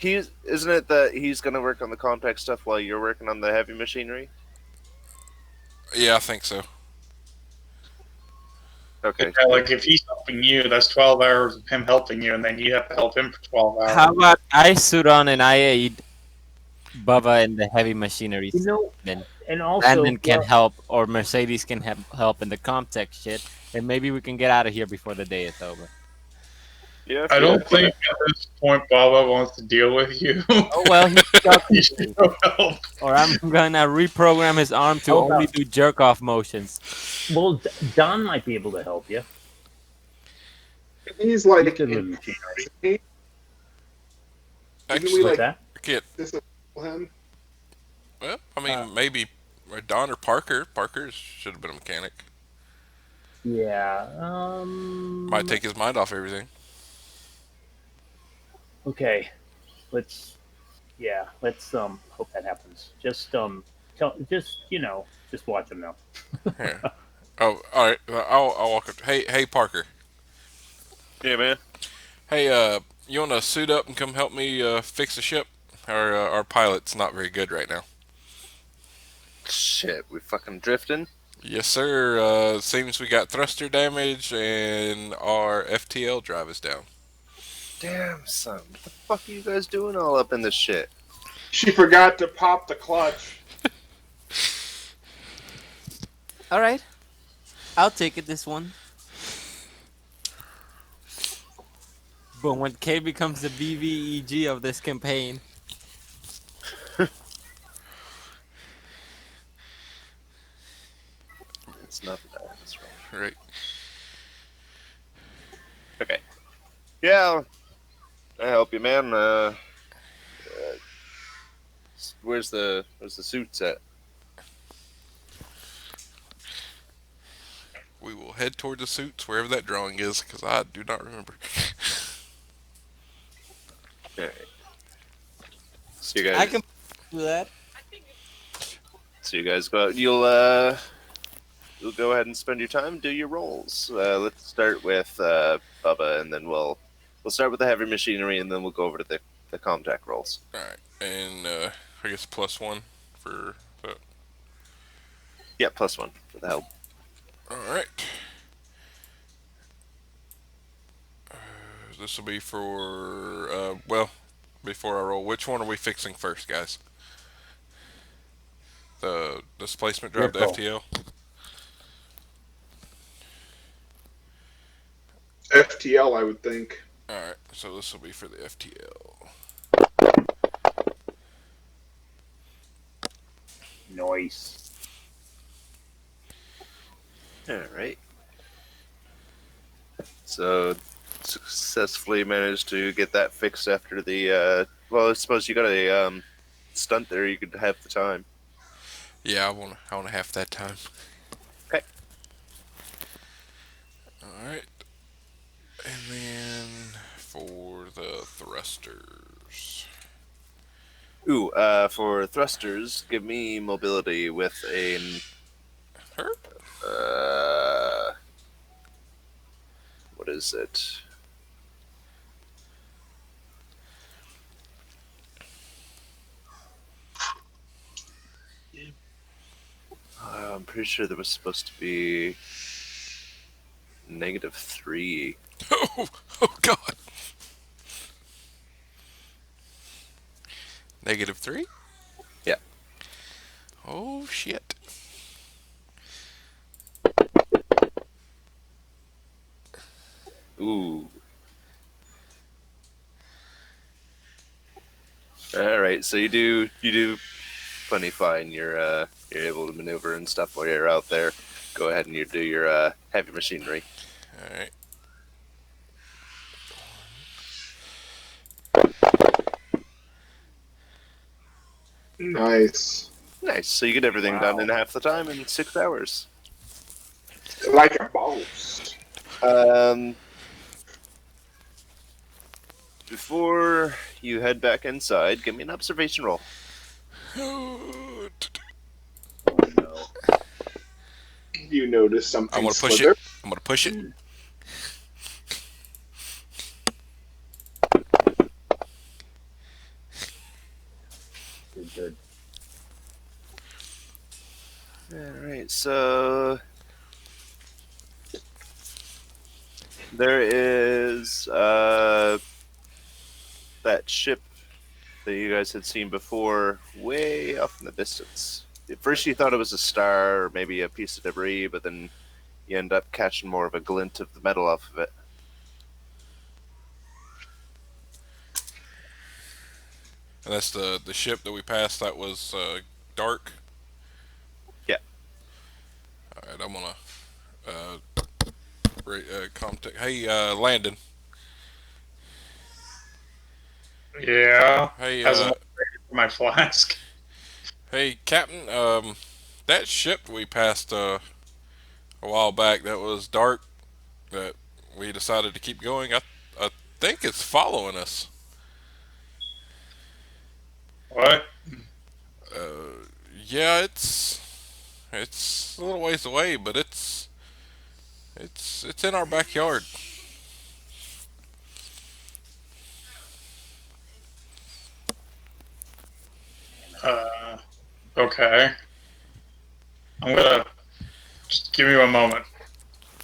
isn't it that he's going to work on the compact stuff while you're working on the heavy machinery? Yeah, I think so. Okay. Yeah, like if he's helping you, that's 12 hours of him helping you, and then you have to help him for 12 hours. How about I suit on and I aid Bubba in the heavy machinery? You know, Then and also, Brandon can well, help, or Mercedes can help in the Comtech shit, and maybe we can get out of here before the day is over. Yeah. I don't think at this point Baba wants to deal with you. Oh well, he's got You should go help. or I'm gonna reprogram his arm to How about- only do jerk off motions. well, Don might be able to help you. He's like, He's good with machinery. didn't we Actually, What's like that? I can't. disable him? Well, I mean, maybe Don or Parker. Parker should have been a mechanic. Yeah. Might take his mind off everything. Okay. Let's hope that happens. Just just watch him now. Yeah. Oh, all right. I'll walk up. Hey, Parker. Yeah, man. Hey, you want to suit up and come help me fix the ship? Our pilot's not very good right now. Shit, we fucking drifting. Yes, sir. Seems we got thruster damage and our FTL drive is down. Damn, son. What the fuck are you guys doing all up in this shit? She forgot to pop the clutch. All right, I'll take it this one. But when K becomes the BVEG of this campaign, It's not that. That's right. Right. Okay. Yeah, I help you, man. Where's the suits at? We will head toward the suits wherever that drawing is, because I do not remember. Alright. So you guys. I can do that. So you guys go out. You'll go ahead and spend your time, do your rolls. Let's start with Bubba, and then we'll start with the heavy machinery, and then we'll go over to the Comtac rolls. All right, and I guess +1 for that. Yeah, +1 for the help. All right. This will be for well, before I roll. Which one are we fixing first, guys? The displacement drive, the Your call. FTL. FTL, I would think. All right, so this will be for the FTL. Nice. All right. So successfully managed to get that fixed after the. Well, I suppose you got a stunt there. You could have the time. Yeah, I want half that time. Okay. All right, and then for the thrusters. Ooh, for thrusters, give me mobility with a. Her? What is it? pretty sure there was supposed to be -3. Oh, oh God. -3? Yeah. Oh shit. Ooh. All right, so you do plenty fine. You're able to maneuver and stuff while you're out there. Go ahead and you do your heavy machinery. All right. Nice. Nice. So you get everything done in half the time in 6 hours. Like a boss. Before you head back inside, give me an observation roll. Oh, No. You notice something I'm gonna push slither. it. I'm gonna push it. Good. All right, so there is that ship that you guys had seen before, way off in the distance. At first, you thought it was a star or maybe a piece of debris, but then you end up catching more of a glint of the metal off of it. And that's the ship that we passed that was dark. Yeah. All right, I'm gonna contact. Hey, Landon. Yeah. Hey, Hasn't upgraded my flask. hey, Captain. That ship we passed a while back that was dark. That we decided to keep going. I think it's following us. What? Yeah, it's a little ways away, but it's in our backyard. Okay. I'm gonna just give me one moment.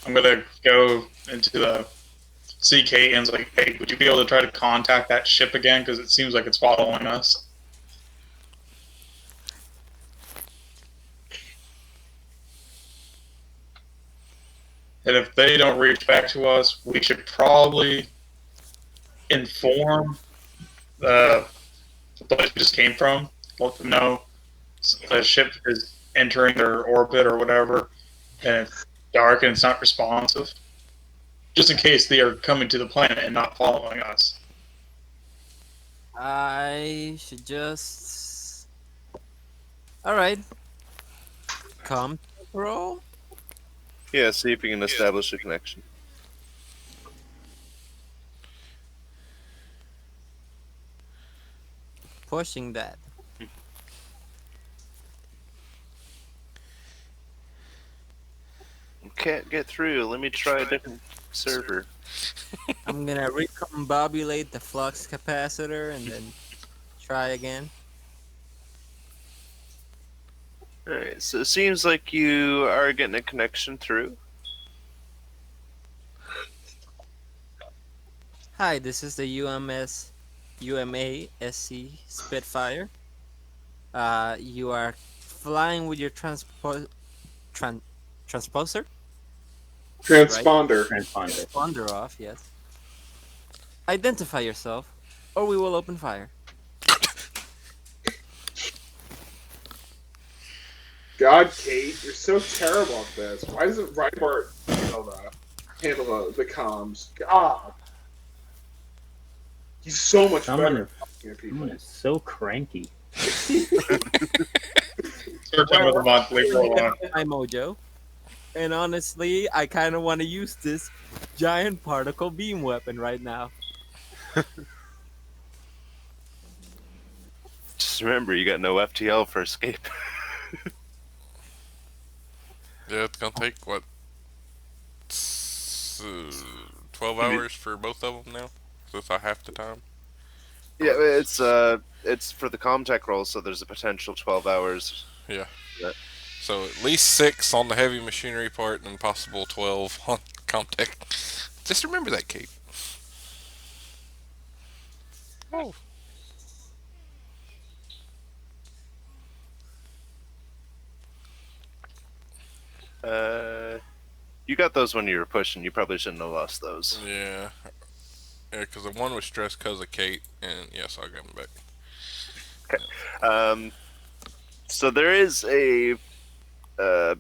I'm gonna go into the CK and like, hey, would you be able to try to contact that ship again? Because it seems like it's following us. And if they don't reach back to us, we should probably inform the place we just came from. Let them know the ship is entering their orbit or whatever, and it's dark and it's not responsive. Just in case they are coming to the planet and not following us. I should just. Alright. Come, bro. Yeah, see if you can establish a connection. Pushing that. Can't get through. Let me try a different server. I'm gonna recombobulate the flux capacitor and then try again. Alright, so it seems like you are getting a connection through. Hi, this is the UMASC Spitfire. You are flying with your transposer? Transponder. Transponder. Transponder off, yes. Identify yourself, or we will open fire. God, Kate, you're so terrible at this. Why doesn't Reinhardt handle the comms? God. He's so much better at talking to people. Someone is so cranky. Third time of the month, leave her alone. My mojo. And honestly, I kind of want to use this giant particle beam weapon right now. Just remember, you got no FTL for escape. Yeah, it's gonna take what 12 hours for both of them now. So it's half the time. Yeah, it's for the Comtech roll, so there's a potential 12 hours. Yeah. So at least 6 on the heavy machinery part and possible 12 on Comtech. Just remember that, Kate. Oh. You got those when you were pushing. You probably shouldn't have lost those. Yeah. Yeah, because the one was stressed because of Kate, and yes, I'll get him back. So there is a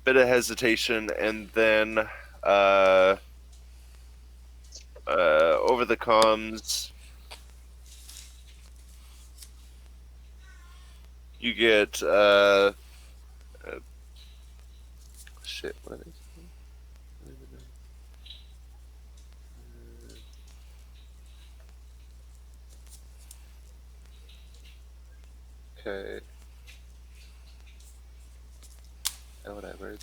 bit of hesitation, and then over the comms, you get shit. What is it? Okay. Oh, whatever.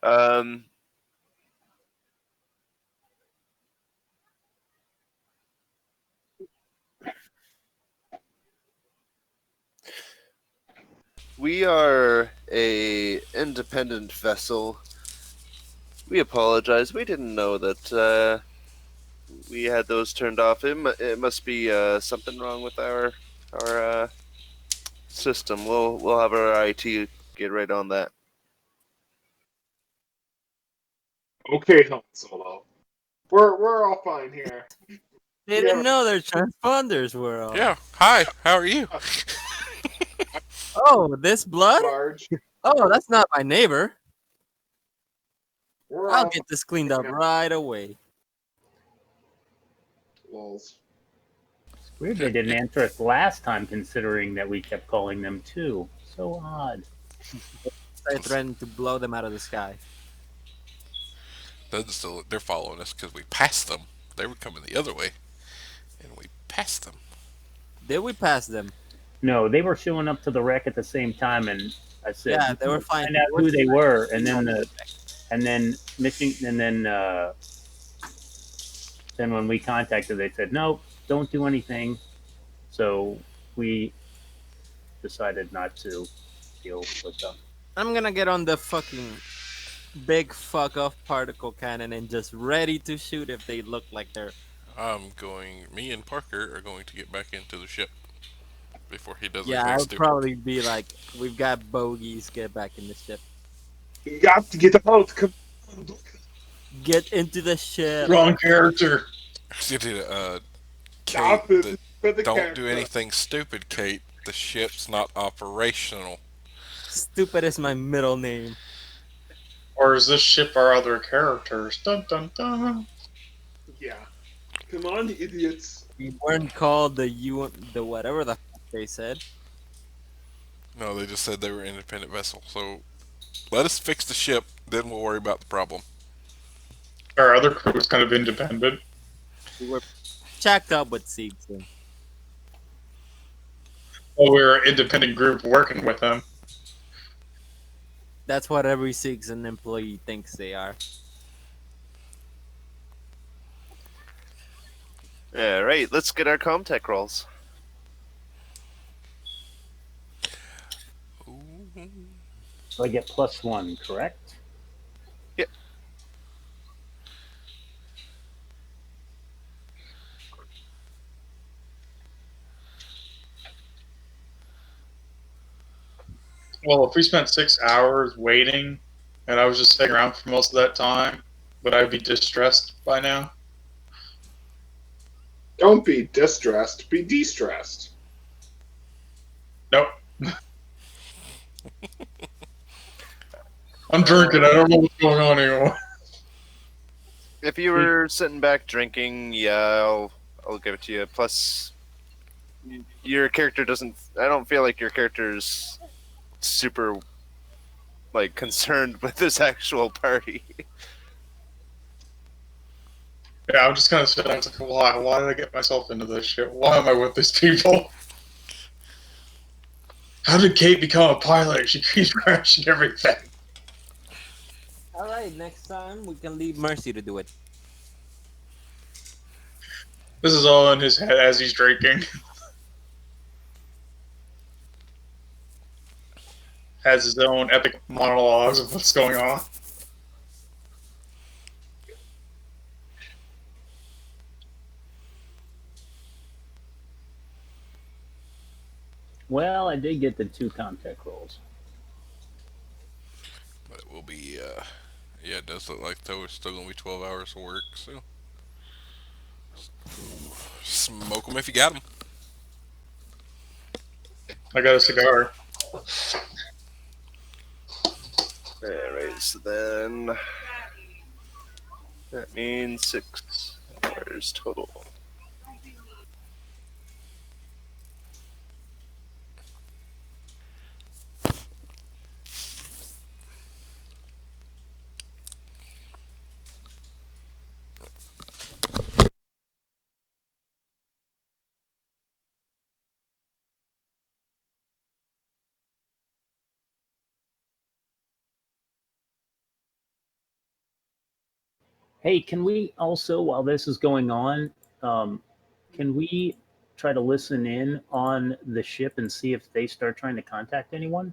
Um, we are a independent vessel. We apologize. We didn't know that we had those turned off. It must be something wrong with our system. We'll have our IT get right on that. Okay, Han Solo. We're all fine here. They didn't know their transponders were on. Yeah. Hi. How are you? Oh, this blood? Large. Oh, that's not my neighbor. We're I'll all get this cleaned up right away. Lols. Weird they didn't answer us last time, considering that we kept calling them too. So odd. I threatened to blow them out of the sky. They're following us because we passed them. They were coming the other way, and we passed them. Did we pass them? No, they were showing up to the wreck at the same time, and I said, Yeah, they were fine. Find out who they were, and then when we contacted, they said, nope, don't do anything. So we decided not to deal with them. I'm gonna get on the fucking big fuck off particle cannon and just ready to shoot if they look like they're. Me and Parker are going to get back into the ship before he does Yeah, anything I'll stupid. probably be like, we've got bogeys, get back in the ship. You got to get out. Come on. Get into the ship. Wrong character. Kate, Stop it. For the don't character. do anything stupid, Kate. The ship's not operational. Stupid is my middle name. Or is this ship our other characters? Dun dun dun. Yeah. Come on, idiots. We weren't called the whatever the fuck they said. No, they just said they were an independent vessel. So let us fix the ship, then we'll worry about the problem. Our other crew is kind of independent. We were checked up with Seegson. Well, we're an independent group working with them. That's what every Seegson employee thinks they are. All right, let's get our Comtech rolls. So I get +1, correct? Yep. Well, if we spent 6 hours waiting, and I was just sitting around for most of that time, would I be distressed by now? Don't be distressed. Be de-stressed. Nope. I'm drinking. I don't know what's going on anymore. If you were sitting back drinking, yeah, I'll give it to you. Plus, your character doesn't. I don't feel like your character's super like concerned with this actual party. Yeah, I'm just kind of sitting there. It's like, why did I get myself into this shit? Why am I with these people? How did Kate become a pilot? She keeps crashing everything. Alright, next time we can leave Mercy to do it. This is all in his head as he's drinking. has his own epic monologues of what's going on. Well, I did get the 2 contact rolls. But it will be, yeah, it does look like it's still going to be 12 hours of work, so. Smoke them if you got them. I got a cigar. Alright, so then that means 6 hours total. Hey, can we also, while this is going on, can we try to listen in on the ship and see if they start trying to contact anyone?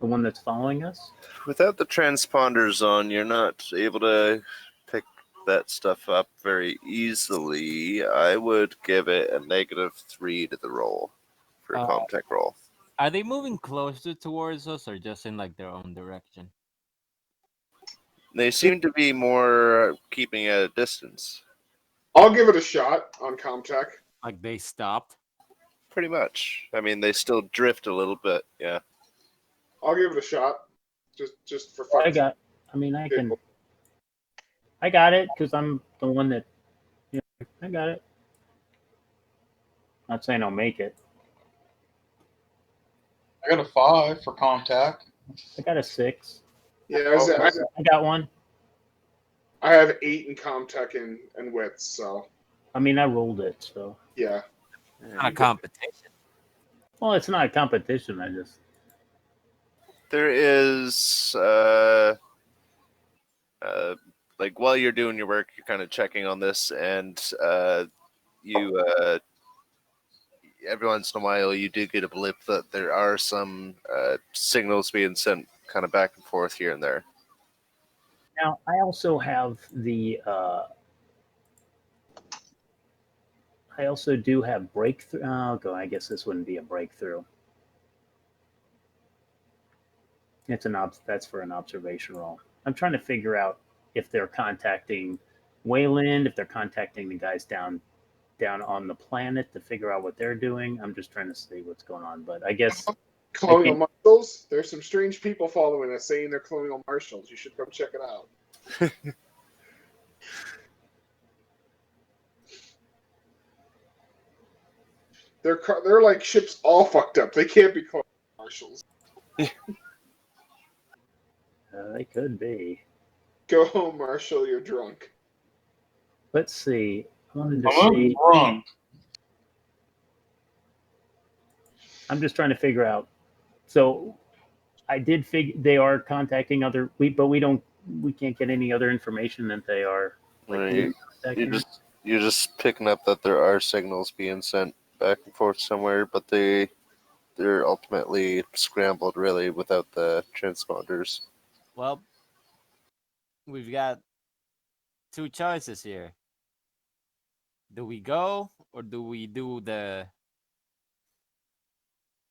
The one that's following us? Without the transponders on, you're not able to pick that stuff up very easily. I would give it a -3 to the roll for Uh, contact roll. Are they moving closer towards us or just in like their own direction? They seem to be more keeping at a distance. I'll give it a shot on Comtech. Like they stopped? Pretty much. I mean, they still drift a little bit, yeah. I'll give it a shot. Just for fun. I got it because I'm the one that, yeah, I got it. Not saying I'll make it. I got a 5 for contact. I got a 6. Yeah, I got one. I have 8 in Comtech and wits, so I mean, I rolled it, so. yeah. Not a competition. Well, it's not a competition. I just. There is, like, while you're doing your work, you're kind of checking on this, and you, every once in a while, you do get a blip that there are some signals being sent kind of back and forth here and there. Now, I also have the. I also do have breakthrough. Oh, I guess this wouldn't be a breakthrough. It's that's for an observation roll. I'm trying to figure out if they're contacting Wayland, if they're contacting the guys down on the planet to figure out what they're doing. I'm just trying to see what's going on. But I guess Colonial Marshals. There's some strange people following us saying they're Colonial Marshals. You should come check it out. They're like ships all fucked up. They can't be Colonial Marshals. they could be. Go home, Marshal. You're drunk. Let's see. I wanted to I'm see. drunk. I'm just trying to figure out. So I did figure they are contacting other. But we can't get any other information that they are. Right. You're just picking up that there are signals being sent back and forth somewhere, but they're ultimately scrambled really without the transponders. Well, we've got 2 choices here. Do we go or do we do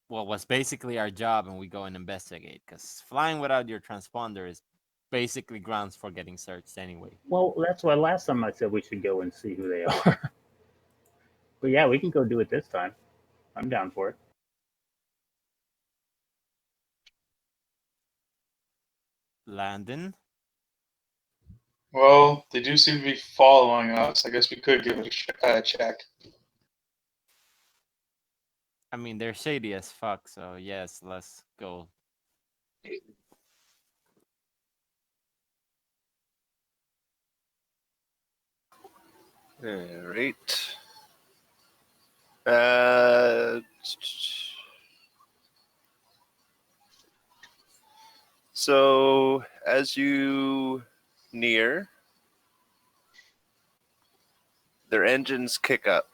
what's basically our job and we go and investigate? Because flying without your transponder is basically grounds for getting searched anyway. Well, that's why last time I said we should go and see who they are. But yeah, we can go do it this time. I'm down for it. Landon? Well, they do seem to be following us. I guess we could give it a check. I mean, they're shady as fuck, so yes, let's go. All right. So as you near, their engines kick up.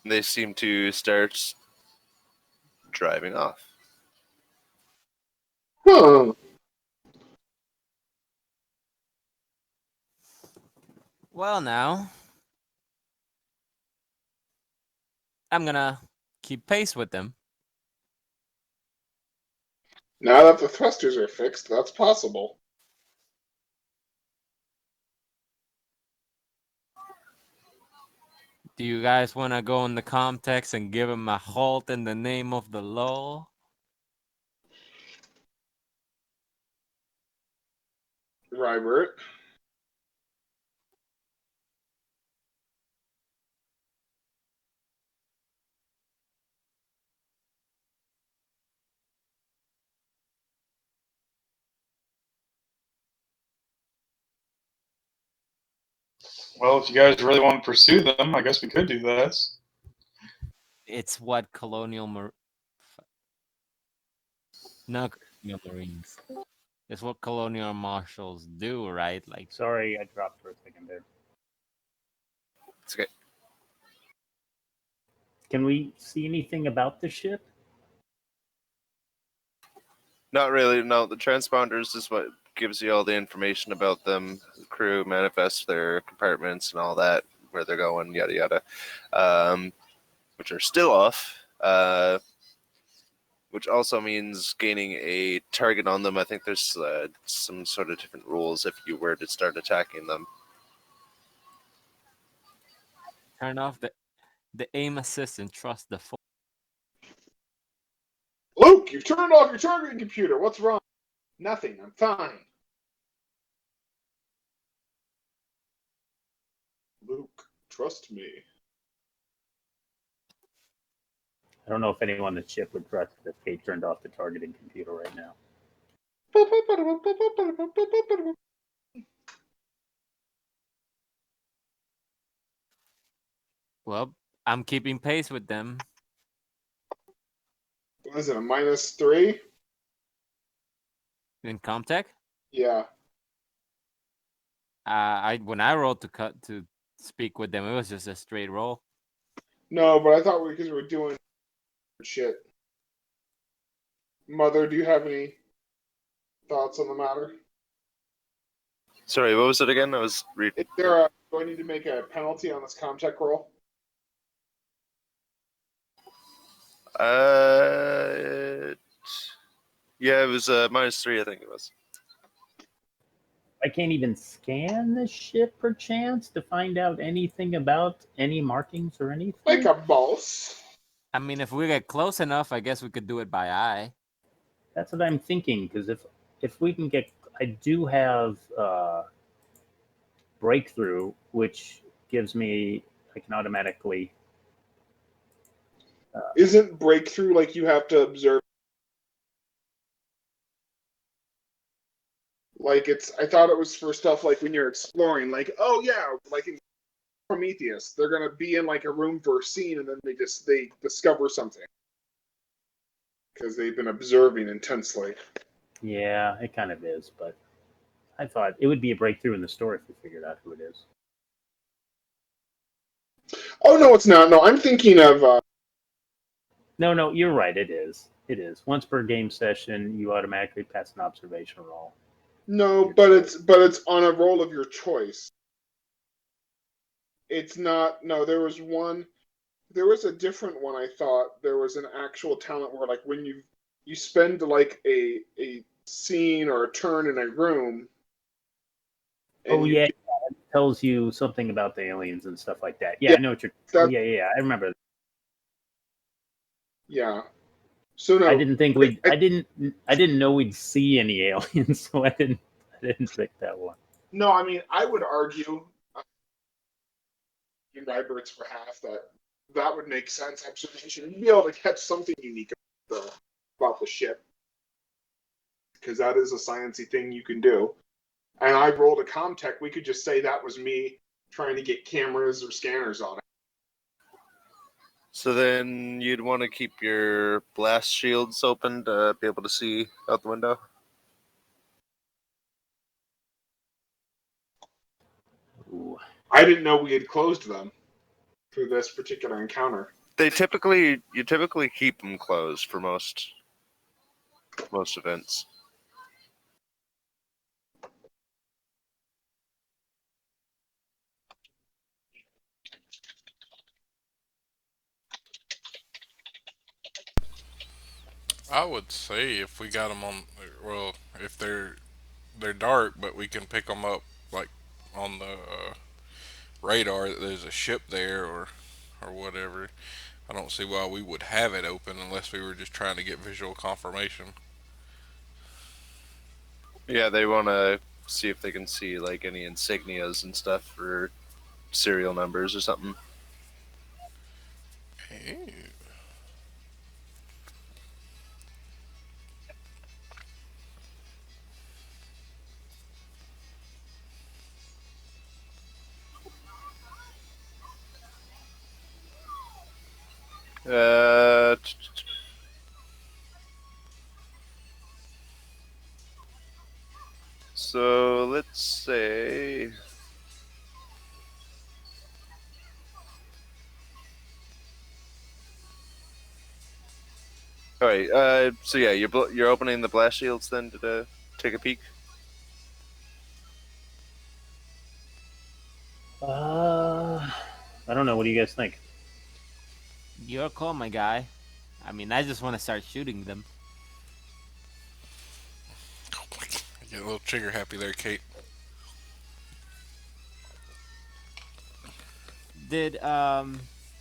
They seem to start driving off. Huh. Well, now I'm gonna keep pace with them. Now that the thrusters are fixed, that's possible. Do you guys want to go in the context and give him a halt in the name of the law? Rybert. Well, if you guys really want to pursue them, I guess we could do that. It's what not colonial marines. It's what colonial marshals do, right? Like, Sorry, I dropped for a second there. It's okay. Can we see anything about the ship? Not really. No, the transponders is what gives you all the information about them. The crew manifests their compartments and all that, where they're going, yada yada, which are still off. Which also means gaining a target on them. I think there's some sort of different rules if you were to start attacking them. turn off the aim assist and trust the force. Luke, you've turned off your targeting computer. What's wrong? Nothing. I'm fine. Luke, trust me. I don't know if anyone on the ship would trust if they turned off the targeting computer right now. Well, I'm keeping pace with them. What is it, a -3? In Comtech, Yeah. when I rolled to speak with them, it was just a straight roll. No, but I thought because we were doing shit. Mother, do you have any thoughts on the matter? Sorry, what was it again? I was reading. Do I need to make a penalty on this Comtech roll? Yeah, it was -3, I think it was. I can't even scan the ship perchance to find out anything about any markings or anything. Like a boss. I mean, if we get close enough, I guess we could do it by eye. That's what I'm thinking. Because if we can get, I do have breakthrough, which gives me I can automatically. Isn't breakthrough like you have to observe? Like I thought it was for stuff like when you're exploring, like, oh yeah, like in Prometheus, they're gonna be in like a room for a scene and then they discover something. Because they've been observing intensely. Yeah, it kind of is, but I thought it would be a breakthrough in the story if we figured out who it is. Oh no, it's not. No, I'm thinking of. No, you're right. It is. It is. Once per game session, you automatically pass an observation roll. No, but it's on a roll of your choice. It's not. No, there was one. There was a different one. I thought there was an actual talent where, like, when you spend like a scene or a turn in a room. Oh yeah, it tells you something about the aliens and stuff like that. Yeah, Yeah, I know what you're. Oh yeah, I remember. Yeah. So no, I didn't think we. I didn't know we'd see any aliens, so I didn't pick that one. No, I mean I would argue, in Rybert's behalf, that would make sense. Observation, you'd be able to catch something unique about the ship, because that is a sciencey thing you can do. And I rolled a Comtech. We could just say that was me trying to get cameras or scanners on it. So then you'd want to keep your blast shields open to be able to see out the window? Ooh. I didn't know we had closed them for this particular encounter. you typically keep them closed for most events. I would say if we got them on, well, if they're dark, but we can pick them up like on the radar that there's a ship there or whatever. I don't see why we would have it open unless we were just trying to get visual confirmation. Yeah, they want to see if they can see like any insignias and stuff or serial numbers or something. Ew. Uh, so let's say. All right. So yeah, you're opening the blast shields then to take a peek. I don't know. What do you guys think? Your call, my guy. I mean, I just want to start shooting them. Get a little trigger happy there, Kate. Did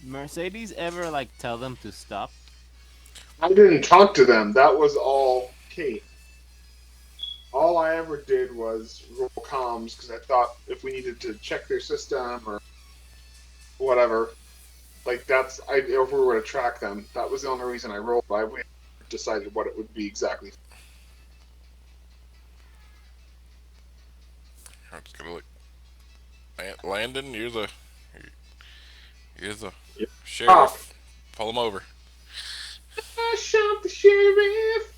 Mercedes ever like tell them to stop? I didn't talk to them. That was all Kate. All I ever did was roll comms because I thought if we needed to check their system or whatever, like if we were to track them, that was the only reason I rolled. I decided what it would be exactly. I'm just gonna look. Landon, you're the Yep. sheriff. Pull him over. I shot the sheriff.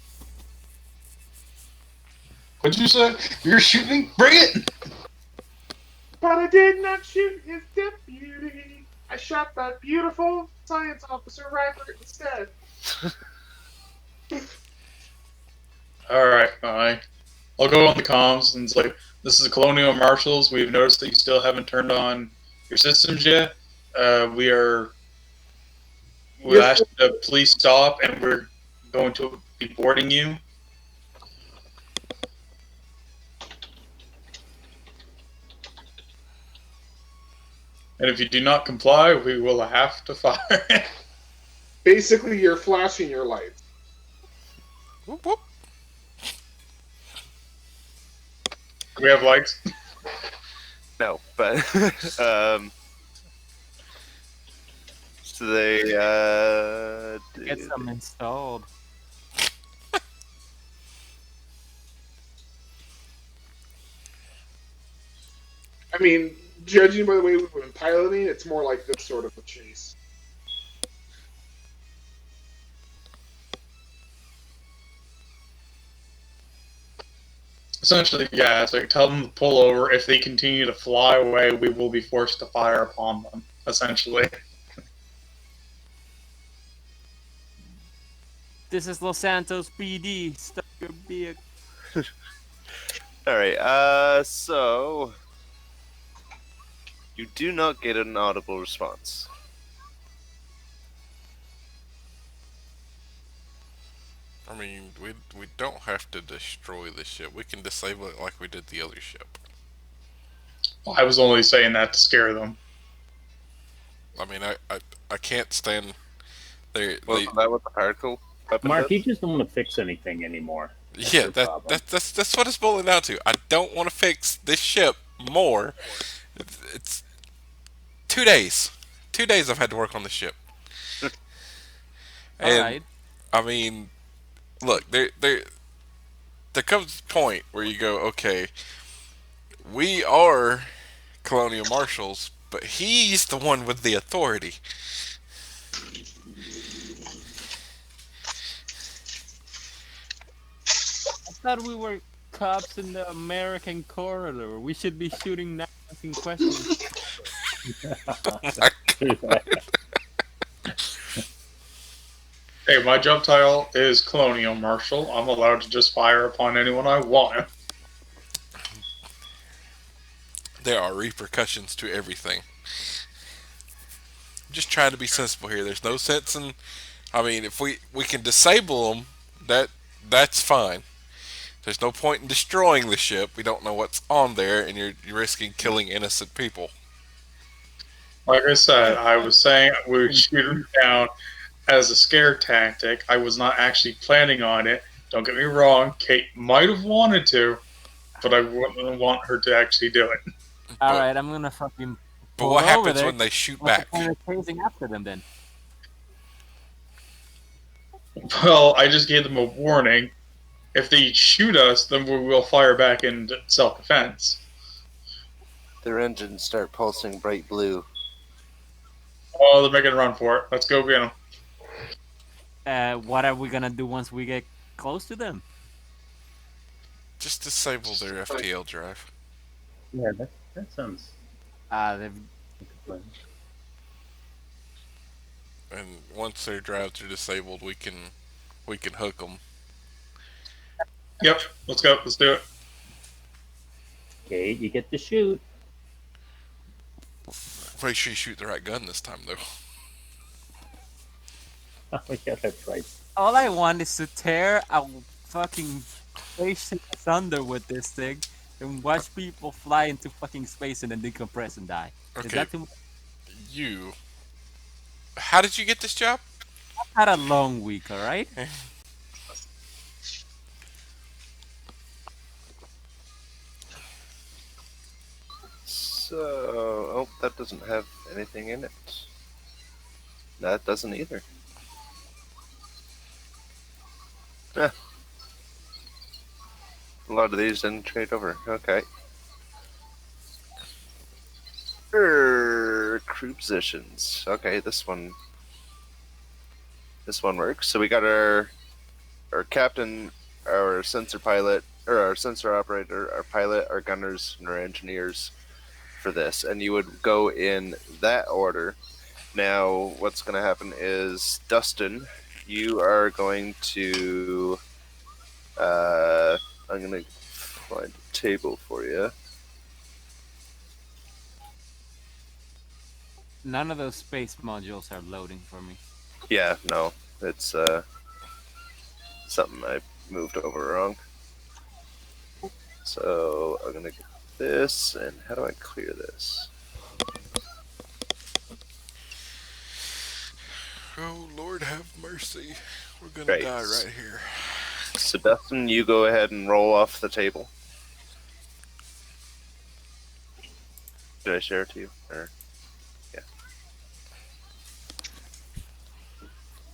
What'd you say? You're shooting? Bring it! But I did not shoot his deputy. I shot that beautiful science officer Riker instead. Alright, fine. I'll go on the comms and it's like, this is the Colonial Marshals. We've noticed that you still haven't turned on your systems yet. We asked you to please stop and we're going to be boarding you. And if you do not comply, we will have to fire. Basically, you're flashing your lights. Whoop, whoop. We have lights. No, but so they Get some installed. I mean, judging by the way we've been piloting, it's more like this sort of a chase. Essentially, yeah, it's like tell them to pull over. If they continue to fly away, we will be forced to fire upon them, essentially. This is Los Santos PD. Stop your vehicle. All right. So you do not get an audible response. I mean, we don't have to destroy the ship. We can disable it like we did the other ship. I was only saying that to scare them. I mean, I can't stand. Wasn't that what the particle weapon Mark, did? you just don't want to fix anything anymore. Yeah, your problem. that's what it's boiling down to. I don't want to fix this ship more. It's 2 days. 2 days I've had to work on this ship. And Alright. I mean, look, there comes a point where you go, okay, we are colonial marshals, but he's the one with the authority. I thought we were cops in the American corridor. We should be shooting, not asking questions. Oh my God. Hey, my job title is Colonial Marshal. I'm allowed to just fire upon anyone I want. There are repercussions to everything. Just trying to be sensible here. There's no sense in. I mean, if we can disable them, that's fine. There's no point in destroying the ship. We don't know what's on there, and you're risking killing innocent people. Like I said, I was saying we would shoot him down as a scare tactic. I was not actually planning on it. Don't get me wrong, Kate might have wanted to, but I wouldn't want her to actually do it. All But right, I'm gonna fucking but pull what over happens there. when they shoot What's the back? point of chasing after them then? Well, I just gave them a warning. If they shoot us, then we will fire back in self-defense. Their engines start pulsing bright blue. Oh, they're making a run for it. Let's go get them. What are we gonna do once we get close to them? Just disable their FTL drive. Yeah, that sounds They've like a plan. And once their drives are disabled, we can hook them. Yep, let's go. Let's do it. Okay, you get to shoot. Make sure you shoot the right gun this time, though. Oh yeah, that's right. all I want is to tear a fucking spaceship asunder with this thing and watch people fly into fucking space and then decompress and die. Is Okay, that too much? you. How did you get this job? I've had a long week, all right? So, oh, that doesn't have anything in it. That doesn't either. Eh. A lot of these didn't trade over. Okay. Crew positions. Okay, this one works. So we got our captain, our sensor pilot, or our sensor operator, our pilot, our gunners, and our engineers for this. And you would go in that order. Now, what's going to happen is, Dustin, you are going to. I'm going to find a table for you. None of those space modules are loading for me. Yeah, no, it's something I moved over wrong. So I'm gonna get this, and how do I clear this? Oh, Lord have mercy. We're gonna Right. die right here. So Dustin, you go ahead and roll off the table. Did I share it to you? Or yeah.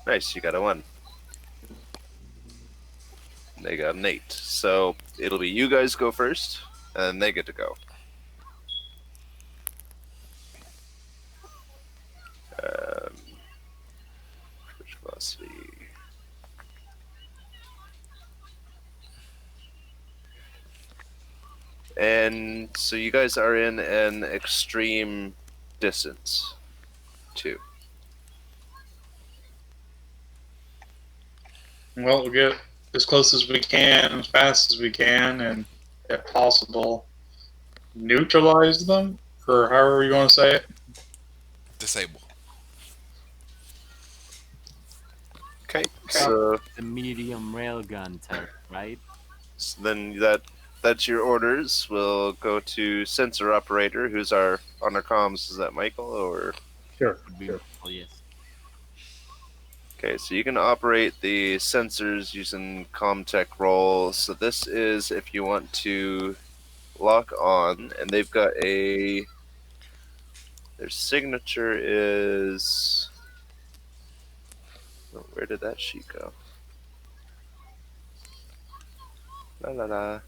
Nice, you got a 1. They got an 8. So it'll be you guys go first, and they get to go. Push velocity. And so you guys are in an extreme distance, too. Well, we'll get as close as we can, as fast as we can, and if possible, neutralize them, or however you want to say it. Disable. Okay, so The medium railgun turret, right? then that's your orders. We'll go to sensor operator, who's on our comms. Is that Michael or? Sure. Would be oh, yes. Okay, so you can operate the sensors using ComTech roll. So this is if you want to lock on, and they've got their signature is. Oh, where did that sheet go? La la la.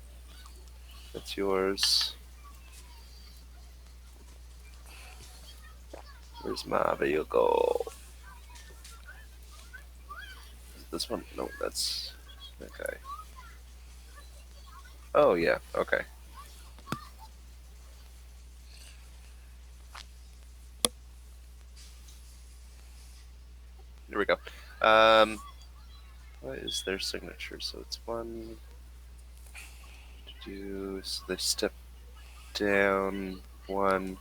That's yours. Where's my vehicle? Is it this one? No, that's okay. Oh yeah, okay. There we go. What is their signature? So it's 1, 2. So they step down 1.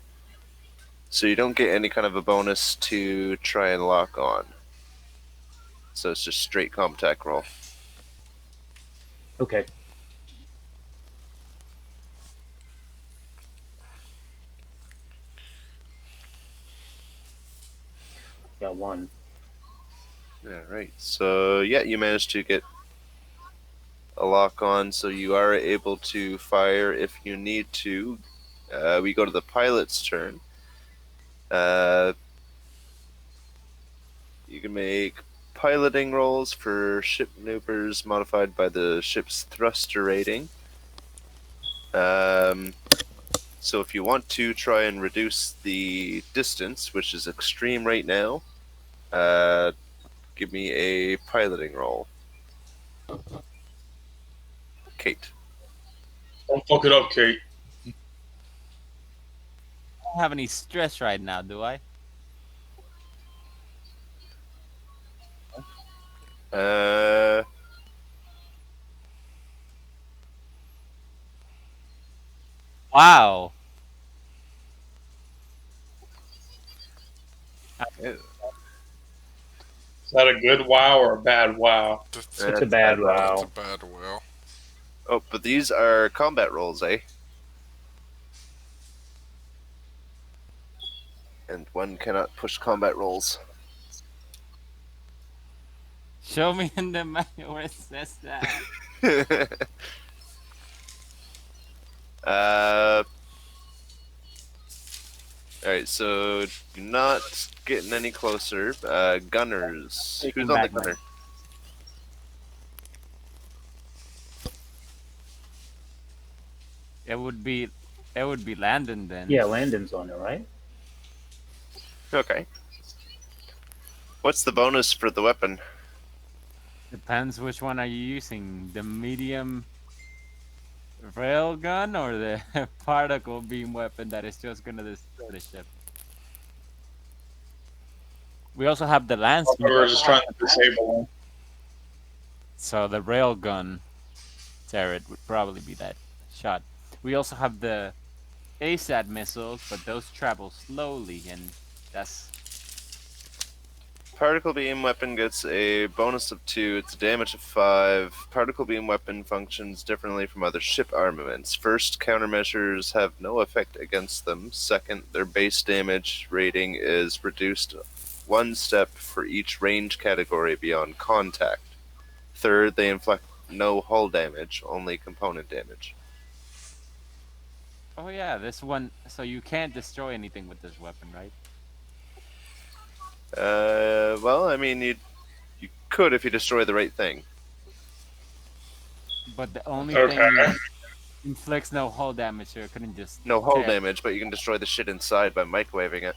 So you don't get any kind of a bonus to try and lock on. So it's just straight comp attack roll. Okay. Got one. Alright, so yeah, you managed to get a lock on, so you are able to fire if you need to. We go to the pilot's turn. You can make piloting rolls for ship maneuvers modified by the ship's thruster rating. So if you want to try and reduce the distance, which is extreme right now, give me a piloting roll. Kate. Don't fuck it up, Kate. I don't have any stress right now, do I? Uh, Wow. Ew. Is that a good wow or a bad wow? That's, It's a bad roll. that's a wow. bad well. Oh, but these are combat rolls, eh? And one cannot push combat rolls. Show me in the manual where it says that. Alright, so you're not getting any closer. Gunners. Taking Who's on the back mine. gunner? It would be Landon then. Yeah, Landon's on it, right? Okay. What's the bonus for the weapon? Depends which one are you using. The medium rail gun or the particle beam weapon that is just gonna destroy the ship. We also have the lance We were just trying to disable them. so the rail gun turret would probably be that shot. We also have the ASAT missiles, but those travel slowly, and that's Particle beam weapon gets a bonus of 2. It's a damage of 5. Particle beam weapon functions differently from other ship armaments. First, countermeasures have no effect against them. Second, their base damage rating is reduced 1 step for each range category beyond contact. Third, they inflict no hull damage, only component damage. oh yeah, this one. So you can't destroy anything with this weapon, right? Well, I mean, you could if you destroy the right thing. But the only Okay. thing inflicts no hull damage, so it couldn't just No hull tear. damage, but you can destroy the shit inside by microwaving it.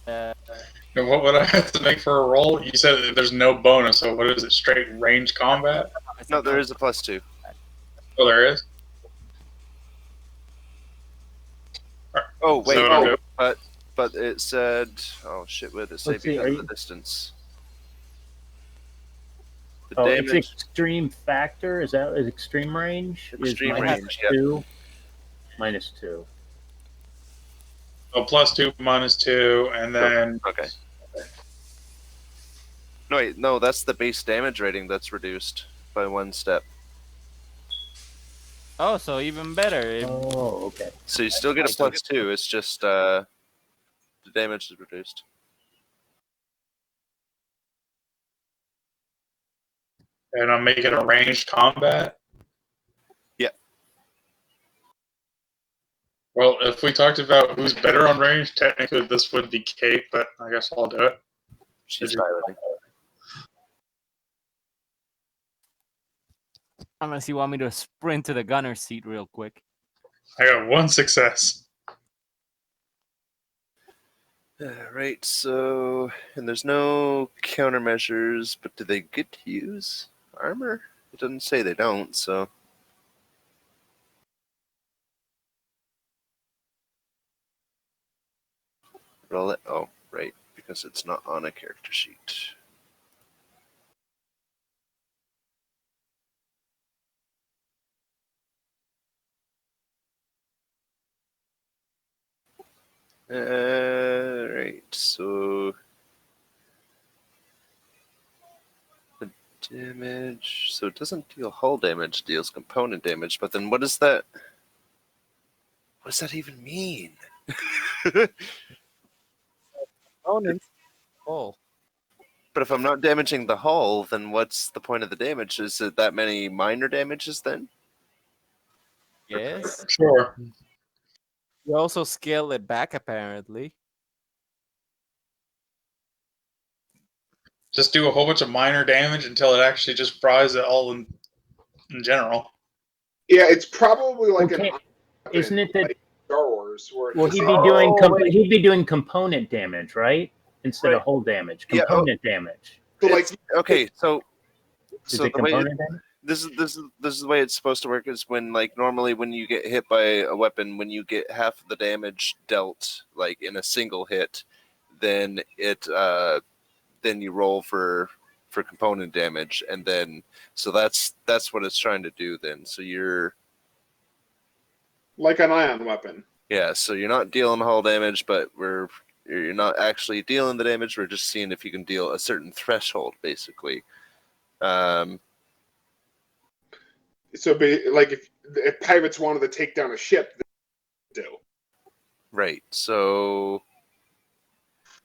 And what would I have to make for a roll? You said that there's no bonus, so what is it? Straight range combat? No, there is a +2. Oh, there is. Oh wait, So- but it said, oh shit, what did it say Let's see, because are of you- the distance? The Oh, damage, it's extreme factor. Is that is extreme range? Extreme is minus range, yeah. 2. Minus 2. So +2, -2, and then okay. No wait, no, that's the base damage rating that's reduced by 1 step. Oh, so even better. Oh, okay. So you still get a +2. It's just the damage is reduced. and I'm making a ranged combat. Yeah. Well, if we talked about who's better on range, technically this would be Kate, but I guess I'll do it. She's Did you- piloting. Unless you want me to sprint to the gunner's seat real quick. I got 1 success. Right, so and there's no countermeasures, but do they get to use armor? It doesn't say they don't, so roll it. Oh, right, because it's not on a character sheet. Right, so the damage. So it doesn't deal hull damage, deals component damage. But then what does that? What does that even mean? Opponents. Oh. But if I'm not damaging the hull, then what's the point of the damage? Is it that many minor damages then? Yes. Sure. You also scale it back, apparently. Just do a whole bunch of minor damage until it actually just fries it all in general. Yeah, it's probably like Okay, an isn't it that? like Star Wars where it Well, just he'd be doing component damage, right? Instead of Right. whole damage. Yeah, Component damage. so like Okay, so Is so it the way component damage? this is the way it's supposed to work is when like normally when you get hit by a weapon, when you get half of the damage dealt like in a single hit, then then you roll for component damage, and then so that's what it's trying to do then. So you're an ion weapon. yeah, so you're not dealing hull damage, but you're not actually dealing the damage. We're just seeing if you can deal a certain threshold, basically. So like if pirates wanted to take down a ship, they do. Right. So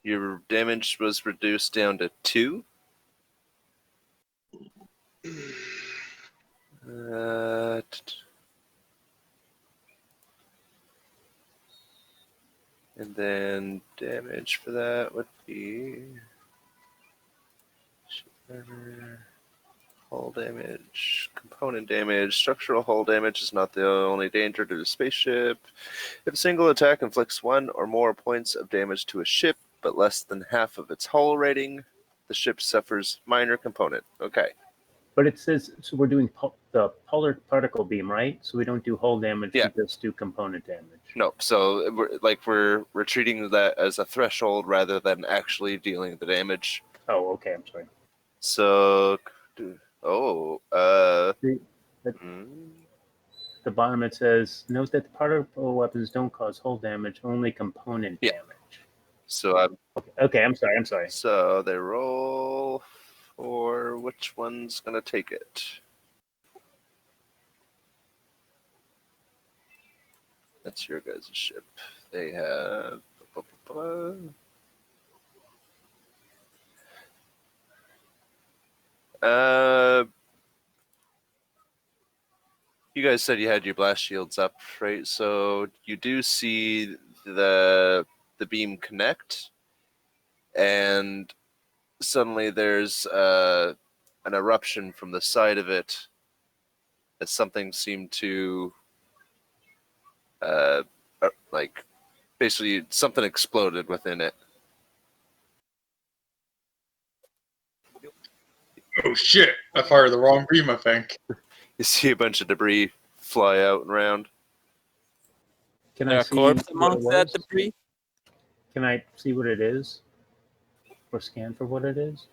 your damage was reduced down to 2. And then damage for that would be hull damage, component damage. Structural hull damage is not the only danger to the spaceship. If a single attack inflicts 1 or more points of damage to a ship, but less than half of its hull rating, the ship suffers minor component. Okay. But it says so we're doing the polar particle beam, right? So we don't do hull damage. Yeah. We just do component damage. No, so we're treating that as a threshold rather than actually dealing the damage. Oh, okay. I'm sorry. So, The bottom it says note that the particle weapons don't cause hull damage, only component Yeah. damage. So Okay, I'm sorry. So they roll for which one's gonna take it. That's your guys' ship. They have. You guys said you had your blast shields up, right? So you do see the beam connect, and suddenly there's an eruption from the side of it as something seemed to like basically something exploded within it. Oh shit! I fired the wrong beam, I think. You see a bunch of debris fly out and around. Can There I are see corpse what it amongst that was? debris. Can I see what it is? Or scan for what it is?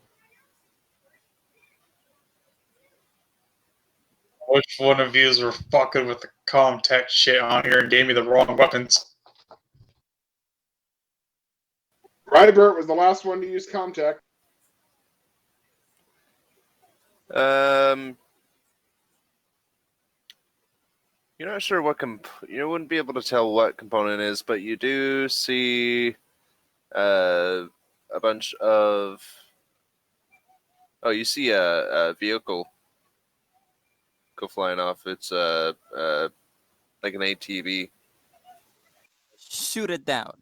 Which one of yous were fucking with the Comtech shit on here and gave me the wrong weapons? Rybert was the last one to use Comtech. You're not sure what you wouldn't be able to tell what component it is, but you do see a bunch of. Oh, you see a vehicle go flying off. It's like an ATV. Shoot it down.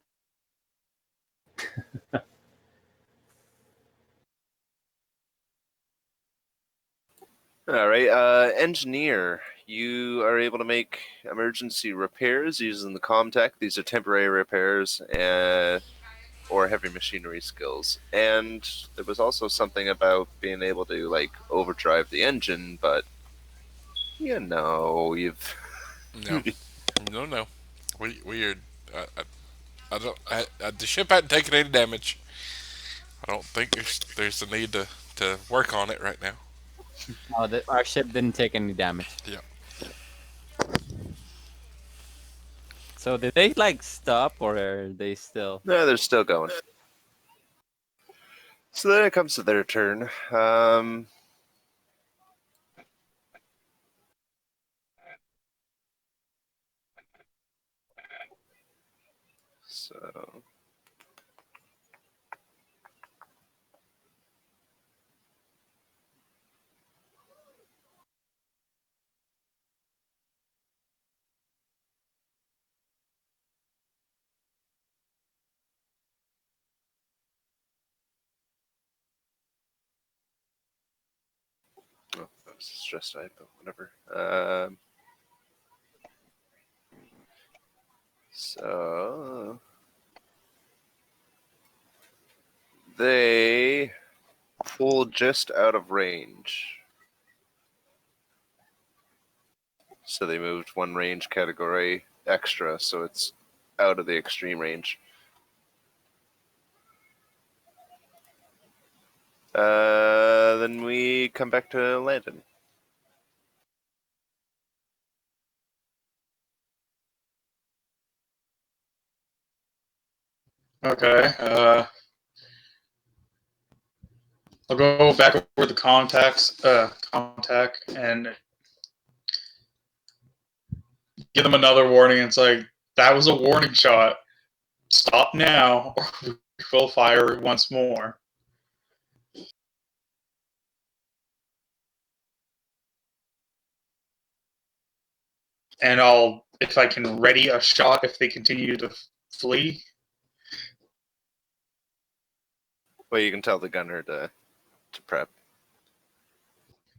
All right, engineer. You are able to make emergency repairs using the Comtech. These are temporary repairs or heavy machinery skills. And there was also something about being able to like overdrive the engine, but you've No. Weird. I don't. The ship hadn't taken any damage. I don't think there's a need to work on it right now. Oh, our ship didn't take any damage. Yeah. So did they like stop or are they still? No, they're still going. So then it comes to their turn. So oh, that was a stress diet, but whatever. So they pull just out of range. So they moved one range category extra, so it's out of the extreme range. Then we come back to Landon. Okay. I'll go back over the contact and give them another warning. It's like, that was a warning shot. Stop now, or we will fire once more. And I'll, if I can, ready a shot if they continue to flee. Well, you can tell the gunner to prep.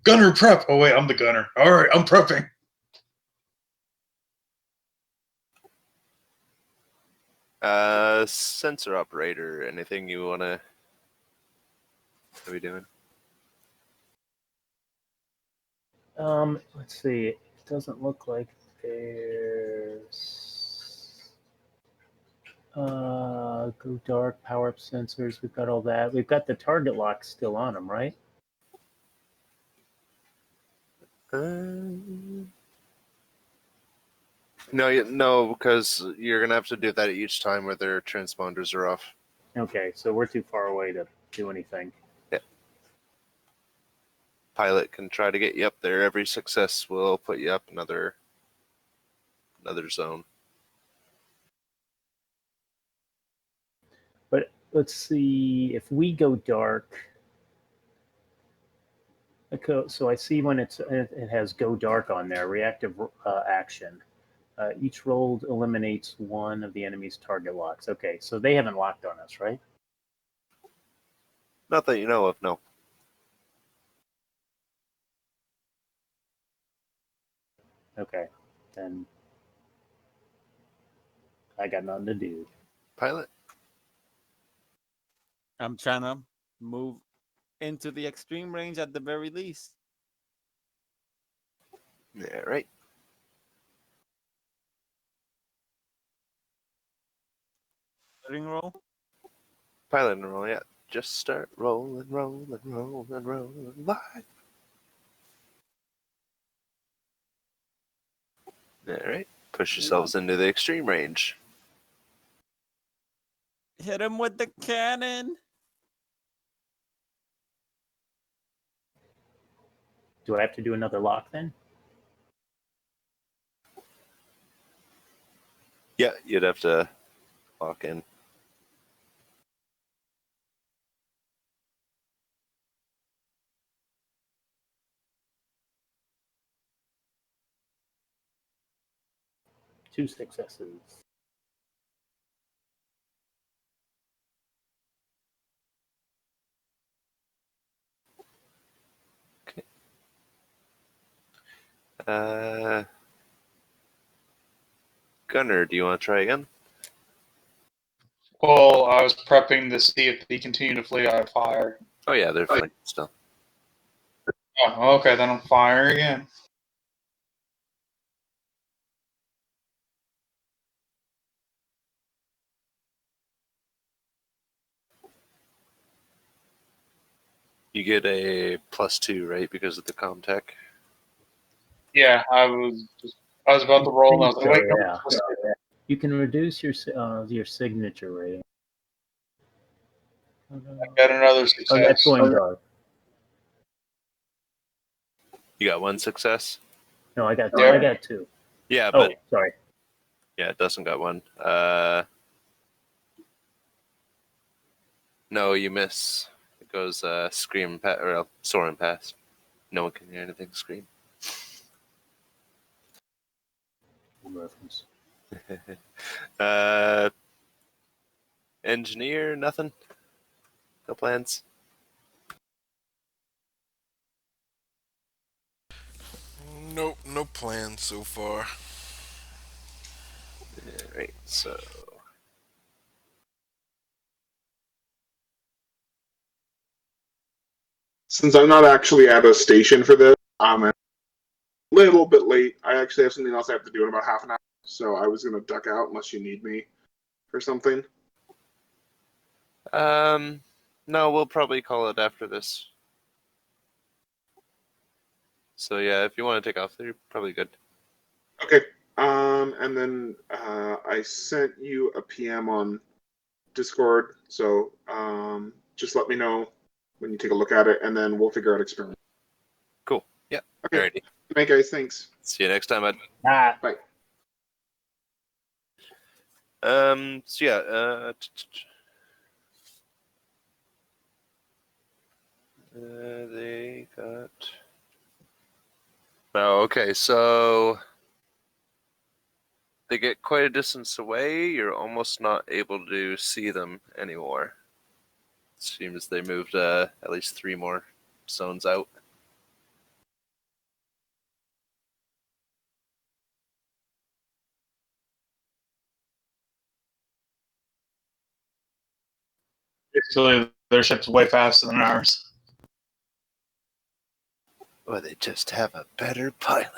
Gunner prep. Oh wait, I'm the gunner. All right, I'm prepping. Sensor operator, anything you want to be doing? Let's see. It doesn't look like there's go dark, power up sensors. We've got all that. We've got the target lock still on them, right? No, because you're gonna have to do that each time where their transponders are off. Okay, so we're too far away to do anything. Yeah. Pilot can try to get you up there. Every success will put you up another zone. But let's see if we go dark. So I see when it has go dark on there, reactive action. Each roll eliminates one of the enemy's target locks. Okay, so they haven't locked on us, right? Not that you know of, no. Okay, then I got nothing to do. Pilot? I'm trying to move into the extreme range at the very least. Yeah, right. Roll. Pilot and roll, yeah. Just start rolling, rolling, rolling, rolling, live. Alright. Push yourselves into the extreme range. Hit him with the cannon. Do I have to do another lock then? Yeah, you'd have to lock in. Two successes. Gunner, do you want to try again? Well, I was prepping to see if they continue to flee. I fire. Oh yeah, they're fine still. Oh, okay, then I'm fire again. You get a +2, right, because of the Comtech. Yeah, I was about to roll, and I was like, wait, no, Yeah. You can reduce your signature rating. I got another Oh, success. that's going dark. You got 1 success? No, I got Yeah. I got 2. Yeah, Oh, but sorry. yeah, Dustin got 1. No, you miss. It goes scream or soaring past. No one can hear anything scream. Reference. Engineer, nothing. No plans. Nope, no plans so far. Right, so Since I'm not actually at a station for this, I'm a little bit late. I actually have something else I have to do in about half an hour, so I was gonna duck out unless you need me for something. no, we'll probably call it after this. So yeah, if you want to take off, you're probably good. Okay. And then I sent you a PM on Discord, so just let me know when you take a look at it, and then we'll figure out experiment. Cool. Yeah. Okay. Alrighty. Good night, guys. Thanks. See you next time, Ed. Ah, Bye. So yeah, they got. Oh, okay. So they get quite a distance away. You're almost not able to see them anymore. It seems they moved at least 3 more zones out. Basically, their ship's way faster than ours. Or they just have a better pilot.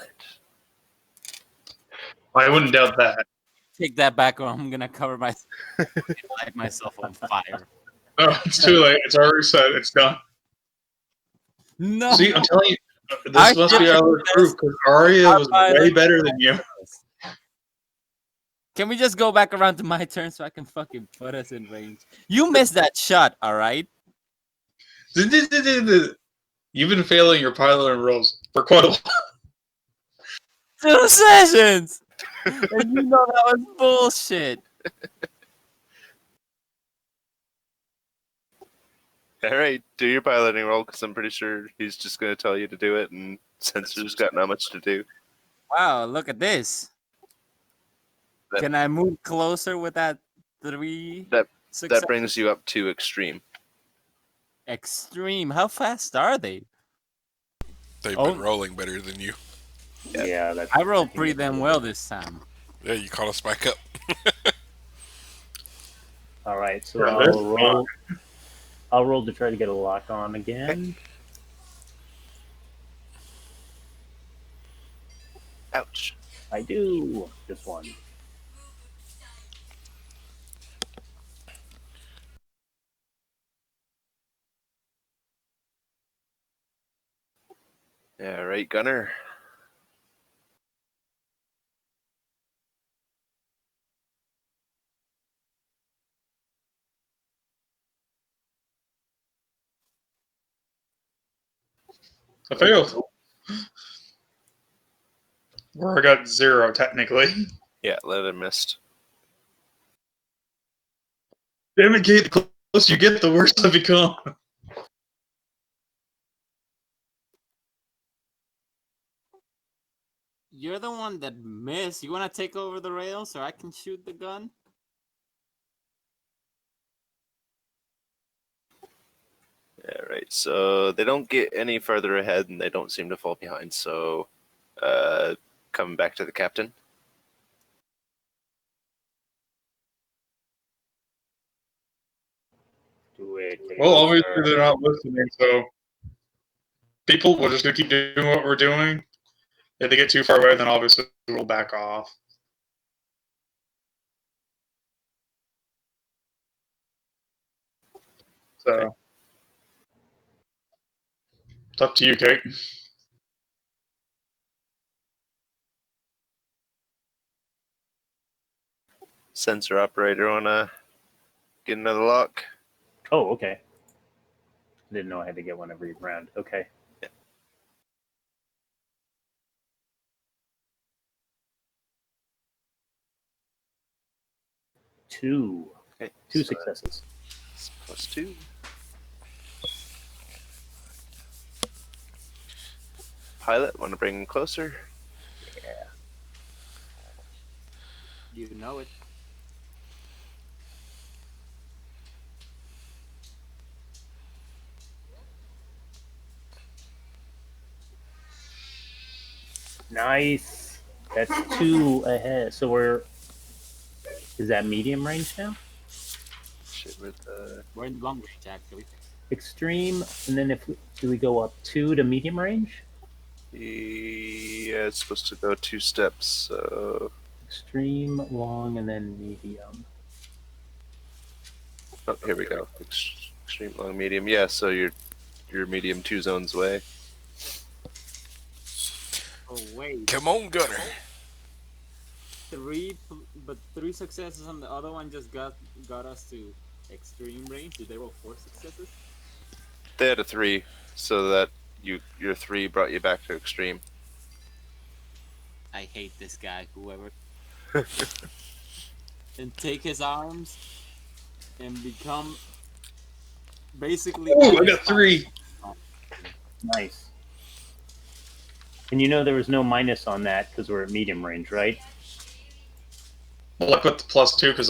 I wouldn't doubt that. Take that back, or I'm gonna cover my light myself on fire. Oh, it's too late. It's already set. It's done. No. See, I'm telling you, I this must be should our do proof because Arya Our was pilot- way better than you. Can we just go back around to my turn so I can fucking put us in range? You missed that shot, all right? You've been failing your pilot rolls for quite a while. 2 sessions, and you know that was bullshit. All right, do your piloting roll because I'm pretty sure he's just going to tell you to do it, and Sensor's got not much to do. Wow, look at this. That- Can I move closer with that 3 That success? brings you up to extreme. Extreme. How fast are they? They've Oh. been rolling better than you. yeah, that's. I rolled pretty damn well this time. Yeah, you caught us back up. All right, so Yeah, that's I'll roll. I'll roll to try to get a lock on again. Ouch. I do. Just one. All right, Gunner. I failed. Or I got 0 technically. Yeah, leather missed. Damn it, Kate, the closer you get, the worse I become. You're the one that missed. You want to take over the rail so I can shoot the gun? All right, so they don't get any further ahead, and they don't seem to fall behind. So, coming back to the captain. Do it. Well, obviously they're not listening, so people, we're just going to keep doing what we're doing. If they get too far away, then obviously we'll back off. So, It's up to you, Kate. Sensor operator wanna get another lock? Oh, okay. Didn't know I had to get one every round. Okay. Yeah. Two Okay, Two so successes. that's +2. Pilot, want to bring him closer? Yeah. You know it. Nice. That's 2 ahead. So we're. Is that medium range now? Shit with We're in long range, actually. Extreme, and then do we go up 2 to medium range? yeah, it's supposed to go 2 steps. So Extreme, long, and then medium. oh, here we go. Extreme, long, medium. Yeah, so you're medium 2 zones away. Oh wait, Come on, Gunner. but 3 successes on the other one just got us to extreme range. Did they roll 4 successes? They had a 3, so that your 3 brought you back to extreme. I hate this guy, whoever. And take his arms and become basically. Ooh, I got 3. Nice. And there was no minus on that because we're at medium range, right? Well, I put the +2 because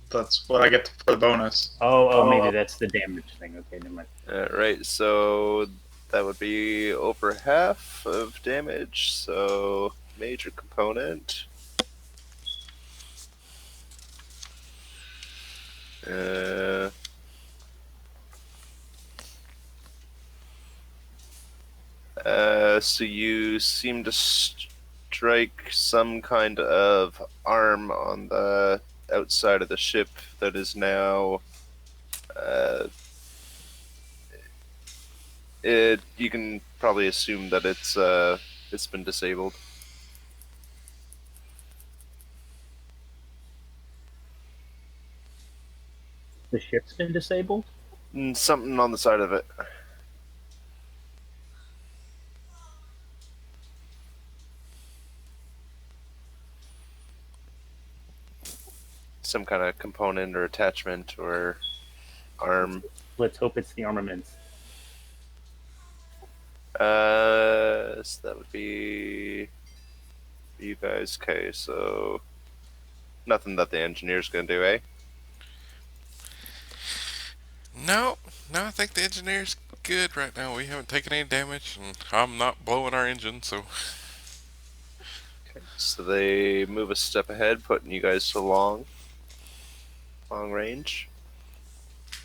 that's what I get for the bonus. Oh, maybe that's the damage thing. Okay, never mind. Right, so that would be over half of damage. So major component. So you seem to strike some kind of arm on the outside of the ship that is now. You can probably assume that it's been disabled. The ship's been disabled? Something on the side of it. Some kind of component or attachment or arm. Let's hope it's the armaments. So that would be you guys. Okay, so nothing that the engineer's gonna do, eh? No, I think the engineer's good right now. We haven't taken any damage, and I'm not blowing our engine, so. Okay, so they move a step ahead, putting you guys to long range,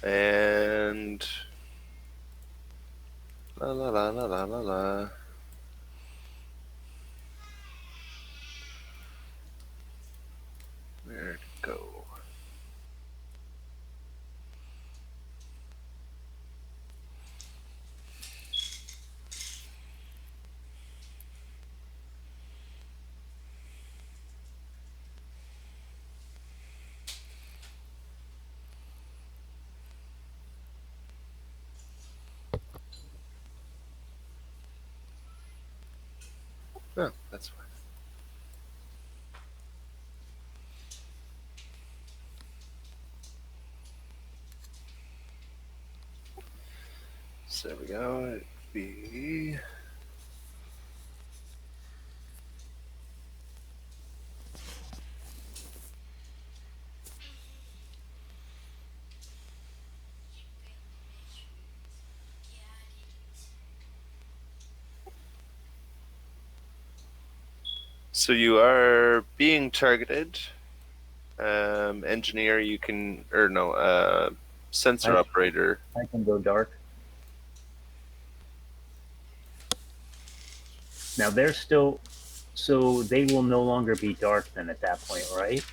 and la la la la la la la. Where'd it go? Oh, that's fine. So there we go. It'd be so you are being targeted. Engineer, you can, or no, sensor operator. I can go dark. Now they're still. So they will no longer be dark then at that point, right?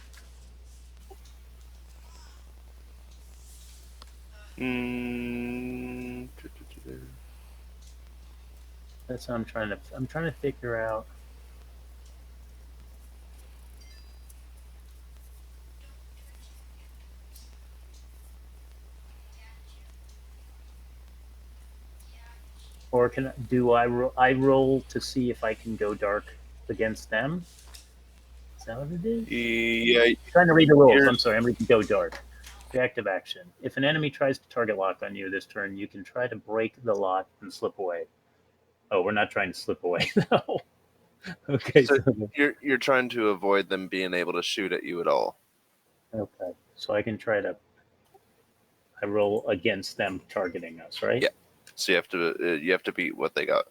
Mm, That's what I'm trying to figure out. Or I roll to see if I can go dark against them? Is that what it is? Yeah, I'm trying to read the rules. you're- I'm sorry. I'm reading go dark. Reactive action. If an enemy tries to target lock on you this turn, you can try to break the lock and slip away. Oh, we're not trying to slip away though. Okay. so you're trying to avoid them being able to shoot at you at all. Okay. So I can try to. I roll against them targeting us, right? Yeah. So you have to beat what they got.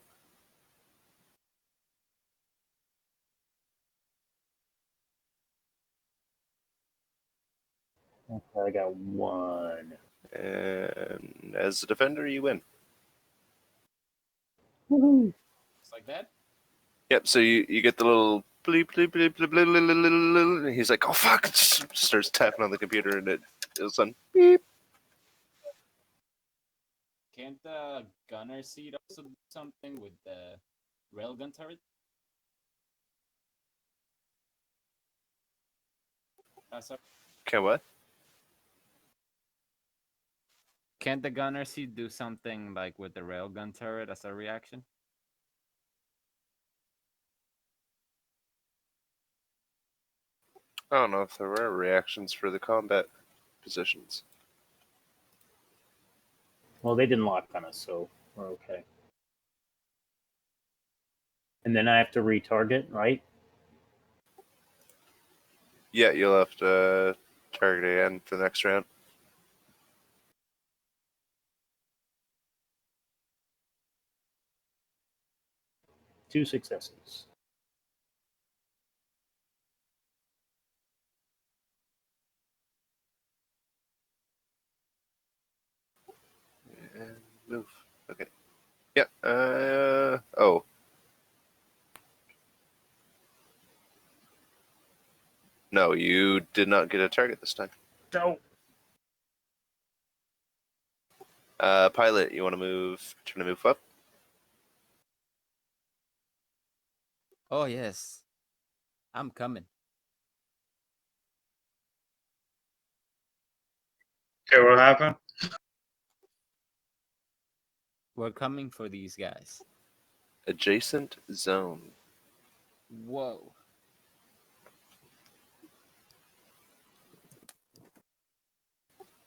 Okay, I got 1. And as a defender, you win. Woohoo! Just like that. Yep. So you get the little bleep bleep bleep bleep bleep bleep, bleep, bleep, bleep, and he's like, "Oh fuck!" Starts tapping on the computer, and it's on beep. Can't the gunner seat also do something with the railgun turret? Sorry. Okay, what? Can't the gunner seat do something like with the railgun turret as a reaction? I don't know if there were reactions for the combat positions. Well, they didn't lock on us, so we're okay. And then I have to retarget, right? Yeah, you'll have to target again for the next round. Two successes. And move. Okay. Yeah. Oh. No, you did not get a target this time. No. Pilot, you want to move? Trying to move up? Oh yes, I'm coming. Okay, what happened? We're coming for these guys. Adjacent zone. Whoa.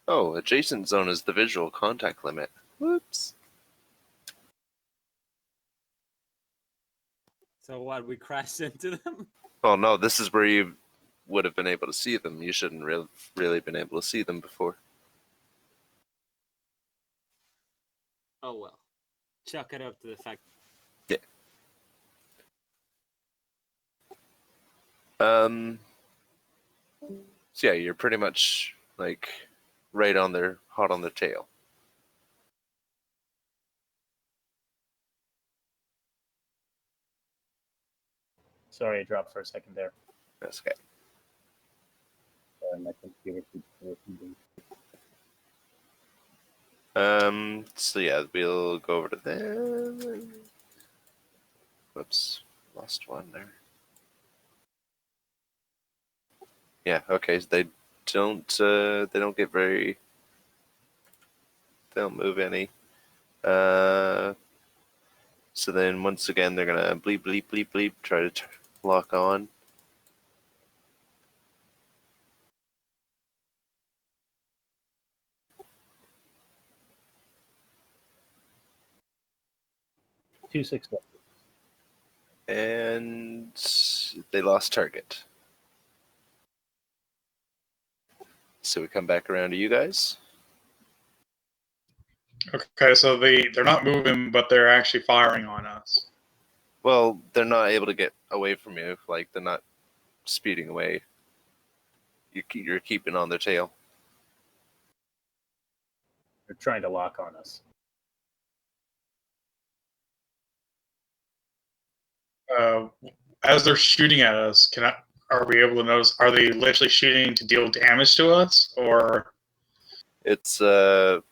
Oh, adjacent zone is the visual contact limit. Whoops. So what? We crashed into them? Oh no, this is where you would have been able to see them. You shouldn't really been able to see them before. Oh well. Chuck it up to the fact. Yeah. So yeah, you're pretty much like right on their hot on their tail. Sorry, I dropped for a second there. That's okay. Sorry, my computer keeps working. So yeah, we'll go over to them. Whoops, lost one there. Yeah, okay. So they don't get very. They don't move any. So then once again they're gonna bleep bleep bleep bleep try to lock on. Two successes. And they lost target. So we come back around to you guys. Okay, so they're not moving, but they're actually firing on us. Well, they're not able to get away from you. Like they're not speeding away. You're keeping on their tail. They're trying to lock on us. As they're shooting at us, are we able to notice? Are they literally shooting to deal damage to us, or It's well,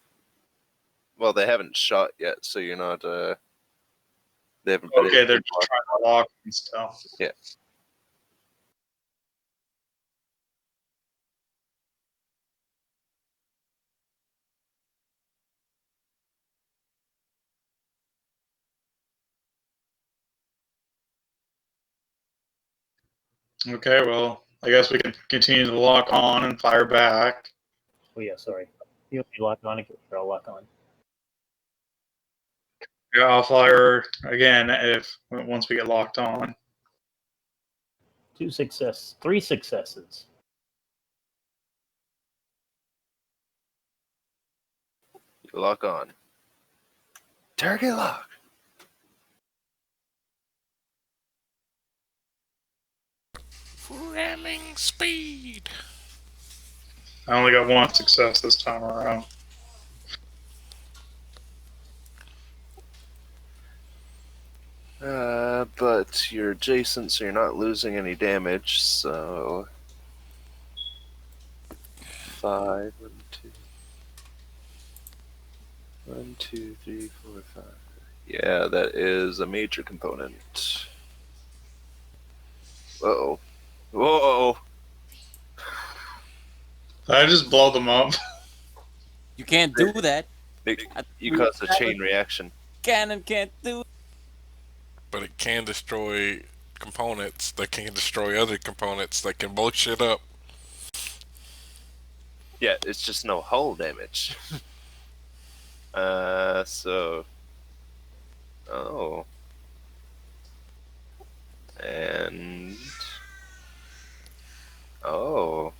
they haven't shot yet, so you're not They haven't been Okay, able they're to just trying to lock and stuff. Yeah. Okay, well, I guess we can continue to lock on and fire back. Oh yeah, sorry. You lock on again. I'll lock on. Yeah, I'll fire again if once we get locked on. 3 successes. You lock on. Target lock. Ramming speed. I only got one success this time around. But you're adjacent, so you're not losing any damage. So 5, 1, 2, 1, 2, 3, 4, 5. Yeah, that is a major component. Uh-oh. Whoa! I just blow them up. You can't do that. You caused a chain reaction. Cannon can't do it. But it can destroy components that can destroy other components that can blow shit up. Yeah, it's just no hull damage. So... Oh. And... Oh.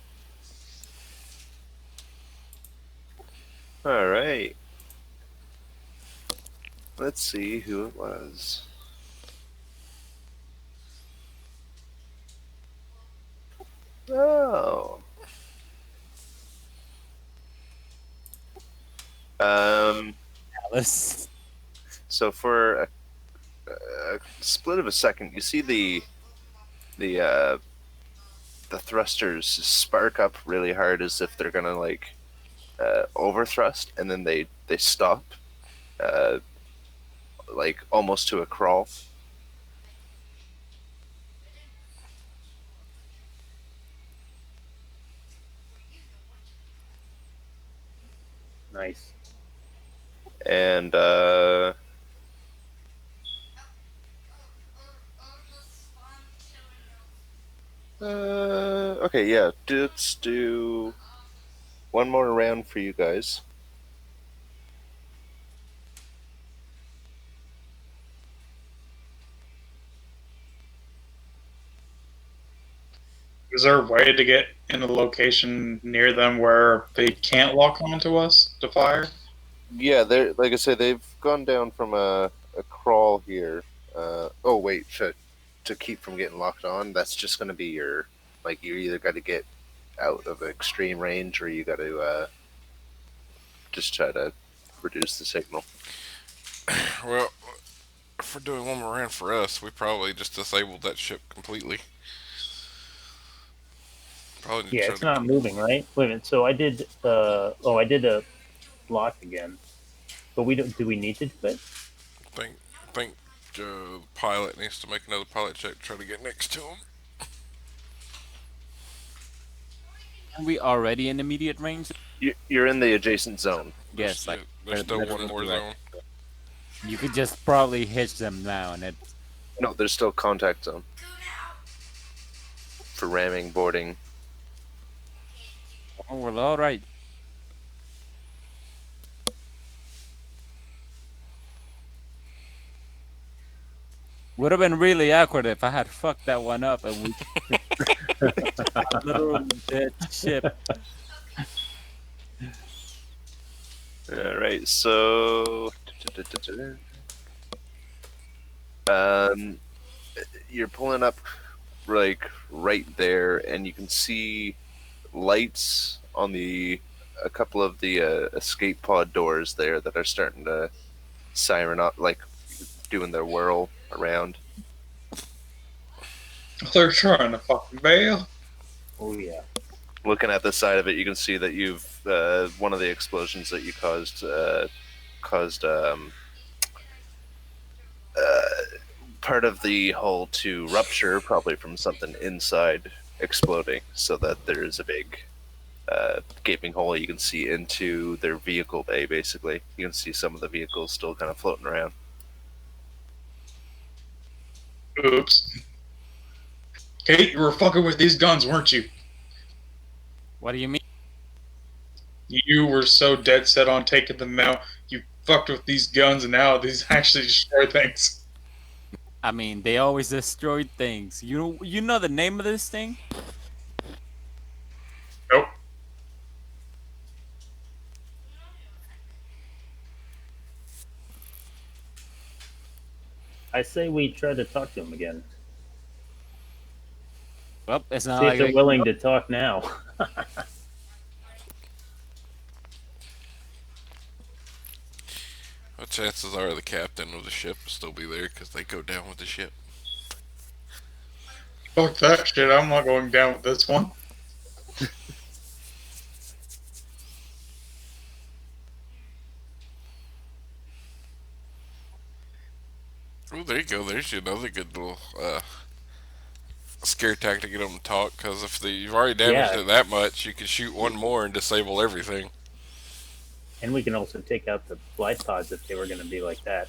Alright. Let's see who it was. Oh. Alice. So for a split of a second, you see the thrusters spark up really hard as if they're gonna like overthrust, and then they stop, like almost to a crawl. Nice. And okay, yeah, let's do one more round for you guys. Is there a way to get in a location near them where they can't lock onto us to fire? Yeah, they're like I said, they've gone down from a crawl here. Oh wait, to keep from getting locked on, that's just going to be your like you either got to get out of extreme range or you got to just try to reduce the signal. Well, if we're doing one more round for us, we probably just disabled that ship completely. Probably need to Yeah, try it's to- not moving, right? Wait a minute. So I did. I did a lock again, but we don't. Do we need to do it? think the pilot needs to make another pilot check. Try to get next to him. Are we already in immediate range? You're in the adjacent zone. Yes, like There's still that's one more right. zone. You could just probably hitch them now, and it. No, there's still contact zone for ramming, boarding. Oh well, all right. Would have been really awkward if I had fucked that one up and we literally dead ship. All right, so you're pulling up like right there, and you can see lights on a couple of the escape pod doors there that are starting to siren up, like doing their whirl around. They're trying to fucking bail. Oh yeah. Looking at the side of it, you can see that you've one of the explosions that you caused part of the hull to rupture, probably from something inside exploding, so that there is a big gaping hole you can see into their vehicle bay, basically. You can see some of the vehicles still kind of floating around. Oops. Kate, you were fucking with these guns, weren't you? What do you mean? You were so dead set on taking them out. You fucked with these guns, and now these actually destroy things. I mean, they always destroy things. You know the name of this thing? Nope. I say we try to talk to him again. Well, it's not See if like they're willing to talk now. Well, chances are the captain of the ship will still be there because they go down with the ship. Fuck that shit. I'm not going down with this one. Oh, there you go. There's another good little scare tactic to get them to talk. Because if you've already damaged Yeah. it that much, you can shoot one more and disable everything. And we can also take out the glide pods if they were going to be like that.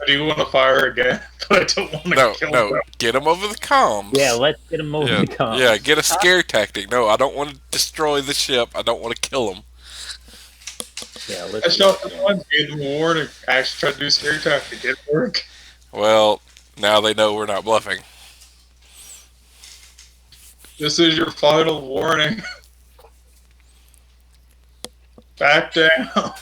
I do want to fire again, but I don't want to kill them. Get them over the comms. Yeah, let's get them over the comms. Yeah, get a scare tactic. No, I don't want to destroy the ship. I don't want to kill them. Yeah, I let's. shot the one, gave them a warning. I actually tried to do scare tactic. It didn't work. Well, now they know we're not bluffing. This is your final warning. Back down.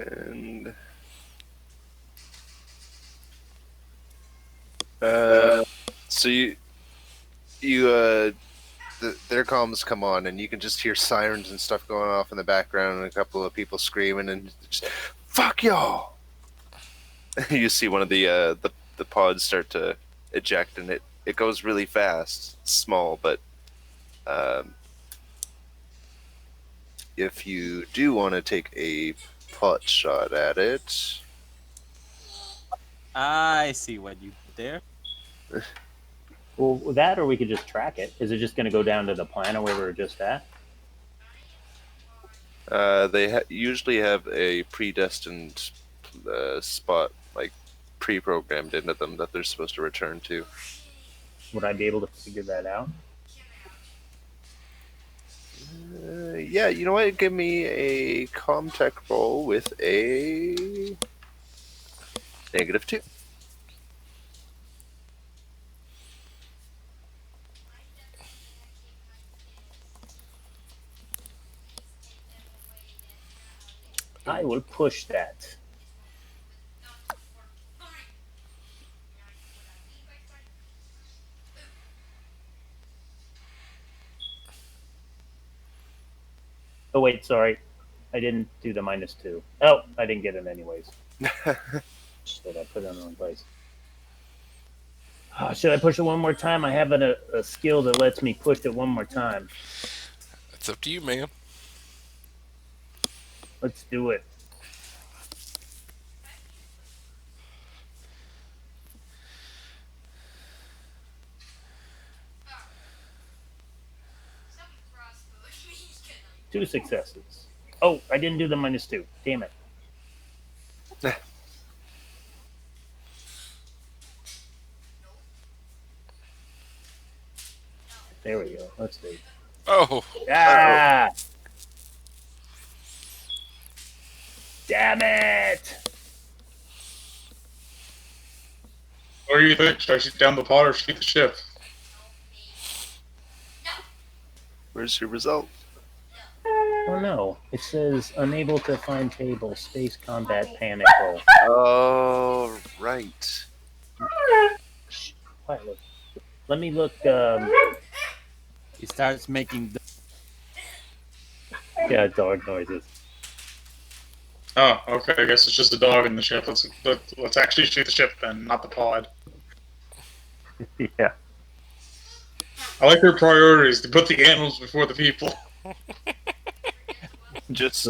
And so their comms come on, and you can just hear sirens and stuff going off in the background, and a couple of people screaming, and just, "Fuck y'all!" You see one of the pods start to eject, and it goes really fast. It's small, but if you do want to take a pot shot at it, I see what you did there. Well, that or we could just track it. Is it just going to go down to the planet where we were just at? they usually have a predestined spot, like pre-programmed into them, that they're supposed to return to. Would I be able to figure that out? Yeah, you know what? Give me a Comtech roll with a -2. I will push that. Oh wait, sorry. I didn't do the -2. Oh, I didn't get it anyways. Should I put it in the wrong place? Oh, should I push it one more time? I have a skill that lets me push it one more time. It's up to you, man. Let's do it. Two successes. Oh, I didn't do the -2. Damn it. There we go. Let's see. Oh, Ah! Damn it! What do you think? Should I shoot down the pod or shoot the ship? Where's your result? Oh no. It says unable to find table, space combat panic roll. Oh, right. Quiet, look. Let me look. He starts making the Yeah, dog noises. Oh, okay. I guess it's just a dog in the ship. Let's actually shoot the ship then, not the pod. Yeah. I like their priorities. They put the animals before the people. Just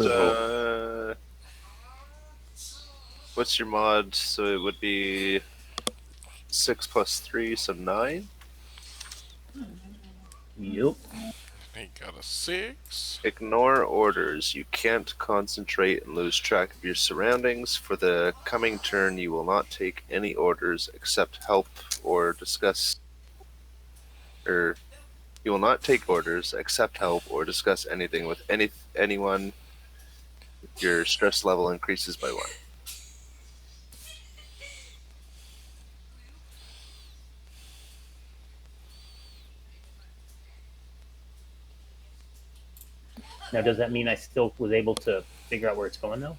what's your mod? So it would be 6 plus 3, so 9. Yep. He got a 6. Ignore orders. You can't concentrate and lose track of your surroundings. For the coming turn, you will not take any orders except help or discuss. Or you will not take orders, accept help, or discuss anything with anyone. Your stress level increases by 1. Now, does that mean I still was able to figure out where it's going though?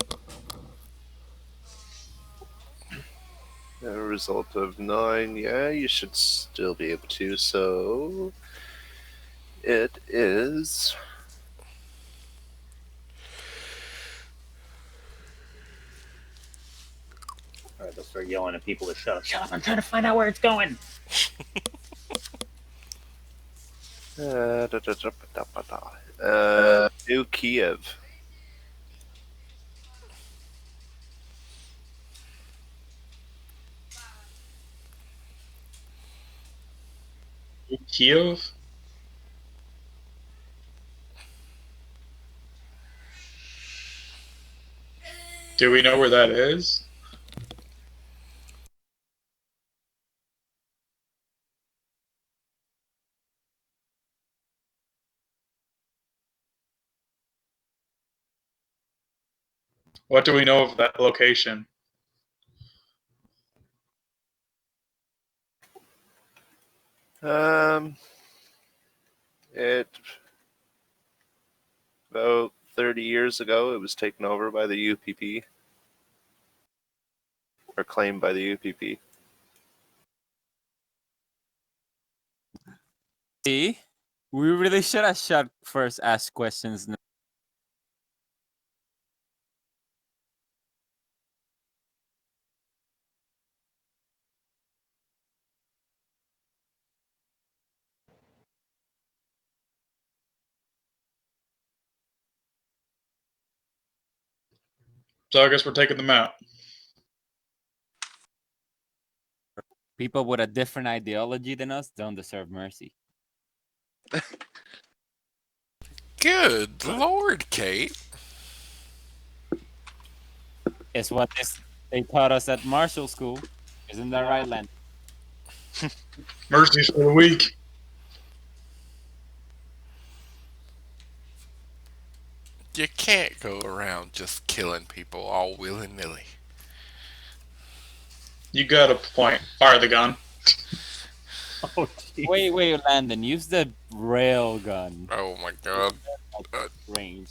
A result of 9, yeah, you should still be able to. So it is. All right, they'll start yelling at people to shut up. Shut up! I'm trying to find out where it's going. New Kiev. Kiev? Do we know where that is? What do we know of that location? It about 30 years ago, it was taken over by the UPP, or claimed by the UPP. See, we really should have shot first. Ask questions. So I guess we're taking them out. People with a different ideology than us don't deserve mercy. Good Lord, Kate. It's what they taught us at Marshall School. Isn't that right, Len? Mercy's for the weak. You can't go around just killing people all willy-nilly. You got a point. Fire the gun. Oh, geez. Wait, Landon. Use the rail gun Oh my god. range.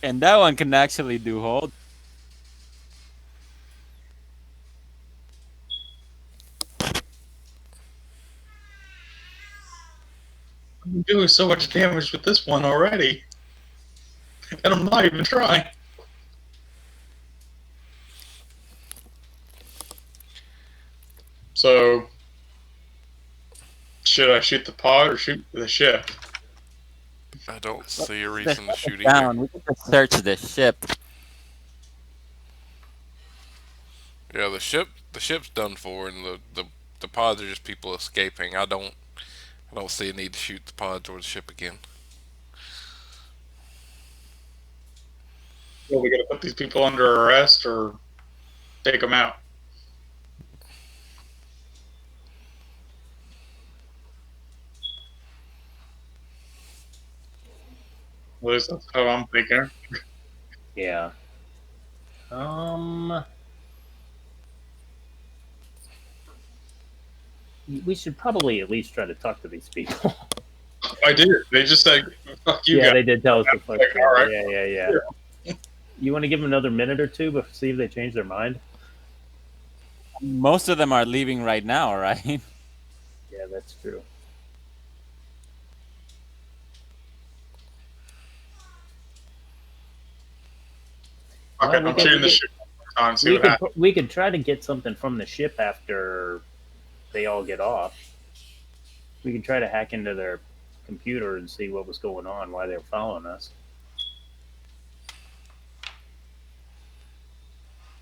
And that one can actually do hold. I'm doing so much damage with this one already. And I'm not even trying. So, should I shoot the pod or shoot the ship? I don't see a reason to shoot either. Down. We can just search the ship. Yeah, the ship's done for, and the pods are just people escaping. I don't see a need to shoot the pods or the ship again. Are we going to put these people under arrest or take them out? At least that's how I'm thinking. Yeah. We should probably at least try to talk to these people. I did. They just said, fuck you Yeah, guys. they did tell us to fuck Like, you. all right. Yeah. You want to give them another minute or two, but see if they change their mind? Most of them are leaving right now, right? Yeah, that's true. Okay, Well, I'm shooting the ship on, see what happens. We could try to get something from the ship after they all get off. We could try to hack into their computer and see what was going on, why they were following us.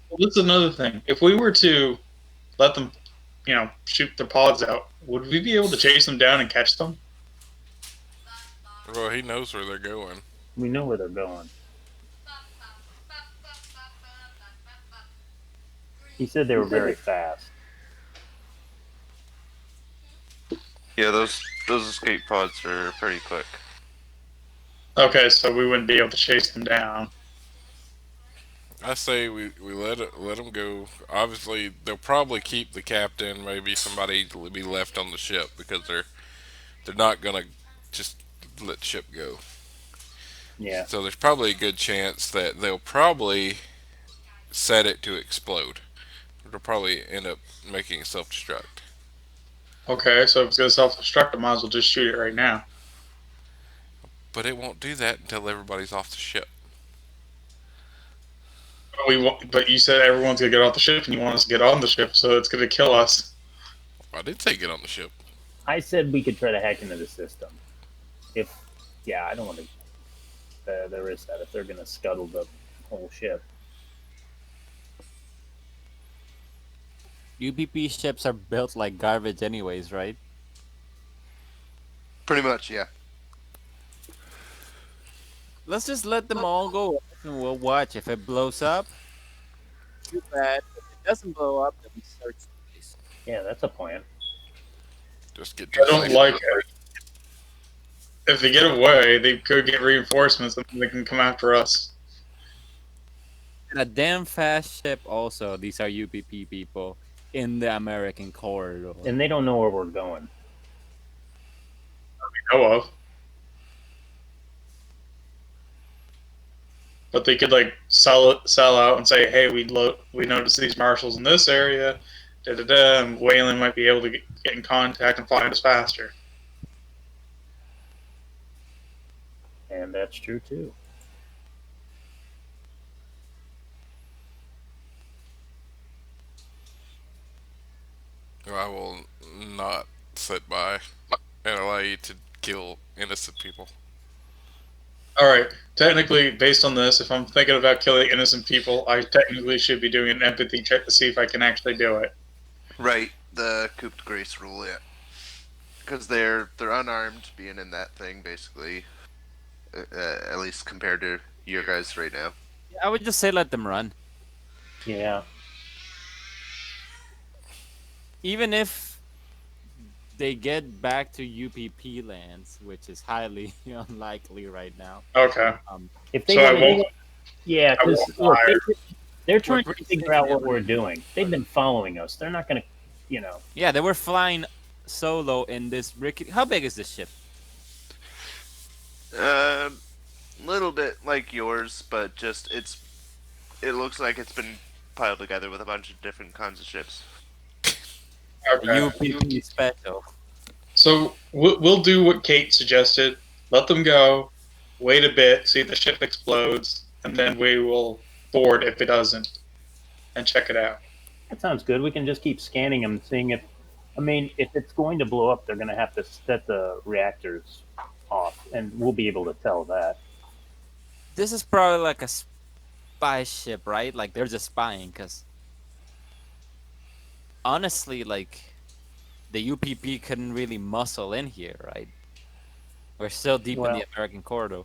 Well, this is another thing. If we were to let them, shoot their pods out, would we be able to chase them down and catch them? Well, he knows where they're going. We know where they're going. He said they were very fast. Yeah, those escape pods are pretty quick. Okay, so we wouldn't be able to chase them down. I say we let them go. Obviously, they'll probably keep the captain. Maybe somebody will be left on the ship because they're not gonna just let the ship go. Yeah. So there's probably a good chance that they'll probably set it to explode. It'll probably end up making it self-destruct. Okay, so if it's going to self-destruct, I might as well just shoot it right now. But it won't do that until everybody's off the ship. But you said everyone's going to get off the ship, and you want us to get on the ship, so it's going to kill us. I did say get on the ship. I said we could try to hack into the system. I don't want to. There is that. If they're going to scuttle the whole ship. UPP ships are built like garbage anyways, right? Pretty much, yeah. Let's just let them all go and we'll watch. If it blows up, too bad. If it doesn't blow up, then we search the place. Yeah, that's a plan. Just get. I don't like it. If they get away, they could get reinforcements, and they can come after us. And a damn fast ship also. These are UPP people in the American corridor. And they don't know where we're going. We know of. But they could sell out and say, "Hey, we noticed these marshals in this area, and Wayland might be able to get in contact and find us faster." And that's true too. I will not sit by and allow you to kill innocent people. All right. Technically, based on this, if I'm thinking about killing innocent people, I technically should be doing an empathy check to see if I can actually do it. Right, the coup de grace rule, yeah. Because they're unarmed, being in that thing, basically. At least compared to your guys right now. I would just say let them run. Yeah. Even if they get back to UPP lands, which is highly unlikely right now. Okay. If they So I want won't. yeah, I because won't fire. they're trying to figure out what we're doing. They've been following us. They're not going to, Yeah, they were flying solo in this rickety. How big is this ship? Little bit like yours, but just it looks like it's been piled together with a bunch of different kinds of ships. Okay. UPP special. So we'll do what Kate suggested. Let them go. Wait a bit. See if the ship explodes, and then we will board if it doesn't, and check it out. that sounds good. We can just keep scanning them, seeing if it's going to blow up, they're going to have to set the reactors off, and we'll be able to tell that. This is probably like a spy ship, right? Like they're just spying, because honestly, like the UPP couldn't really muscle in here, right? We're still deep in the American corridor.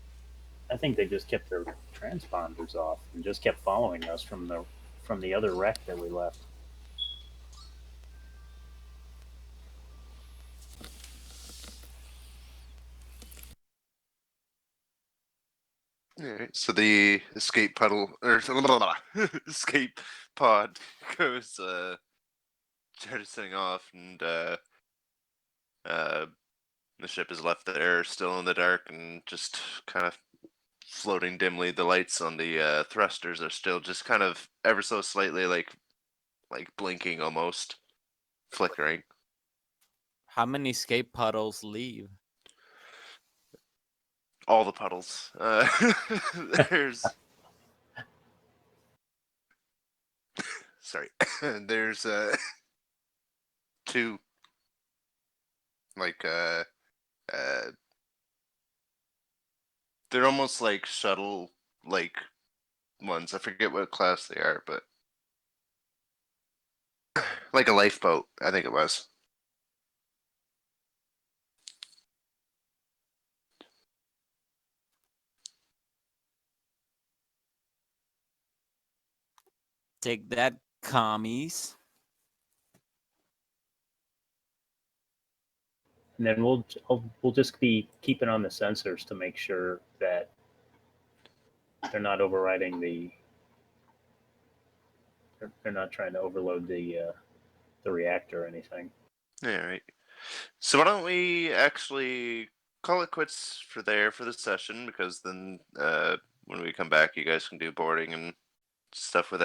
I think they just kept their transponders off and just kept following us from the other wreck that we left. Alright, so the escape puddle or escape pod goes jettisoning off, and the ship is left there, still in the dark, and just kind of floating dimly. The lights on the thrusters are still just kind of ever so slightly like blinking, almost flickering. How many escape puddles leave? All the puddles. There's sorry. There's two like They're almost like shuttle like ones. I forget what class they are, but like a lifeboat, I think it was. Take that, commies. And then we'll just be keeping on the sensors to make sure that they're not overriding they're not trying to overload the reactor or anything. Yeah, right. So why don't we actually call it quits for the session, because then when we come back, you guys can do boarding and stuff with